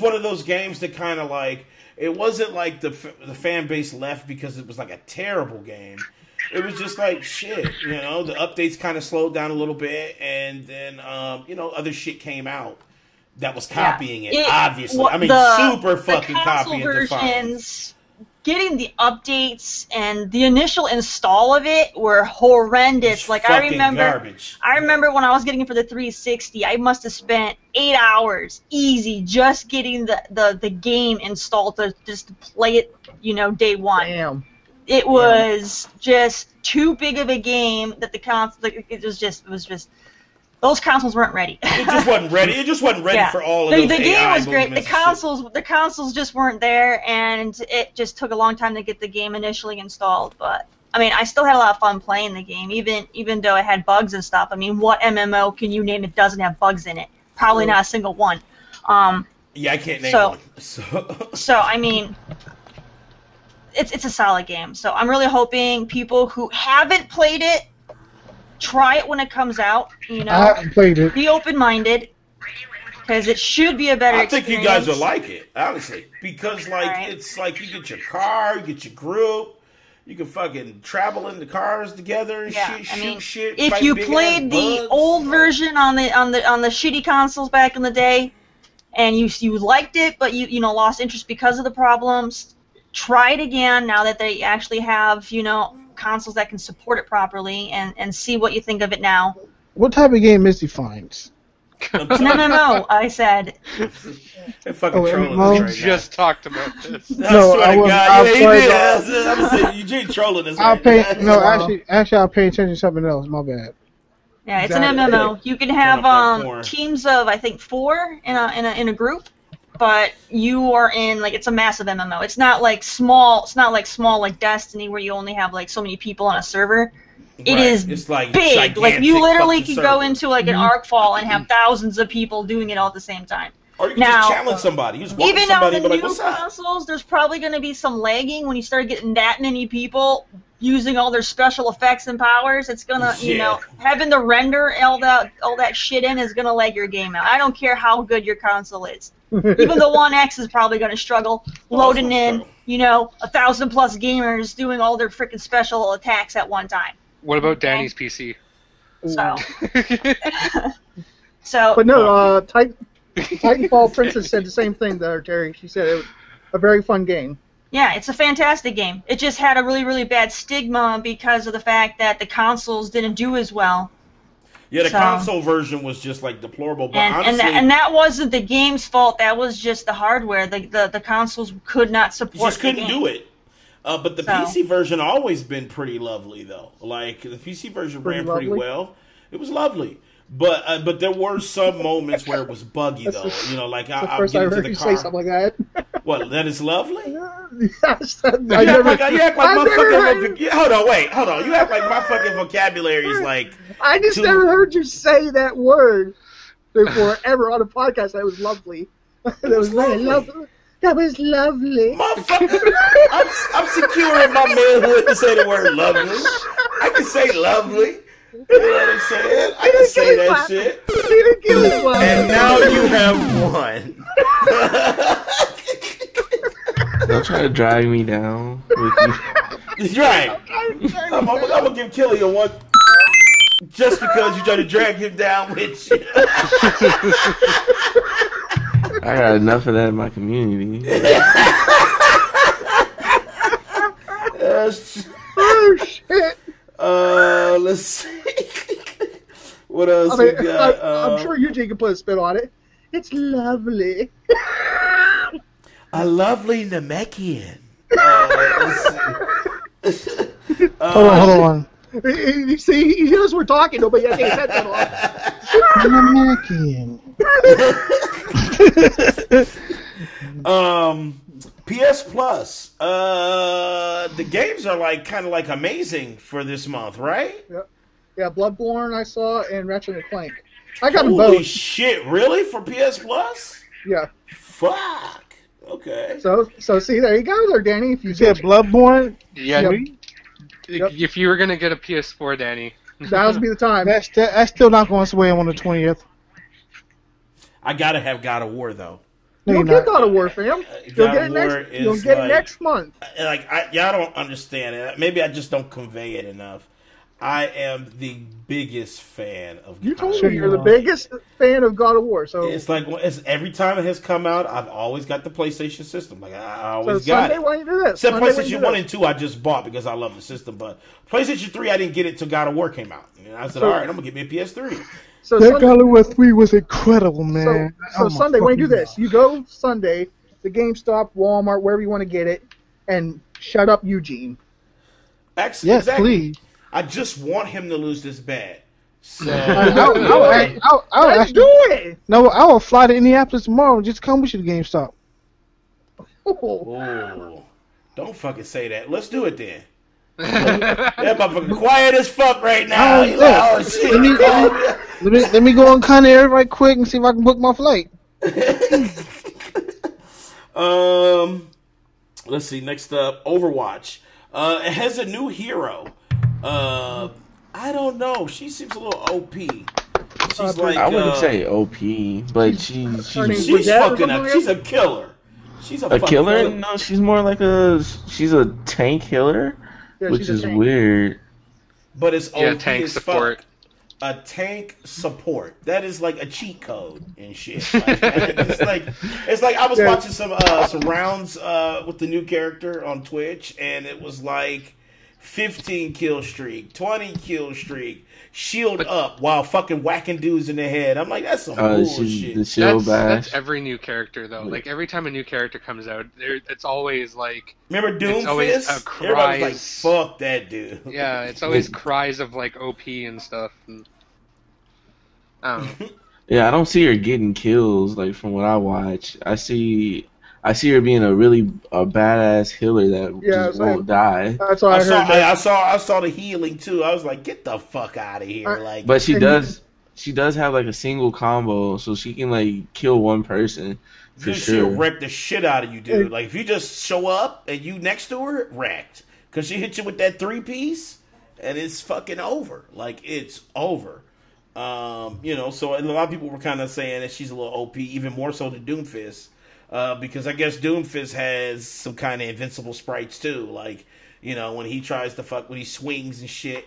one of those games that kind of like, it wasn't like the fan base left because it was like a terrible game. It was just like shit, the updates kind of slowed down a little bit, and then other shit came out that was copying it. Obviously, super fucking copying versions. Getting the updates and the initial install of it were horrendous. Like I remember when I was getting it for the 360, I must have spent 8 hours easy just getting the game installed to play it, day one. Damn. It was just too big of a game that the console. It was just. Those consoles weren't ready. It just wasn't ready. It just wasn't ready for all of those. The game was great. The consoles just weren't there, and it just took a long time to get the game initially installed. But I mean, I still had a lot of fun playing the game, even though it had bugs and stuff. I mean, what MMO can you name that doesn't have bugs in it? Probably not a single one. Yeah, I can't name one. So I mean, it's a solid game. So I'm really hoping people who haven't played it try it when it comes out. You know, I haven't played it. Be open-minded. Because it should be a better experience. I think you guys will like it, honestly. Because, like, it's like you get your car, you get your group, you can fucking travel in the cars together and shoot shit. If you played the old version on the shitty consoles back in the day, and you liked it, but you lost interest because of the problems, try it again now that they actually have, consoles that can support it properly, and see what you think of it now. What type of game is Defiance? No, I said. They're fucking trolling us right just talked about this. No, I was. I'm gonna say Eugene trolling us. Actually, I'll pay attention to something else. My bad. Yeah, it's an MMO. You can have teams of I think 4 in a group, but you are in it's a massive MMO. It's not like small. It's not like small like Destiny where you only have like so many people on a server. It is big. Like you literally could go into like an Arkfall and have thousands of people doing it all at the same time. Or you can just challenge somebody. Even on the new consoles, there's probably going to be some lagging when you start getting that many people using all their special effects and powers. It's gonna, having to render all that shit in is gonna lag your game out. I don't care how good your console is. Even the One X is probably gonna struggle loading in, 1,000+ gamers doing all their freaking special attacks at one time. What about Danny's PC? But no, Titanfall Princess said the same thing there, Terry. She said it was a very fun game. Yeah, it's a fantastic game. It just had a really, really bad stigma because of the fact that the consoles didn't do as well. Yeah, the console version was just deplorable. But honestly, and that wasn't the game's fault. That was just the hardware. The consoles could not support. You just couldn't do it. But the PC version always been pretty lovely though. Like the PC version ran pretty well. It was lovely. But there were some moments where it was buggy though. I'll get into the car. Say something like that. What? That is lovely. Yes, you act like my fucking. Hold on. You act like my fucking vocabulary is like. I just never heard you say that word before ever on a podcast. That was lovely. That was very lovely. That was lovely. Motherfucker, I'm secure in my manhood to say the word lovely. I can say lovely. You know what I'm saying? I can say that shit. And now you have won. Don't try to drag me down with you. Right. I'm gonna give Kelly a 1 just because you try to drag him down with you. I got enough of that in my community. Oh shit. Let's see. What else we got? I'm sure Eugene can put a spin on it. It's lovely. A lovely Namekian. Let's see. Hold on. You see, he knows we're talking, nobody has his headset on. PS Plus. The games are kind of amazing for this month, right? Yeah, Bloodborne I saw and Ratchet & Clank. I got them both. Holy shit! Really for PS Plus? Yeah. Fuck. Okay. So see, there you go, there, Danny. If you said Bloodborne, yeah. If you were gonna get a PS4, Danny, that would be the time. That's still not going to sway on the 20th. I gotta have God of War though. You'll get God of War, fam. You'll get it next month. Y'all don't understand it. Maybe I just don't convey it enough. I am the biggest fan of God of War. You told me you're the biggest fan of God of War. So it's every time it has come out, I've always got the PlayStation system. I always got Sunday, it. why you do this? Except PlayStation 1 and 2 I just bought because I love the system. But PlayStation 3 I didn't get it till God of War came out. And I said, all right, I'm going to get me a PS3. So God of War 3 was incredible, man. So Sunday, when you do this, you go Sunday to GameStop, Walmart, wherever you want to get it, and shut up Eugene. Yes, exactly. Please. I just want him to lose this bet. So I'll do it. No, I will fly to Indianapolis tomorrow and just come with you to GameStop. Oh, don't fucking say that. Let's do it then. That motherfucker quiet as fuck right now. He like, oh shit. Let me go on Conair right quick and see if I can book my flight. Let's see. Next up, Overwatch. It has a new hero. I don't know. She seems a little OP. She's like I wouldn't say OP, but she's fucking she's a killer. She's a killer? No, she's more like a tank killer, which is weird. But it's OP tank as support. Fuck. A tank support. That is like a cheat code and shit. Like, it's like I was watching some rounds with the new character on Twitch, and it was like 15 kill streak, 20 kill streak, shield up while fucking whacking dudes in the head. I'm like, that's some bullshit. The shield that's every new character though. Like every time a new character comes out, it's always like. Remember Doomfist? Everybody was like, fuck that dude. Yeah, it's always cries of like OP and stuff. And, I don't know. Yeah, I don't see her getting kills. Like from what I watch, I see her being a badass healer that just won't die. That's what I saw the healing too. I was like, get the fuck out of here! But she does have like a single combo, so she can like kill one person for sure. She'll wreck the shit out of you, dude. Like if you just show up and you next to her, wrecked. Cause she hit you with that 3-piece, and it's fucking over. Like it's over. So a lot of people were kind of saying that she's a little OP, even more so than Doomfist. Because I guess Doomfist has some kind of invincible sprites too. Like, when he tries to when he swings and shit,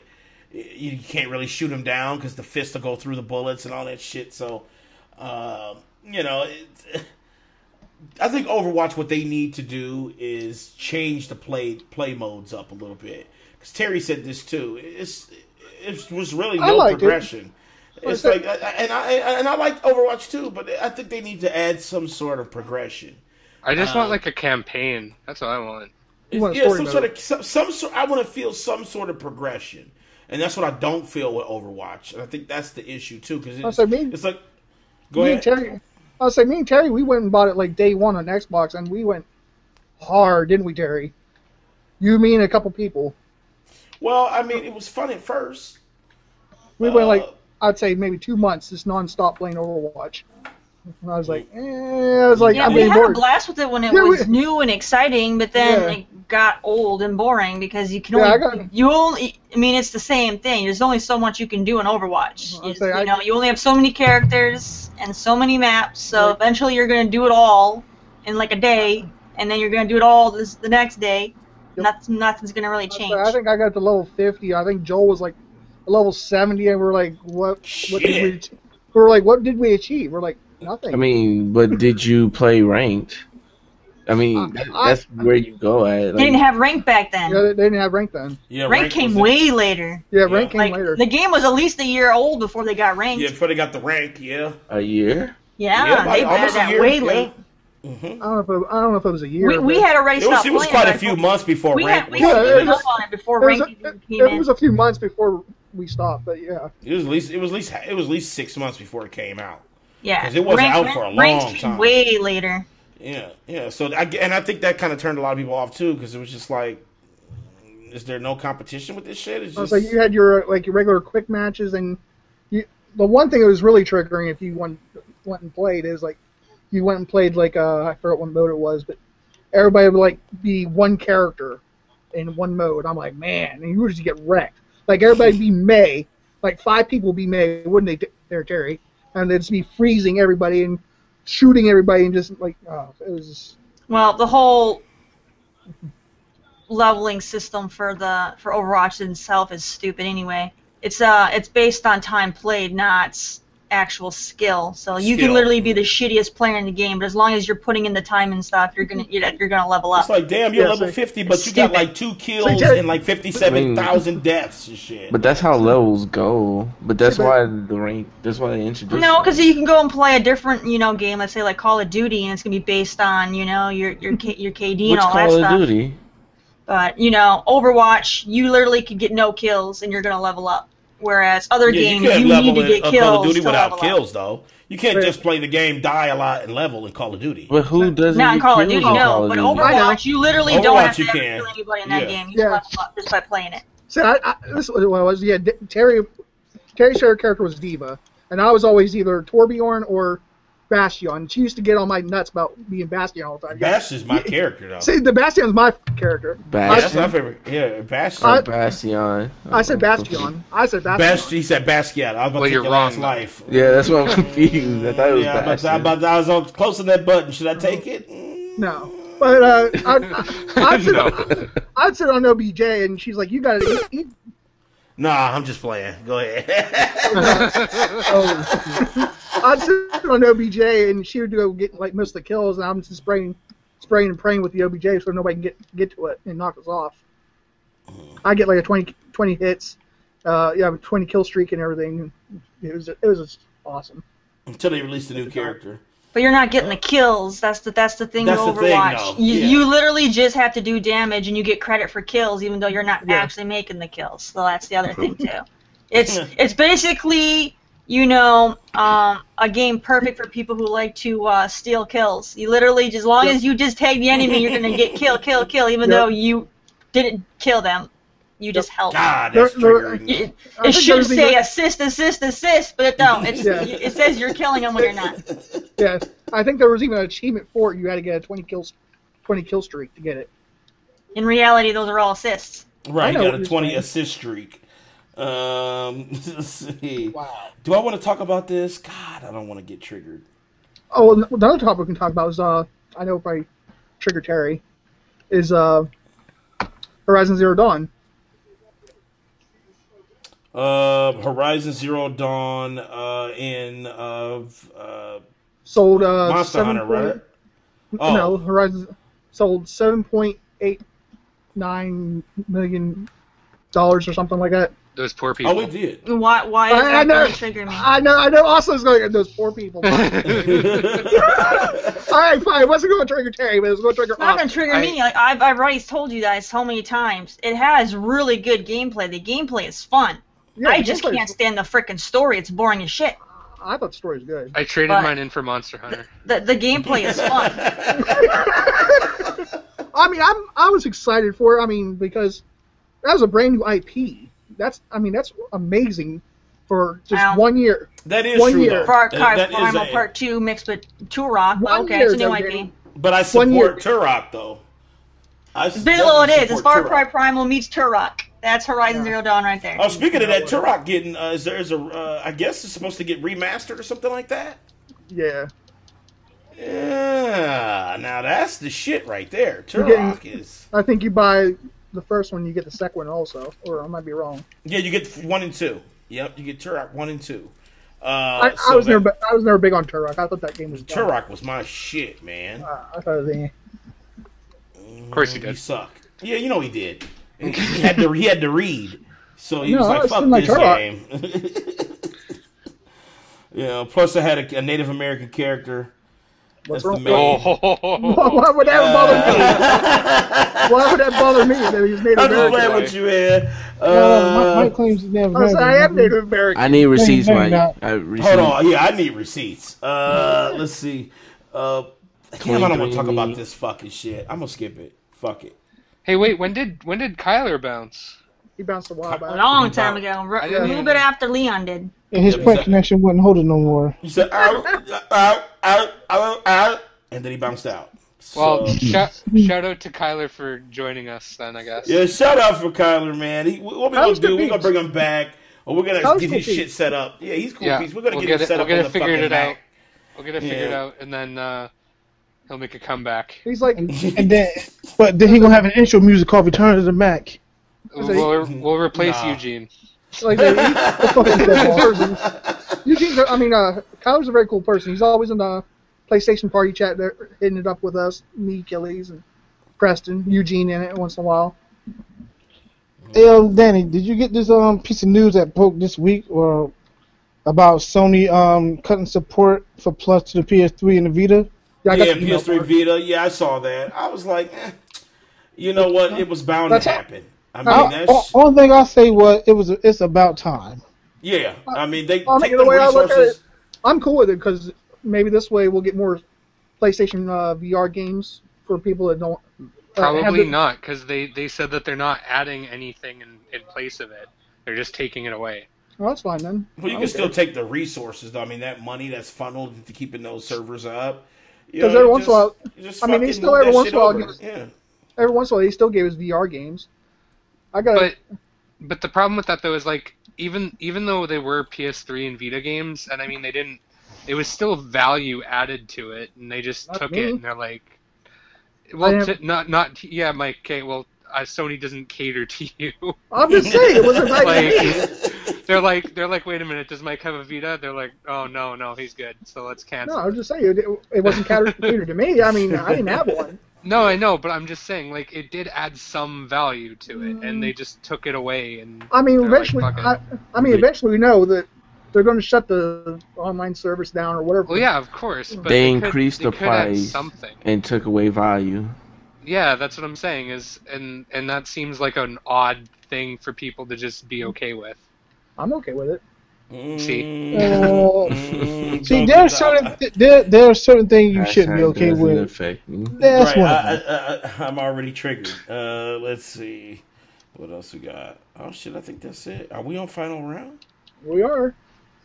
you can't really shoot him down because the fist will go through the bullets and all that shit. So, I think Overwatch, what they need to do is change the play modes up a little bit. Because Terry said this too. It was really no progression. It's like, and I like Overwatch too, but I think they need to add some sort of progression. I just want like a campaign. That's what I want. I want to feel some sort of progression, and that's what I don't feel with Overwatch. And I think that's the issue too, because it's like, go ahead. I'll say me and Terry, we went and bought it like day one on Xbox, and we went hard, didn't we, Terry? You, me, and a couple people. Well, I mean, it was fun at first. We went like, I'd say maybe 2 months, just non-stop playing Overwatch. And I was like, I'm we had a blast with it when it was new and exciting, but then it got old and boring because you can only, it's the same thing. There's only so much you can do in Overwatch. You only have so many characters and so many maps, so eventually you're going to do it all in like a day, and then you're going to do it all the next day. Yep. Nothing's going to really change. I think I got to level 50. I think Joel was like level 70, and we're like, what did we achieve? We're like, nothing. I mean, but did you play ranked? I mean, that's where you go at. Like, they didn't have rank back then. Yeah, they didn't have rank then. Yeah, rank came way later. Yeah, rank came later. The game was at least a year old before they got ranked. Yeah, before they got the rank, A year? Yeah, they got that way late. Mm-hmm. I don't know if it was a year. We had already stopped playing. It was quite a few months before rank. We had given up on it before rank came in. It was a few months before we stopped, but yeah. It was at least 6 months before it came out. Yeah, because it wasn't out for a long time. Way later. Yeah. So I think that kind of turned a lot of people off too, because it was just like, is there no competition with this shit? It's just... So you had your regular quick matches, and the one thing that was really triggering if you went and played is like you went and played like I forgot what mode it was, but everybody would like be one character in one mode. I'm like, man, and you would just get wrecked. Like everybody be May, like 5 people be May, wouldn't they, there, Terry? And they'd just be freezing everybody and shooting everybody and just like, it was just... Well, the whole leveling system for Overwatch itself is stupid anyway. It's based on time played, not actual skill. So you can literally be the shittiest player in the game, but as long as you're putting in the time and stuff, you're gonna level up. It's like, damn, you're level 50, but you got like 2 kills and like 57,000 deaths and shit. But that's how levels go. But that's why the rank. That's why they introduced. No, because you can go and play a different game. Let's say like Call of Duty, and it's gonna be based on your KD and all that stuff. Call of Duty? But Overwatch, you literally could get no kills and you're gonna level up. Whereas other games, you need to get kills. Call of Duty to without level kills, up. though. You can't just play the game, die a lot, and level in Call of Duty. But who doesn't? Not in get Call of kills Duty, in no. Call of But Duty? Overwatch, you literally don't have to ever kill anybody in that game. You just level up just by playing it. So this is what it was. Yeah, Terry's favorite character was Diva, and I was always either Torbjorn or Bastion. She used to get on my nuts about being Bastion all the time. Bastion's my character, though. See, the Bastion's my character. Bastion? That's my favorite. Yeah, Bastion. Bastion. I said Bastion. I said Bastion. He said Basquiat. I was about to take your last life. Yeah, that's why I'm confused. I thought it was Bastion. I was close to that button. Should I take it? No. But I'd sit on OBJ, and she's like, "You got to." Nah, I'm just playing. Go ahead. I'd sit on OBJ, and she would go get like most of the kills, and I'm just spraying and praying with the OBJ so nobody can get to it and knock us off. I get like a 20 hits, 20 kill streak and everything. It was just awesome. Until they released a new character. But you're not getting the kills. That's the thing with Overwatch. You literally just have to do damage, and you get credit for kills, even though you're not actually making the kills. So that's the other thing too. It's basically a game perfect for people who like to steal kills. You literally, as long as you just tag the enemy, you're gonna get kill, even though you didn't kill them. You just help. God, that's triggering. It should say assist, but it don't. It says you're killing them when you're not. Yeah, I think there was even an achievement for it. You had to get a 20 kill streak to get it. In reality, those are all assists. Right, you got a 20 assist streak. Let's see. Wow. Do I want to talk about this? God, I don't want to get triggered. Oh, the other topic we can talk about is I know probably trigger Terry is Horizon Zero Dawn. Horizon Zero Dawn sold Monster Hunter, right? No, Horizon sold $7.89 million or something like that. Those poor people. Oh, it did. Why is that going to trigger me? I know. Also, it's going to get those poor people. All right, fine. It wasn't going to trigger Terry, but it was going to trigger. It's not going to trigger me. Like I've already told you guys so many times. It has really good gameplay. The gameplay is fun. Yeah, I just can't stand the freaking story. It's boring as shit. I thought the story was good. I traded mine in for Monster Hunter. The gameplay is fun. I mean, I was excited for it. I mean, because that was a brand new IP. That's amazing for just 1 year. That is true. Year. Far Cry Primal Part 2 mixed with Turok. Okay, it's a new IP. But I support Turok though. Below it is. It's Far Cry Primal meets Turok. That's Horizon Zero Dawn right there. Oh, speaking of that, Turok getting I guess it's supposed to get remastered or something like that. Yeah. Yeah. Now that's the shit right there. Turok is. I think you buy the first one, you get the second one also, or I might be wrong. Yeah, you get 1 and 2. Yep, you get Turok 1 and 2. I was never big on Turok. I thought that game was dumb. Turok was my shit, man. I thought it was. Of course he did. He sucked. Yeah, you know he did. He had to read, so he was like, "Fuck this game." Yeah. Plus, I had a Native American character. What's wrong? Why would that bother me? Why would that bother me? That he's Native American. I'm just playing with you, man. My claims he's Native American. I am Native American. I need receipts, Mike. Hold on. Yeah, I need receipts. Let's see. Damn, I don't want to talk about this fucking shit. I'm gonna skip it. Fuck it. Hey, wait. When did Kyler bounce? He bounced a while back. A long time ago. A little bit after Leon did. And his point connection wasn't holding no more. He said, and then he bounced out. Well, shout out to Kyler for joining us then, I guess. Yeah, shout out for Kyler, man. What we gonna do? We're gonna bring him back, or we're gonna get his shit set up. Yeah, he's cool. We're gonna get him set up on the fucking Mac. We'll get it figured out, and then he'll make a comeback. He's like, and then he gonna have an intro music called "Return to the Mac." We'll replace Eugene. Like Eugene, Kyler's a very cool person. He's always in the PlayStation party chat, there, hitting it up with us, me, Akeyles, and Preston, Eugene in it once in a while. Hey, Danny, did you get this piece of news that broke this week, or about Sony cutting support for Plus to the PS3 and the Vita? Yeah, PS3 Vita. Yeah, I saw that. I was like, you know what? It was bound to happen. I mean, only thing I say was it's about time. Yeah, I mean they take the the way I look at resources. it, I'm cool with it because maybe this way we'll get more PlayStation VR games for people that don't. Probably not, because they said that they're not adding anything in place of it. They're just taking it away. Well, that's fine then. Well, you can still take the resources, though. I mean, that money that's funneled into keeping those servers up. Because every once in a while, I mean, he still every once in a while, every once in a while, he still gave us VR games. But the problem with that though is like even though they were PS3 and Vita games, and I mean they didn't, it was still value added to it, and they just took it and they're like, well, yeah, Mike. Okay, well, Sony doesn't cater to you. I'm just saying it wasn't like they're like, wait a minute, does Mike have a Vita? They're like, oh no, he's good, so let's cancel. No, I'm just saying it wasn't catered to me. I mean, I didn't have one. No, I know, but I'm just saying, like, it did add some value to it, and they just took it away. And I mean, eventually, like, eventually we know that they're going to shut the online service down or whatever. Well, yeah, of course. But they increased the price and took away value. Yeah, that's what I'm saying. And that seems like an odd thing for people to just be okay with. I'm okay with it. See, see, there are certain things you shouldn't be okay with. That's right, I'm already triggered. Let's see, what else we got? Oh shit, I think that's it. Are we on final round? We are.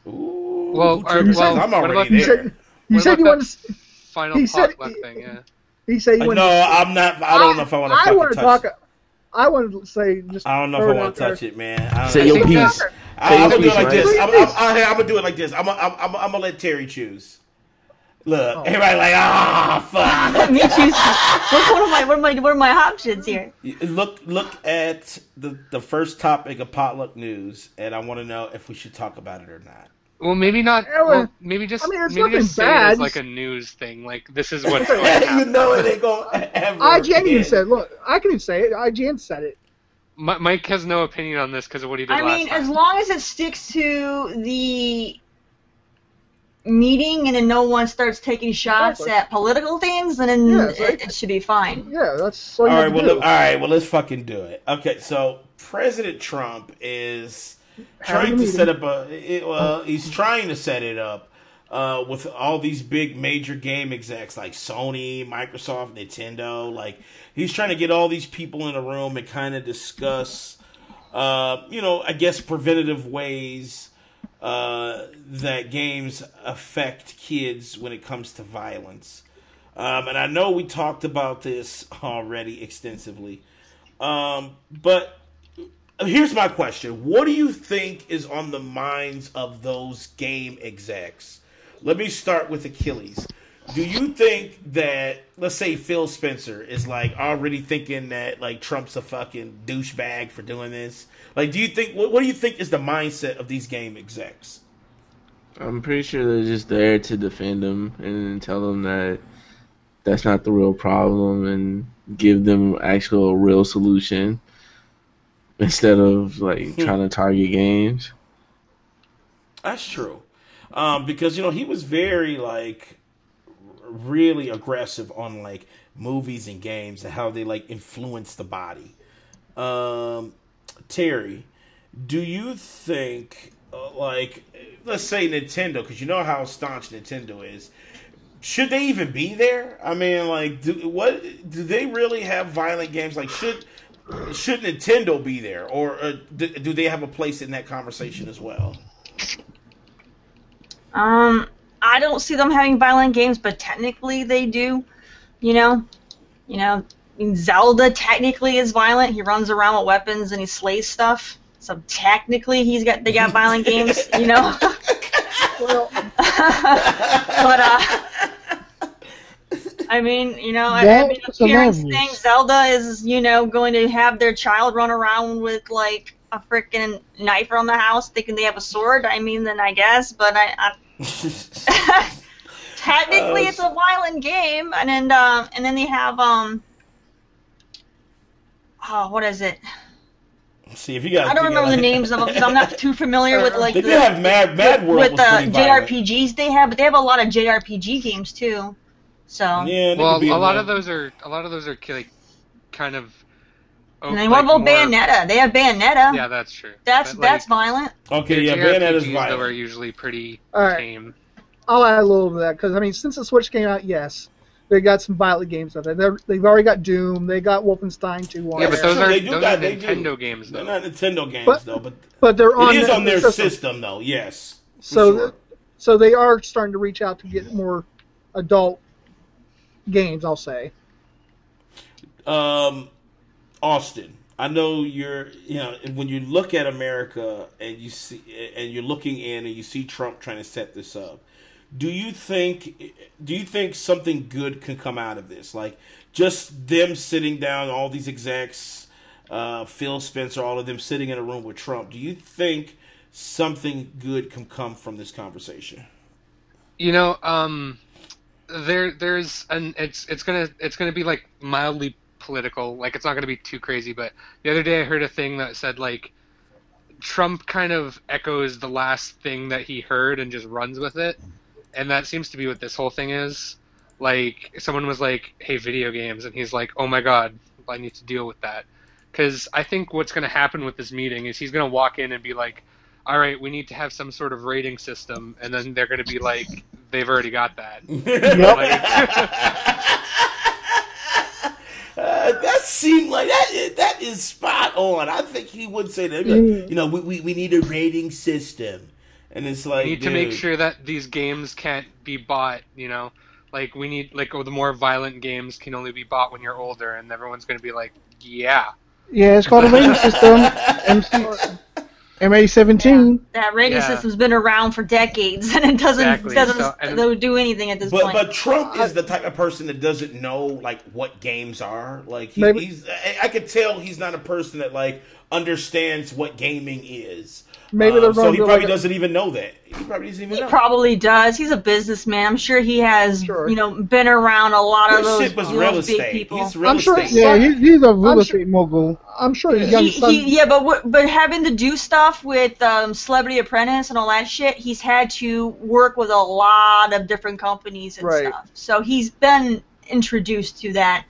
Ooh, well, I'm already there. You said you wanted final potluck thing. Yeah. He said you wanted. No, I'm not. I don't know if I want to. I want to touch talk. I want to say just. I don't know if I want to touch it, man. Say your piece. I'm gonna do it like this. I'm gonna do it like this. I'm gonna let Terry choose. Look, everybody like, fuck. Let me choose. What are my options here? Look at the first topic of potluck news, and I want to know if we should talk about it or not. Well, maybe not. Well, maybe just. I mean, it's maybe just say it as like a news thing. Like this is what's going to happen. You know it ain't gonna ever. IGN even said, "Look, I can even say it." IGN said it. Mike has no opinion on this because of what he did last time. I mean, as long as it sticks to the meeting and then no one starts taking shots at political things, then it should be fine. Yeah, that's all right. All right. Well, let's fucking do it. Okay, so President Trump is trying to set up he's trying to set it up with all these big major game execs like Sony, Microsoft, Nintendo. Like he's trying to get all these people in a room and kind of discuss, I guess preventative ways that games affect kids when it comes to violence. And I know we talked about this already extensively, but. Here's my question. What do you think is on the minds of those game execs? Let me start with Akeyles. Do you think that, let's say Phil Spencer is like already thinking that like Trump's a fucking douchebag for doing this? Like, do you think, what do you think is the mindset of these game execs? I'm pretty sure they're just there to defend them and tell them that that's not the real problem and give them actual real solution. Instead of like trying to target games. That's true. Because he was very like really aggressive on like movies and games and how they like influence the body. Terry, do you think like let's say Nintendo, because you know how staunch Nintendo is, should they even be there? I mean, like, do they really have violent games? Like, should Nintendo be there, or do they have a place in that conversation as well? I don't see them having violent games, but technically they do. Zelda technically is violent. He runs around with weapons and he slays stuff. So technically they got violent games. Well, but I mean, the parents think Zelda is, going to have their child run around with, like, a freaking knife around the house thinking they have a sword. I mean, then I guess, but technically it's a violent game. And then they have, what is it? See, if you guys, I don't remember the names of them because I'm not too familiar with, like, they have Mad World with the JRPGs they have, but they have a lot of JRPG games, too. So yeah, well, a lot of those are like kind of And then what about Bayonetta? They have Bayonetta. Yeah, that's true. That's violent. Okay, yeah, Bayonetta's violent. Though are usually pretty tame. I'll add a little to that because I mean, since the Switch came out, yes, they got some violent games out there. They've already got Doom. They got Wolfenstein 2. Yeah, but those are Nintendo games, though. They're not Nintendo games, though. But they're on. It is on their system, though. Yes. So they are starting to reach out to get more adult games. I'll say. Austin, I know when you look at America and you're looking in and you see Trump trying to set this up, do you think something good can come out of this? Like just them sitting down, all these execs, Phil Spencer, all of them sitting in a room with Trump. Do you think something good can come from this conversation? There's it's gonna be like mildly political, like it's not going to be too crazy, but the other day I heard a thing that said like Trump kind of echoes the last thing that he heard and just runs with it, and that seems to be what this whole thing is. Like someone was like, hey, video games, and he's like, oh my god, I need to deal with that, because I think what's going to happen with this meeting is he's going to walk in and be like, all right, we need to have some sort of rating system, and then they're going to be like, they've already got that. That seemed like that is spot on. I think he would say that. We need a rating system, and it's like we need to make sure that these games can't be bought. Like we need the more violent games can only be bought when you're older, and everyone's going to be like, yeah. Yeah, it's called a rating system. MA17. That rating system's been around for decades, and it doesn't do anything at this point. But Trump is the type of person that doesn't know like what games are. Like I could tell he's not a person that like understands what gaming is. Maybe so he probably doesn't even know that. He probably doesn't even know. He probably does. He's a businessman. I'm sure he has, been around a lot of those, shit was real estate. Big people. He's real estate. Yeah, he's a real estate mogul. I'm sure his young son. But having to do stuff with Celebrity Apprentice and all that shit, he's had to work with a lot of different companies and stuff. So he's been introduced to that.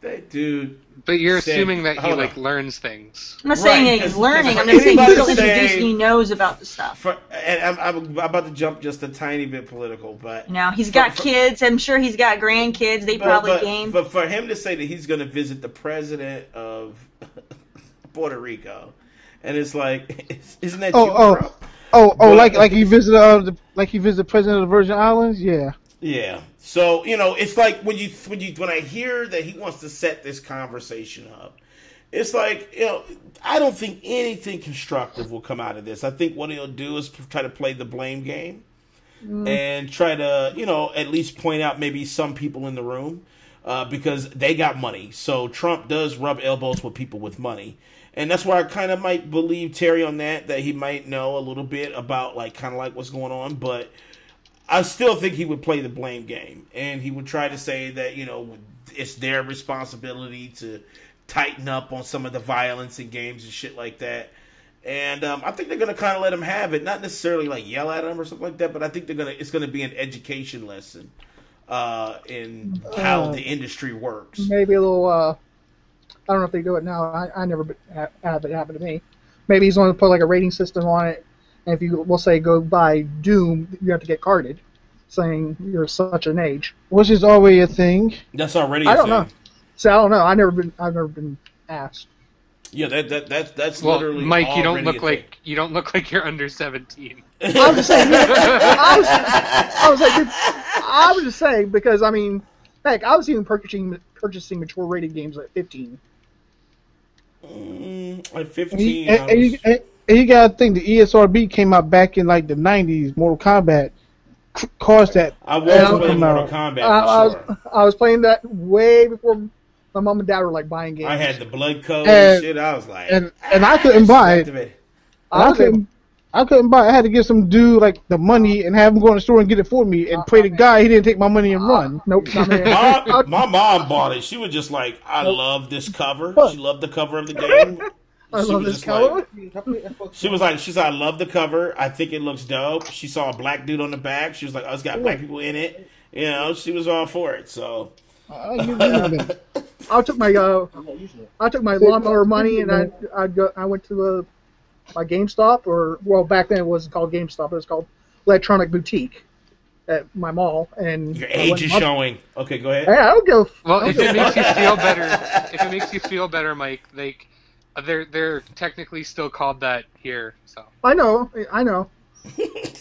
That dude. But you're assuming that he learns things. I'm not saying he's learning. I'm just saying he's still introduced and he knows about the stuff. And I'm about to jump just a tiny bit political, but he's got kids. I'm sure he's got grandkids. They probably game. But for him to say that he's going to visit the president of Puerto Rico, and it's like, isn't that Trump? Like he visited the president of the Virgin Islands, yeah. Yeah. So, it's like when I hear that he wants to set this conversation up, it's like, I don't think anything constructive will come out of this. I think what he'll do is try to play the blame game and try to, at least point out maybe some people in the room because they got money. So Trump does rub elbows with people with money. And that's why I kind of might believe Terri on that he might know a little bit about what's going on. But I still think he would play the blame game, and he would try to say that, it's their responsibility to tighten up on some of the violence in games and shit like that. And I think they're going to kind of let him have it, not necessarily like yell at him or something like that, but I think it's going to be an education lesson in how the industry works. Maybe a little, I don't know if they do it now. I never had it happen to me. Maybe he's going to put like a rating system on it. And if you, we'll say, go buy Doom, you have to get carded, saying you're such an age. Which is already a thing. That's already a thing. I don't know. So I don't know. I've never been asked. Yeah, that's well, literally. Mike, you don't look like you're under 17. I was just saying. I was just saying because I mean, heck, I was even purchasing mature rated games at 15. At 15. And you gotta think the ESRB came out back in like the 90s. Mortal Kombat caused that. I was playing Mortal Kombat. I was playing that way before my mom and dad were like buying games. I had the blood code and shit. I was like, and I couldn't buy it. I couldn't buy it. I had to give some dude like the money and have him go in the store and get it for me and pray to God he didn't take my money and run. Nope. My mom bought it. She was just like, I love this cover. She loved the cover of the game. I love this cover. She was like, I love the cover. I think it looks dope. She saw a black dude on the back. She was like, oh, it's got black people in it. She was all for it. So I took my lawnmower money and I went to my GameStop, or well, back then it wasn't called GameStop, it was called Electronic Boutique at my mall. And your age is showing. Okay, go ahead. Hey, I don't go. Well, if it makes you feel better, Mike, like they're technically still called that here. So I know.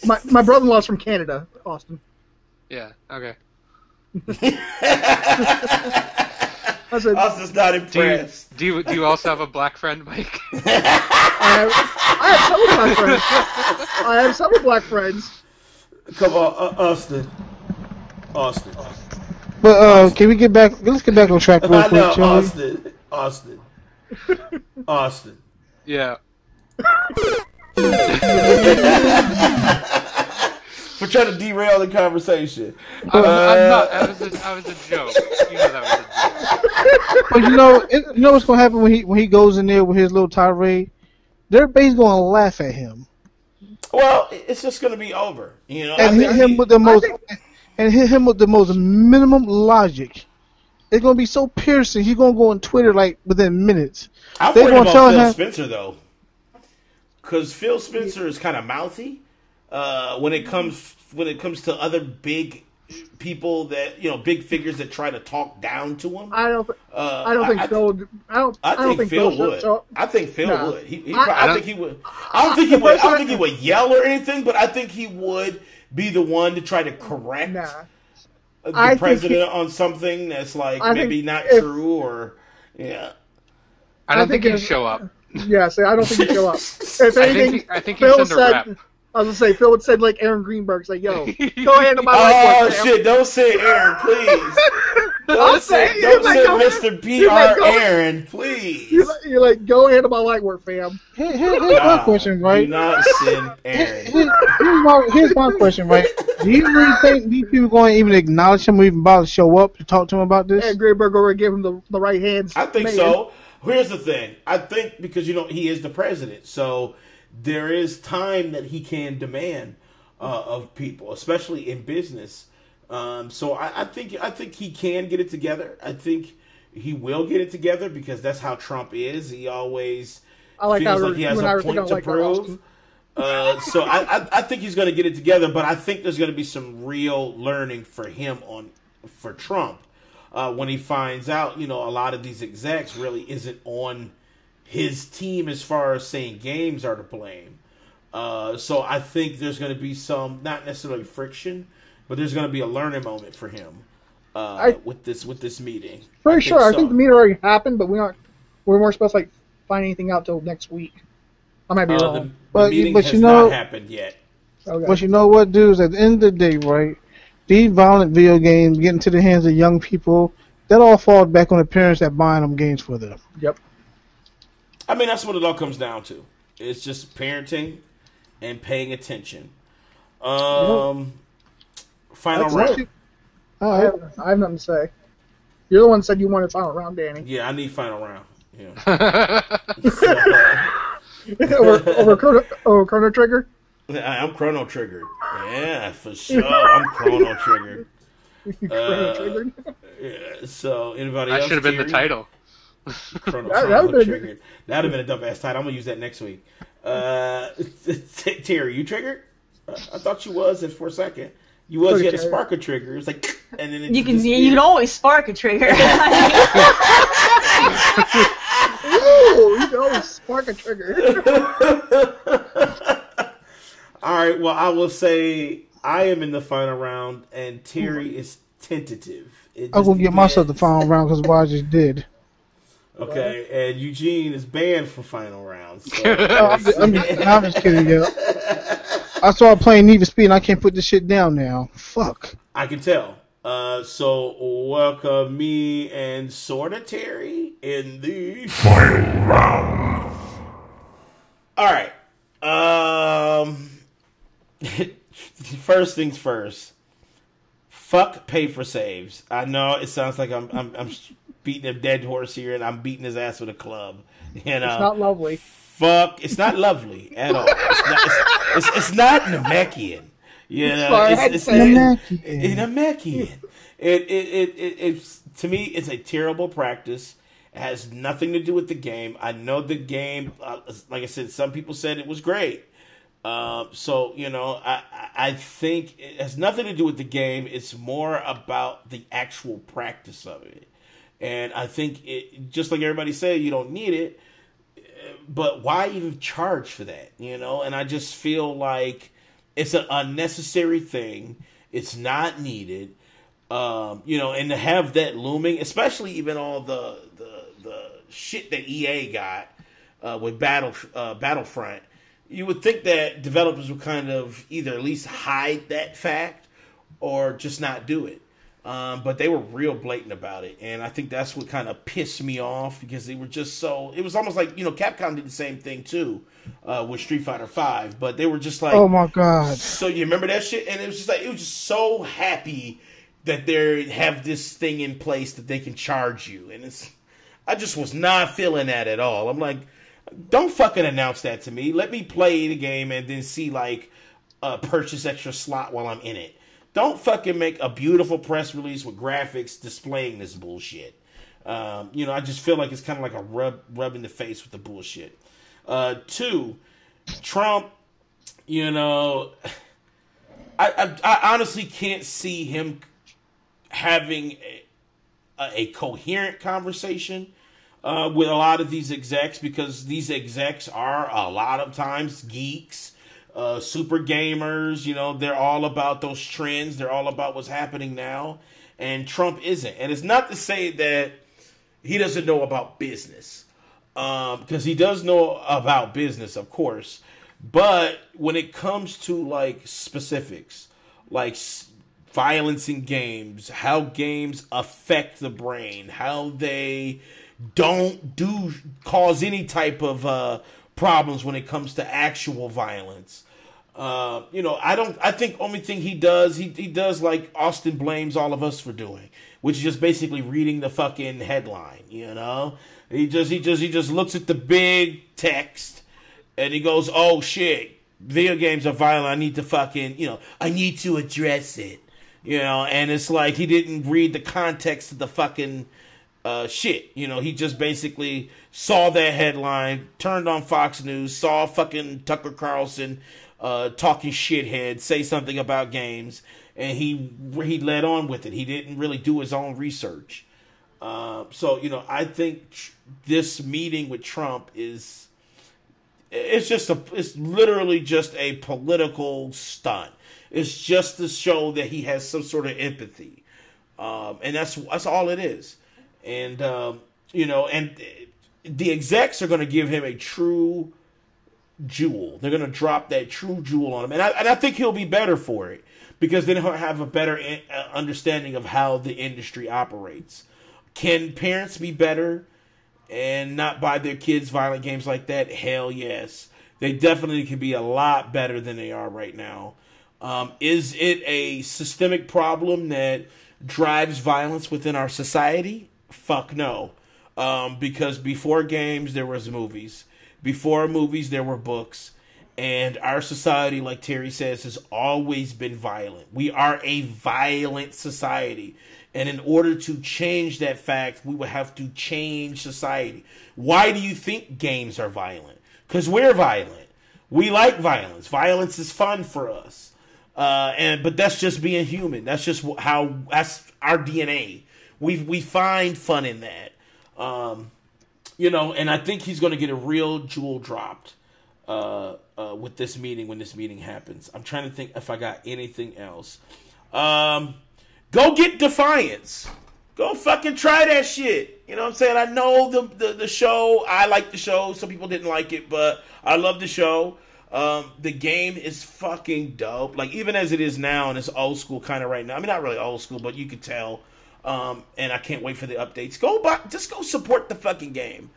My brother-in-law's from Canada, Austin. Yeah. Okay. Austin's not impressed. Do you also have a black friend, Mike? I have several black friends. Come on, Austin. But can we get back? Let's get back on track real quick, shall we? Austin. Yeah. For trying to derail the conversation. I'm not. That was a joke. You know that was a joke. But you know what's gonna happen when he goes in there with his little tirade? Their base gonna laugh at him. Well, it's just gonna be over, you know. And hit him with the most minimum logic. It's gonna be so piercing. He's gonna go on Twitter like within minutes. I'm worried about Phil Spencer though, because Phil Spencer is kind of mouthy when it comes to other big people that big figures that try to talk down to him. I don't think Phil would. I think Phil would. I think Phil would. I think he would. I don't think he would yell or anything, but I think he would be the one to try to correct the president on something that's maybe not true or I don't think he'd show up. Yeah, I don't think he'd show up. If anything, I think Phil said. I was gonna say Phil would said like Aaron Greenberg's like, "Yo, go handle my life." Oh shit! Don't say Aaron, please. Don't say Mr. PR Aaron, please. You're like, go handle my light work, fam. Here's my question, right? Do not send Aaron. Here's my question, right? Do you really think these people going to even acknowledge him or even bother to show up to talk to him about this? And Greenberg will give him the right hands. I think so. Here's the thing. I think because he is the president, so there is time that he can demand of people, especially in business. So I think he can get it together. I think he will get it together because that's how Trump is. He always feels like he has a point to prove. So I think he's going to get it together, but I think there's going to be some real learning for him for Trump when he finds out, a lot of these execs really isn't on his team as far as saying games are to blame. So I think there's going to be some, not necessarily friction, but there's going to be a learning moment for him with this meeting. Pretty sure. I think the meeting already happened, but we weren't supposed to find anything out till next week. I might be wrong. The meeting has not happened yet. Okay. But you know what, dudes? At the end of the day, right? These violent video games getting to the hands of young people, that all falls back on the parents that buying them games for them. Yep. I mean, that's what it all comes down to. It's just parenting and paying attention. Final round. I have nothing to say. You're the one that said you wanted final round, Danny. Yeah, I need final round. Yeah. over Chrono Trigger? I'm Chrono Triggered. Yeah, for sure. I'm Chrono Triggered. Chrono Triggered? Yeah, so, anybody else? That should have been the title. Chrono Triggered. That would have been a dope ass title. I'm going to use that next week. Terry, you triggered? I thought you was for a second. You had to spark a trigger. It was like, and then you can always spark a trigger. Ooh, you can always spark a trigger. All right. Well, I will say I am in the final round, and Terry is tentative. I'm gonna get myself the final round because what I just did. Okay, and Eugene is banned for final rounds. So I'm just kidding, yo. I started playing Need for Speed and I can't put this shit down now. Fuck. I can tell. So welcome me and sorta Terry in the final round. All right. First things first. Fuck pay for saves. I know it sounds like I'm beating a dead horse here, and I'm beating his ass with a club. It's not lovely. Fuck, it's not lovely at all. It's not Namekian. You know, it's Namekian. It's to me, it's a terrible practice. It has nothing to do with the game. I know the game, like I said, some people said it was great. So, you know, I think it has nothing to do with the game. It's more about the actual practice of it. And I think, just like everybody said, you don't need it. But why even charge for that, you know? And I just feel like it's an unnecessary thing. It's not needed. You know, and to have that looming, especially even all the shit that EA got with Battlefront, you would think that developers would kind of either at least hide that fact or just not do it. But they were real blatant about it, and I think that's what kind of pissed me off, because they were just so... It was almost like, you know, Capcom did the same thing too with Street Fighter V, but they were just like... Oh my god. So you remember that shit? And it was just like, it was just so happy that they have this thing in place that they can charge you, and it's... I just was not feeling that at all. I'm like, don't fucking announce that to me. Let me play the game and then see, like, purchase extra slot while I'm in it. Don't fucking make a beautiful press release with graphics displaying this bullshit. You know, I just feel like it's kind of like a rub in the face with the bullshit. 2, Trump, you know, I honestly can't see him having a coherent conversation with a lot of these execs, because these execs are a lot of times geeks. Super gamers, you know, they're all about those trends. They're all about what's happening now. And Trump isn't. And it's not to say that he doesn't know about business. Because he does know about business, of course. But when it comes to, like, specifics, like violence in games, how games affect the brain, how they don't cause any type of problems when it comes to actual violence. You know, I think only thing he does like Austin blames all of us for doing, which is just basically reading the fucking headline, you know? He just looks at the big text and he goes, "Oh shit, video games are violent. I need to fucking, you know, I need to address it." You know, and it's like he didn't read the context of the fucking shit. You know, he just basically saw that headline, turned on Fox News, saw fucking Tucker Carlson talking shithead say something about games, and he led on with it. He didn't really do his own research. So, you know, I think this meeting with Trump it's literally just a political stunt. It's just to show that he has some sort of empathy. And that's all it is. And, you know, and the execs are going to give him a true jewel. They're going to drop that true jewel on him. And I think he'll be better for it, because then he'll have a better understanding of how the industry operates. Can parents be better and not buy their kids violent games like that? Hell yes. They definitely can be a lot better than they are right now. Is it a systemic problem that drives violence within our society? Fuck no. Because before games, there was movies. Before movies, there were books. And our society, like Terry says, has always been violent. We are a violent society. And in order to change that fact, we would have to change society. Why do you think games are violent? Because we're violent. We like violence. Violence is fun for us. But that's just being human. That's just that's our DNA. We find fun in that. You know, and I think he's going to get a real jewel dropped with this meeting when this meeting happens. I'm trying to think if I got anything else. Go get Defiance. Go fucking try that shit. You know what I'm saying? I know the show. I like the show. Some people didn't like it, but I love the show. The game is fucking dope. Like, even as it is now, and it's old school kind of right now. I mean, not really old school, but you could tell. And I can't wait for the updates. Just go support the fucking game.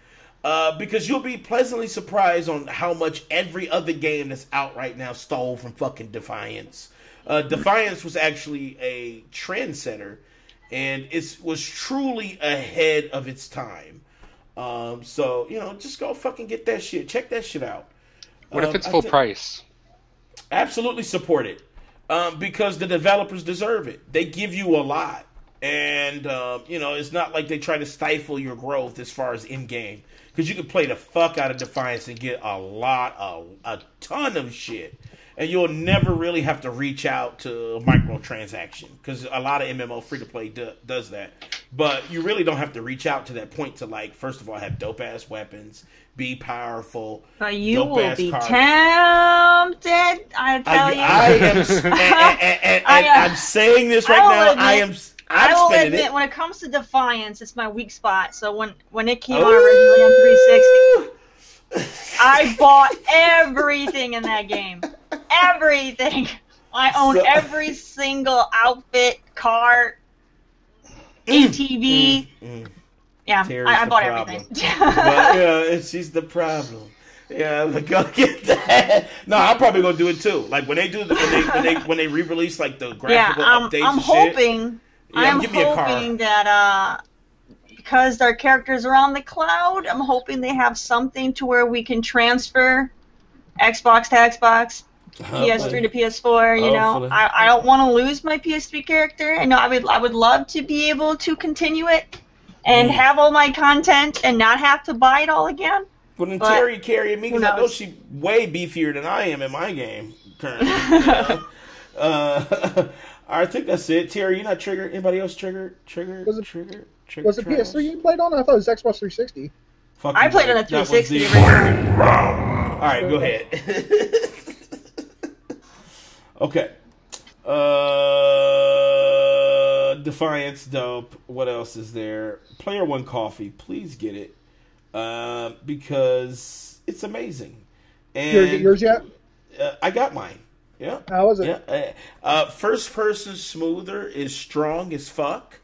Because you'll be pleasantly surprised on how much every other game that's out right now stole from fucking Defiance. Defiance was actually a trendsetter, and it was truly ahead of its time. So, you know, just go fucking get that shit. Check that shit out. What if it's full price? Absolutely support it. Because the developers deserve it. They give you a lot. And, you know, it's not like they try to stifle your growth as far as in-game. Because you can play the fuck out of Defiance and get a ton of shit. And you'll never really have to reach out to microtransaction. Because a lot of MMO free-to-play does that. But you really don't have to reach out to that point to, like, first of all, have dope-ass weapons, be powerful. But you will be tempted, I tell you. I'm saying this right now. I will admit, when it comes to Defiance, it's my weak spot. So when it came out originally on 360, I bought everything in that game. Everything. I own every single outfit, car, ATV. Yeah, I bought everything. But, yeah, she's the problem. Yeah, I'm go get that. No, I'm probably gonna do it too. Like when they do when they re-release like the graphical updates. I'm hoping. I'm hoping that because our characters are on the cloud, I'm hoping they have something to where we can transfer Xbox to Xbox, PS3 to PS4. You know, I don't want to lose my PS3 character. I know I would love to be able to continue it and have all my content and not have to buy it all again. But then Terri carrying me, because I know she's way beefier than I am in my game currently. I think that's it. Terri, you not triggered? Anybody else triggered? Was it PS3 you played on? I thought it was Xbox 360. I played on a 360 originally. All right, go ahead. Okay. Defiance, dope. What else is there? Player One Coffee. Please get it. Because it's amazing. And you get yours yet? I got mine. Yeah. How was it? Yeah. First person smoother is strong as fuck.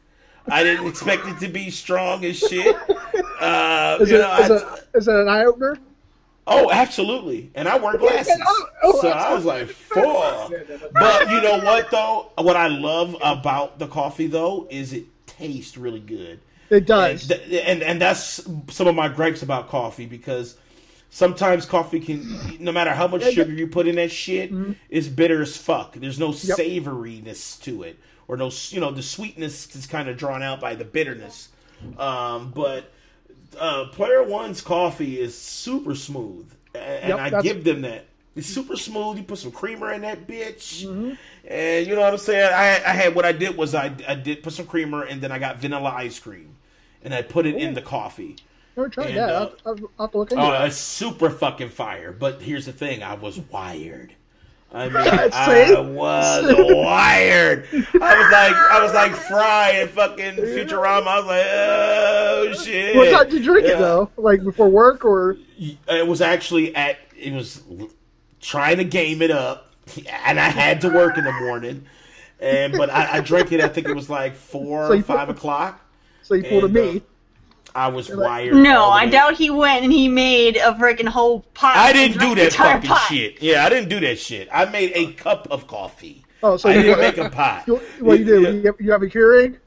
I didn't expect it to be strong as shit. Is it an eye opener? Oh, absolutely. And I wear glasses. So I was like, fuck. But you know what, though? What I love about the coffee, though, is it tastes really good. It does. And that's some of my gripes about coffee, because sometimes coffee can, no matter how much sugar you put in that shit, it's bitter as fuck. There's no savoriness to it. Or no, you know, the sweetness is kind of drawn out by the bitterness. But Player One's coffee is super smooth. And I give them that. It's super smooth. You put some creamer in that bitch. And you know what I'm saying? I had, what I did was I did put some creamer, and then I got vanilla ice cream. And I put it in the coffee. Never tried that. I'll have to look into it. It's super fucking fire. But here's the thing. I was wired. I mean, I was wired. I was like Fry and fucking Futurama. I was like, oh shit. What time did you drink it though? Like before work or? It was actually trying to game it up, and I had to work in the morning. But I drank it. I think it was like 4 or 5 o'clock. So you pulled a me. I was wired. No, I doubt he went and he made a freaking whole pot. I didn't do that fucking shit. Yeah, I didn't do that shit. I made a cup of coffee. Oh, so I didn't make a pot. What you do? You have a Keurig?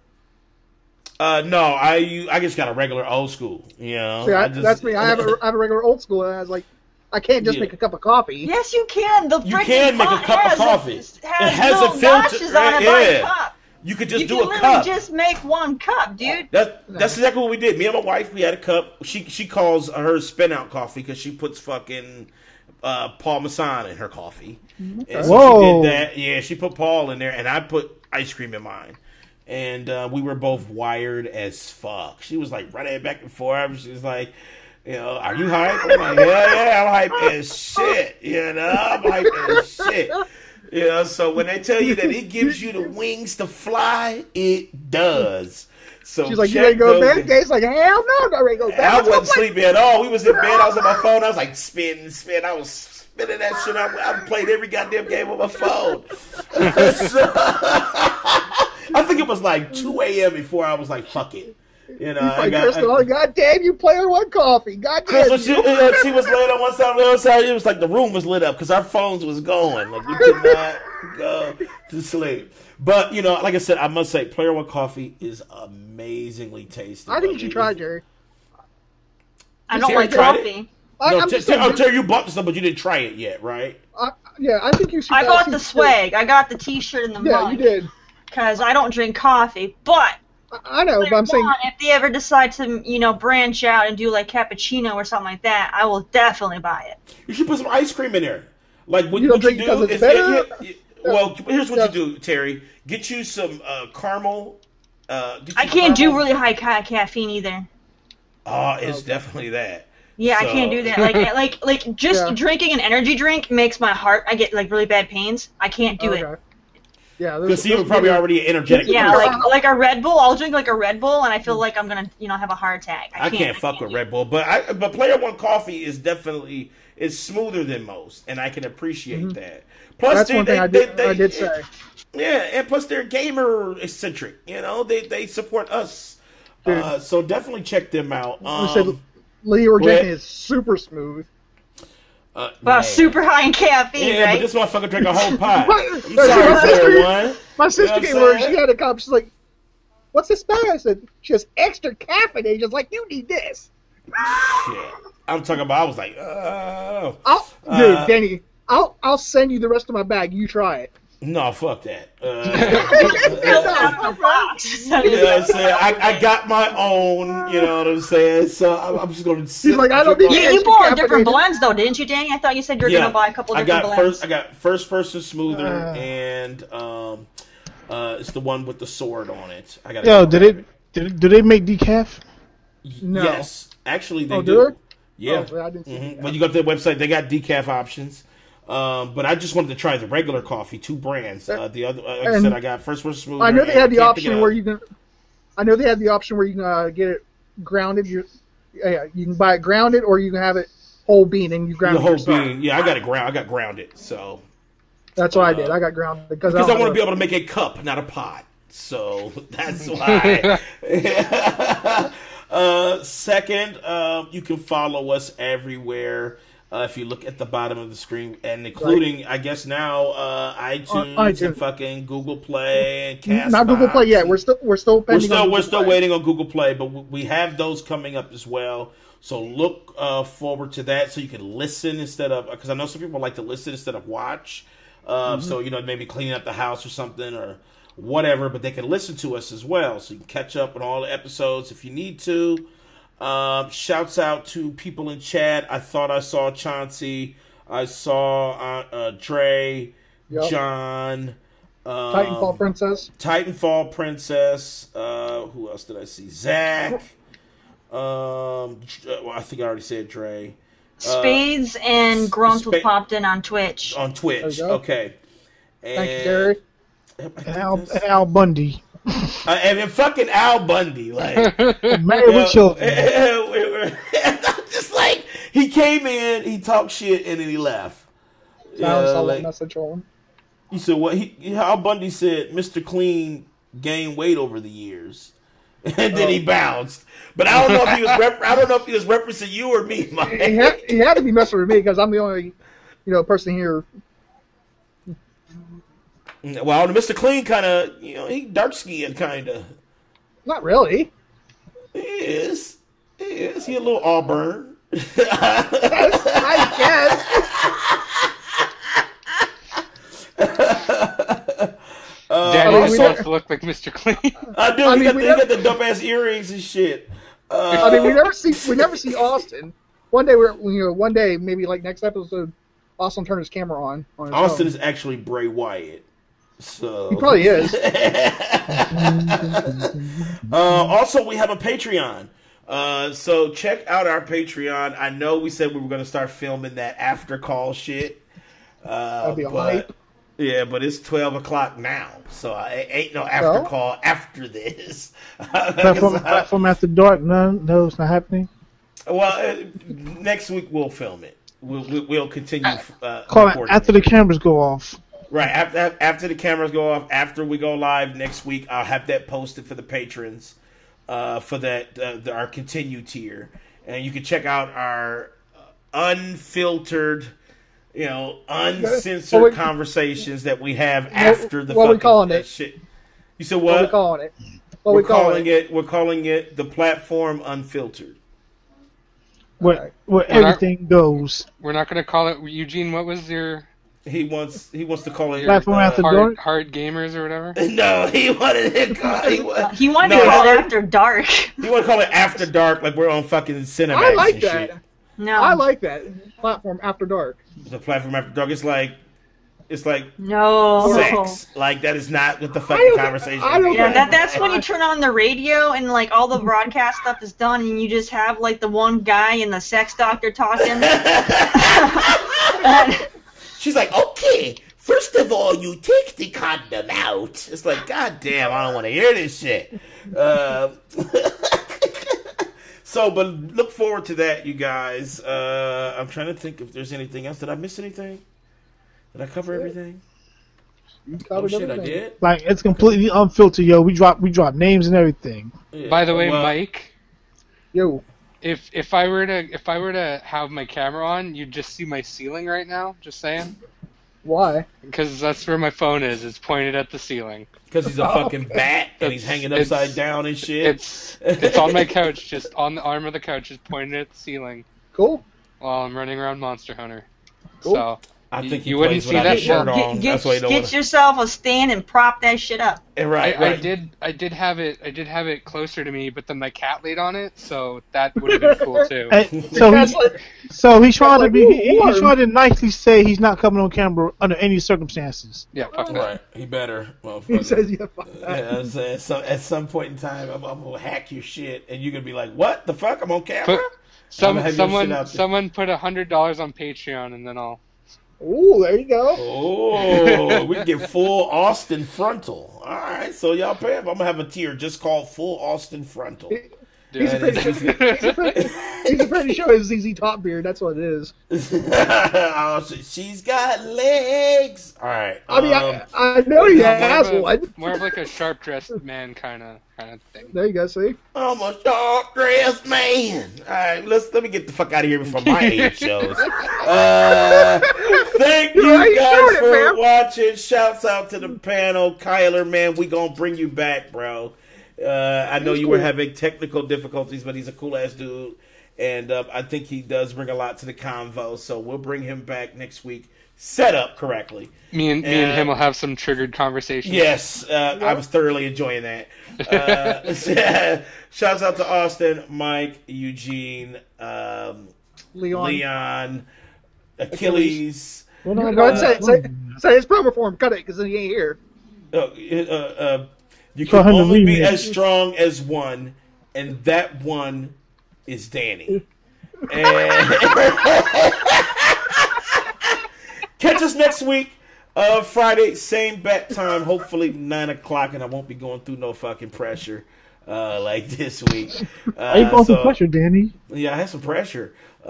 No, I just got a regular old school. You know, see, that's me. I have a regular old school, and I was like, I can't just make a cup of coffee. Yes, you can. You can make a cup of coffee. It has a filter. You could just do a cup. You can just make one cup, dude. That's exactly what we did. Me and my wife, we had a cup. She calls her spin out coffee because she puts fucking Parmesan in her coffee. And so she did that. Yeah, she put Paul in there, and I put ice cream in mine. And we were both wired as fuck. She was like running back and forth. She was like, you know, are you hype? I'm like, yeah, I'm hype as shit. You know, I'm hype as shit. You know, so when they tell you that it gives you the wings to fly, it does. So she's like, you ready to go to bed? Gabe's like, hell no, I'm not ready to go to bed. I wasn't sleeping at all. We was in bed. I was on my phone. I was like, spin. I was spinning that shit. I played every goddamn game on my phone. So, I think it was like 2 a.m. before I was like, fuck it. You know, God damn, you Player One coffee. God damn. She was laying on one side, on the other side. It was like the room was lit up because our phones was going. Like we could not go to sleep. But you know, like I said, I must say, Player One coffee is amazingly tasty. I think you should try, Jerry. I don't like coffee. Terri, you bought some, but you didn't try it yet, right? Yeah, I think you should. I bought the swag. I got the T-shirt and the mug. Yeah, you did. because I don't drink coffee. But I know, but I'm saying if they ever decide to, branch out and do like cappuccino or something like that, I will definitely buy it. You should put some ice cream in there. Like what you don't drink because it's better. Well, here's what you do, Terry. Get you some caramel. I can't do really high caffeine either. Oh, it's definitely that. Yeah, so. I can't do that. Like just drinking an energy drink makes my heart. I get like really bad pains. I can't do it. Yeah, because you're probably already energetic. Yeah, like a Red Bull. I'll drink like a Red Bull, and I feel like I'm gonna, have a heart attack. I can't fuck with Red Bull, but Player One coffee is definitely smoother than most, and I can appreciate that. Plus, that's one thing I did say. Yeah, and plus they're gamer eccentric. They support us, so definitely check them out. Leo Jenkins is super smooth. Super high in caffeine, yeah, right? but this motherfucker drank a whole pot. My sister came over and she had a cup. She's like, "What's this bag?" I said, "She has extra caffeine." She's like, "You need this." Shit. I'm talking about. I was like, oh. Dude, Danny, I'll send you the rest of my bag. You try it. No, fuck that. I got my own, you know what I'm saying? So I'm just going to sit. He's like, I don't need you bought different blends, though, didn't you, Danny? I thought you said you were going to buy a couple different blends. I got First Person Smoother, and it's the one with the sword on it. Do they make decaf? No. Yes. Actually, they do. Yeah. I didn't see When you go to their website, they got decaf options. But I just wanted to try the regular coffee, 2 brands. The other, like I said, I got First Person Smoother. I know they had the option where you can. I know they had the option where you can get it grounded. You can buy it grounded, or you can have it whole bean and you ground it yourself. Whole bean. Yeah, I got grounded. So that's what I did. I got grounded because I want to be able to make a cup, not a pot. So that's why. Second, you can follow us everywhere. If you look at the bottom of the screen, and including, I guess now, iTunes and fucking Google Play and Castbox. Not Google Play yet. We're still pending. We're still waiting on Google Play, but we have those coming up as well. So look forward to that, so you can listen instead of, because I know some people like to listen instead of watch. So maybe cleaning up the house or something or whatever, but they can listen to us as well, so you can catch up on all the episodes if you need to. Shouts out to people in chat. I thought I saw Chauncey. I saw Dre, John, Titanfall Princess. Who else did I see? Zach. Well, I think I already said Dre. Spades and Grunts popped in on Twitch. Okay. Thank you, Gary. And Al Bundy. And then fucking Al Bundy, like married with children. Just like he came in, he talked shit, and then he left. Message on. He said what? Al Bundy said Mr. Clean gained weight over the years, and then he bounced. But I don't know if he was. I don't know if he was referencing you or me, Mike. He had to be messing with me because I'm the only, person here. Well, Mr. Clean kind of, he dark skinned kind of. Not really. He is. He a little Auburn. I guess. Danny wants to look like Mr. Clean. I do. He got the dope ass earrings and shit. We never see Austin. One day maybe like next episode, Austin turned his camera on. Austin is actually Bray Wyatt. So he probably is. Also, we have a Patreon. So check out our Patreon. I know we said we were going to start filming that after call shit. That'd be all right. Yeah, but it's 12 o'clock now, so ain't no after call after this. Platform after dark? No, it's not happening. Well, next week we'll film it. We'll continue. After the cameras go off. Right, after the cameras go off, after we go live next week, I'll have that posted for the patrons, for that our continue tier, and you can check out our unfiltered, uncensored conversations that we have after the. What are we calling it? Shit. You said what? What are we calling it? We're calling it the platform unfiltered. Where everything goes. We're not going to call it Eugene. What was your? He wants to call it Platform After Dark. Hard gamers or whatever. No, he wanted it. He wanted to call it After Dark. He wanted to call it After Dark, like we're on fucking Cinemax. I like and that. Shit. No, I like that. Platform After Dark. The Platform After Dark. It's like no sex. Like that is not what the fucking conversation. Yeah, that's when you turn on the radio and like all the broadcast stuff is done, and you just have like the one guy and the sex doctor talking. She's like, okay, first of all, you take the condom out. It's like, God damn, I don't want to hear this shit. So, but look forward to that, you guys. I'm trying to think if there's anything else. Did I miss anything? Did I cover everything? You covered everything. I did. Like it's completely unfiltered, yo. We drop names and everything. Yeah. By the way, Mike. Yo. If I were to have my camera on, you'd just see my ceiling right now. Just saying. Why? Because that's where my phone is. It's pointed at the ceiling. Because he's a fucking bat and he's hanging upside down and shit. It's on my couch, just on the arm of the couch, just pointed at the ceiling. Cool. While I'm running around Monster Hunter. Cool. So I think you wouldn't see that shirt on. Get yourself a stand and prop that shit up. Right. I did have it closer to me, but then my cat laid on it, so that would have been cool too. So he's trying to he's trying to nicely say he's not coming on camera under any circumstances. Yeah, fuck that. Right. He better. He says, yeah, fuck that. Yeah, I'm saying, so at some point in time, I'm gonna hack your shit, and you're gonna be like, "What the fuck? I'm on camera." Someone put $100 on Patreon, and then I'll. Ooh, there you go. Oh, we get full Austin frontal. All right, so y'all pay up. I'm gonna have a tier just called full Austin frontal. He's pretty sure it's ZZ Top beard. That's what it is. Oh, she's got legs. All right. I mean, I know he has one. More of like a sharp dressed man kind of thing. There you go. See, I'm a sharp dressed man. All right, let me get the fuck out of here before my age shows. Thank you guys for watching. Shouts out to the panel, Kyler. Man, we gonna bring you back, bro. I know you were having technical difficulties, but he's a cool ass dude, and I think he does bring a lot to the convo. So we'll bring him back next week, set up correctly. Me and him will have some triggered conversations. Yes, I was thoroughly enjoying that. Shouts out to Austin, Mike, Eugene, Leon, Akeyles. Well, no, say his promo for him. Cut it, because then he ain't here. You can only be as strong as one, and that one is Danny. And catch us next week, Friday, same bat time, hopefully 9 o'clock, and I won't be going through no fucking pressure like this week. Are you going through pressure, Danny? Yeah, I had some pressure. You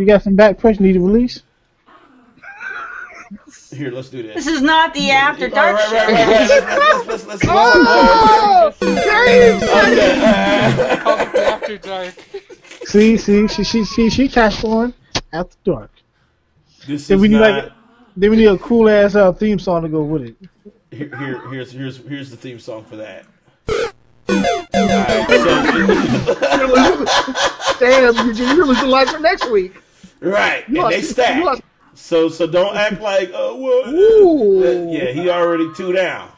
got some back pressure need to release? Here, let's do this. This is not the After Dark show. Let's oh, After Dark. See, she cashed on After Dark. Then we need a cool ass theme song to go with it. Here's the theme song for that. Damn, Eugene, you're losing lives for next week. Right, and they stack. So don't act like, yeah, he already 2 down.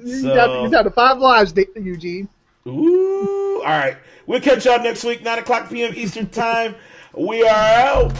You're down to 5 lives, Eugene. Ooh, all right. We'll catch y'all next week, 9 o'clock p.m. Eastern Time. We are out.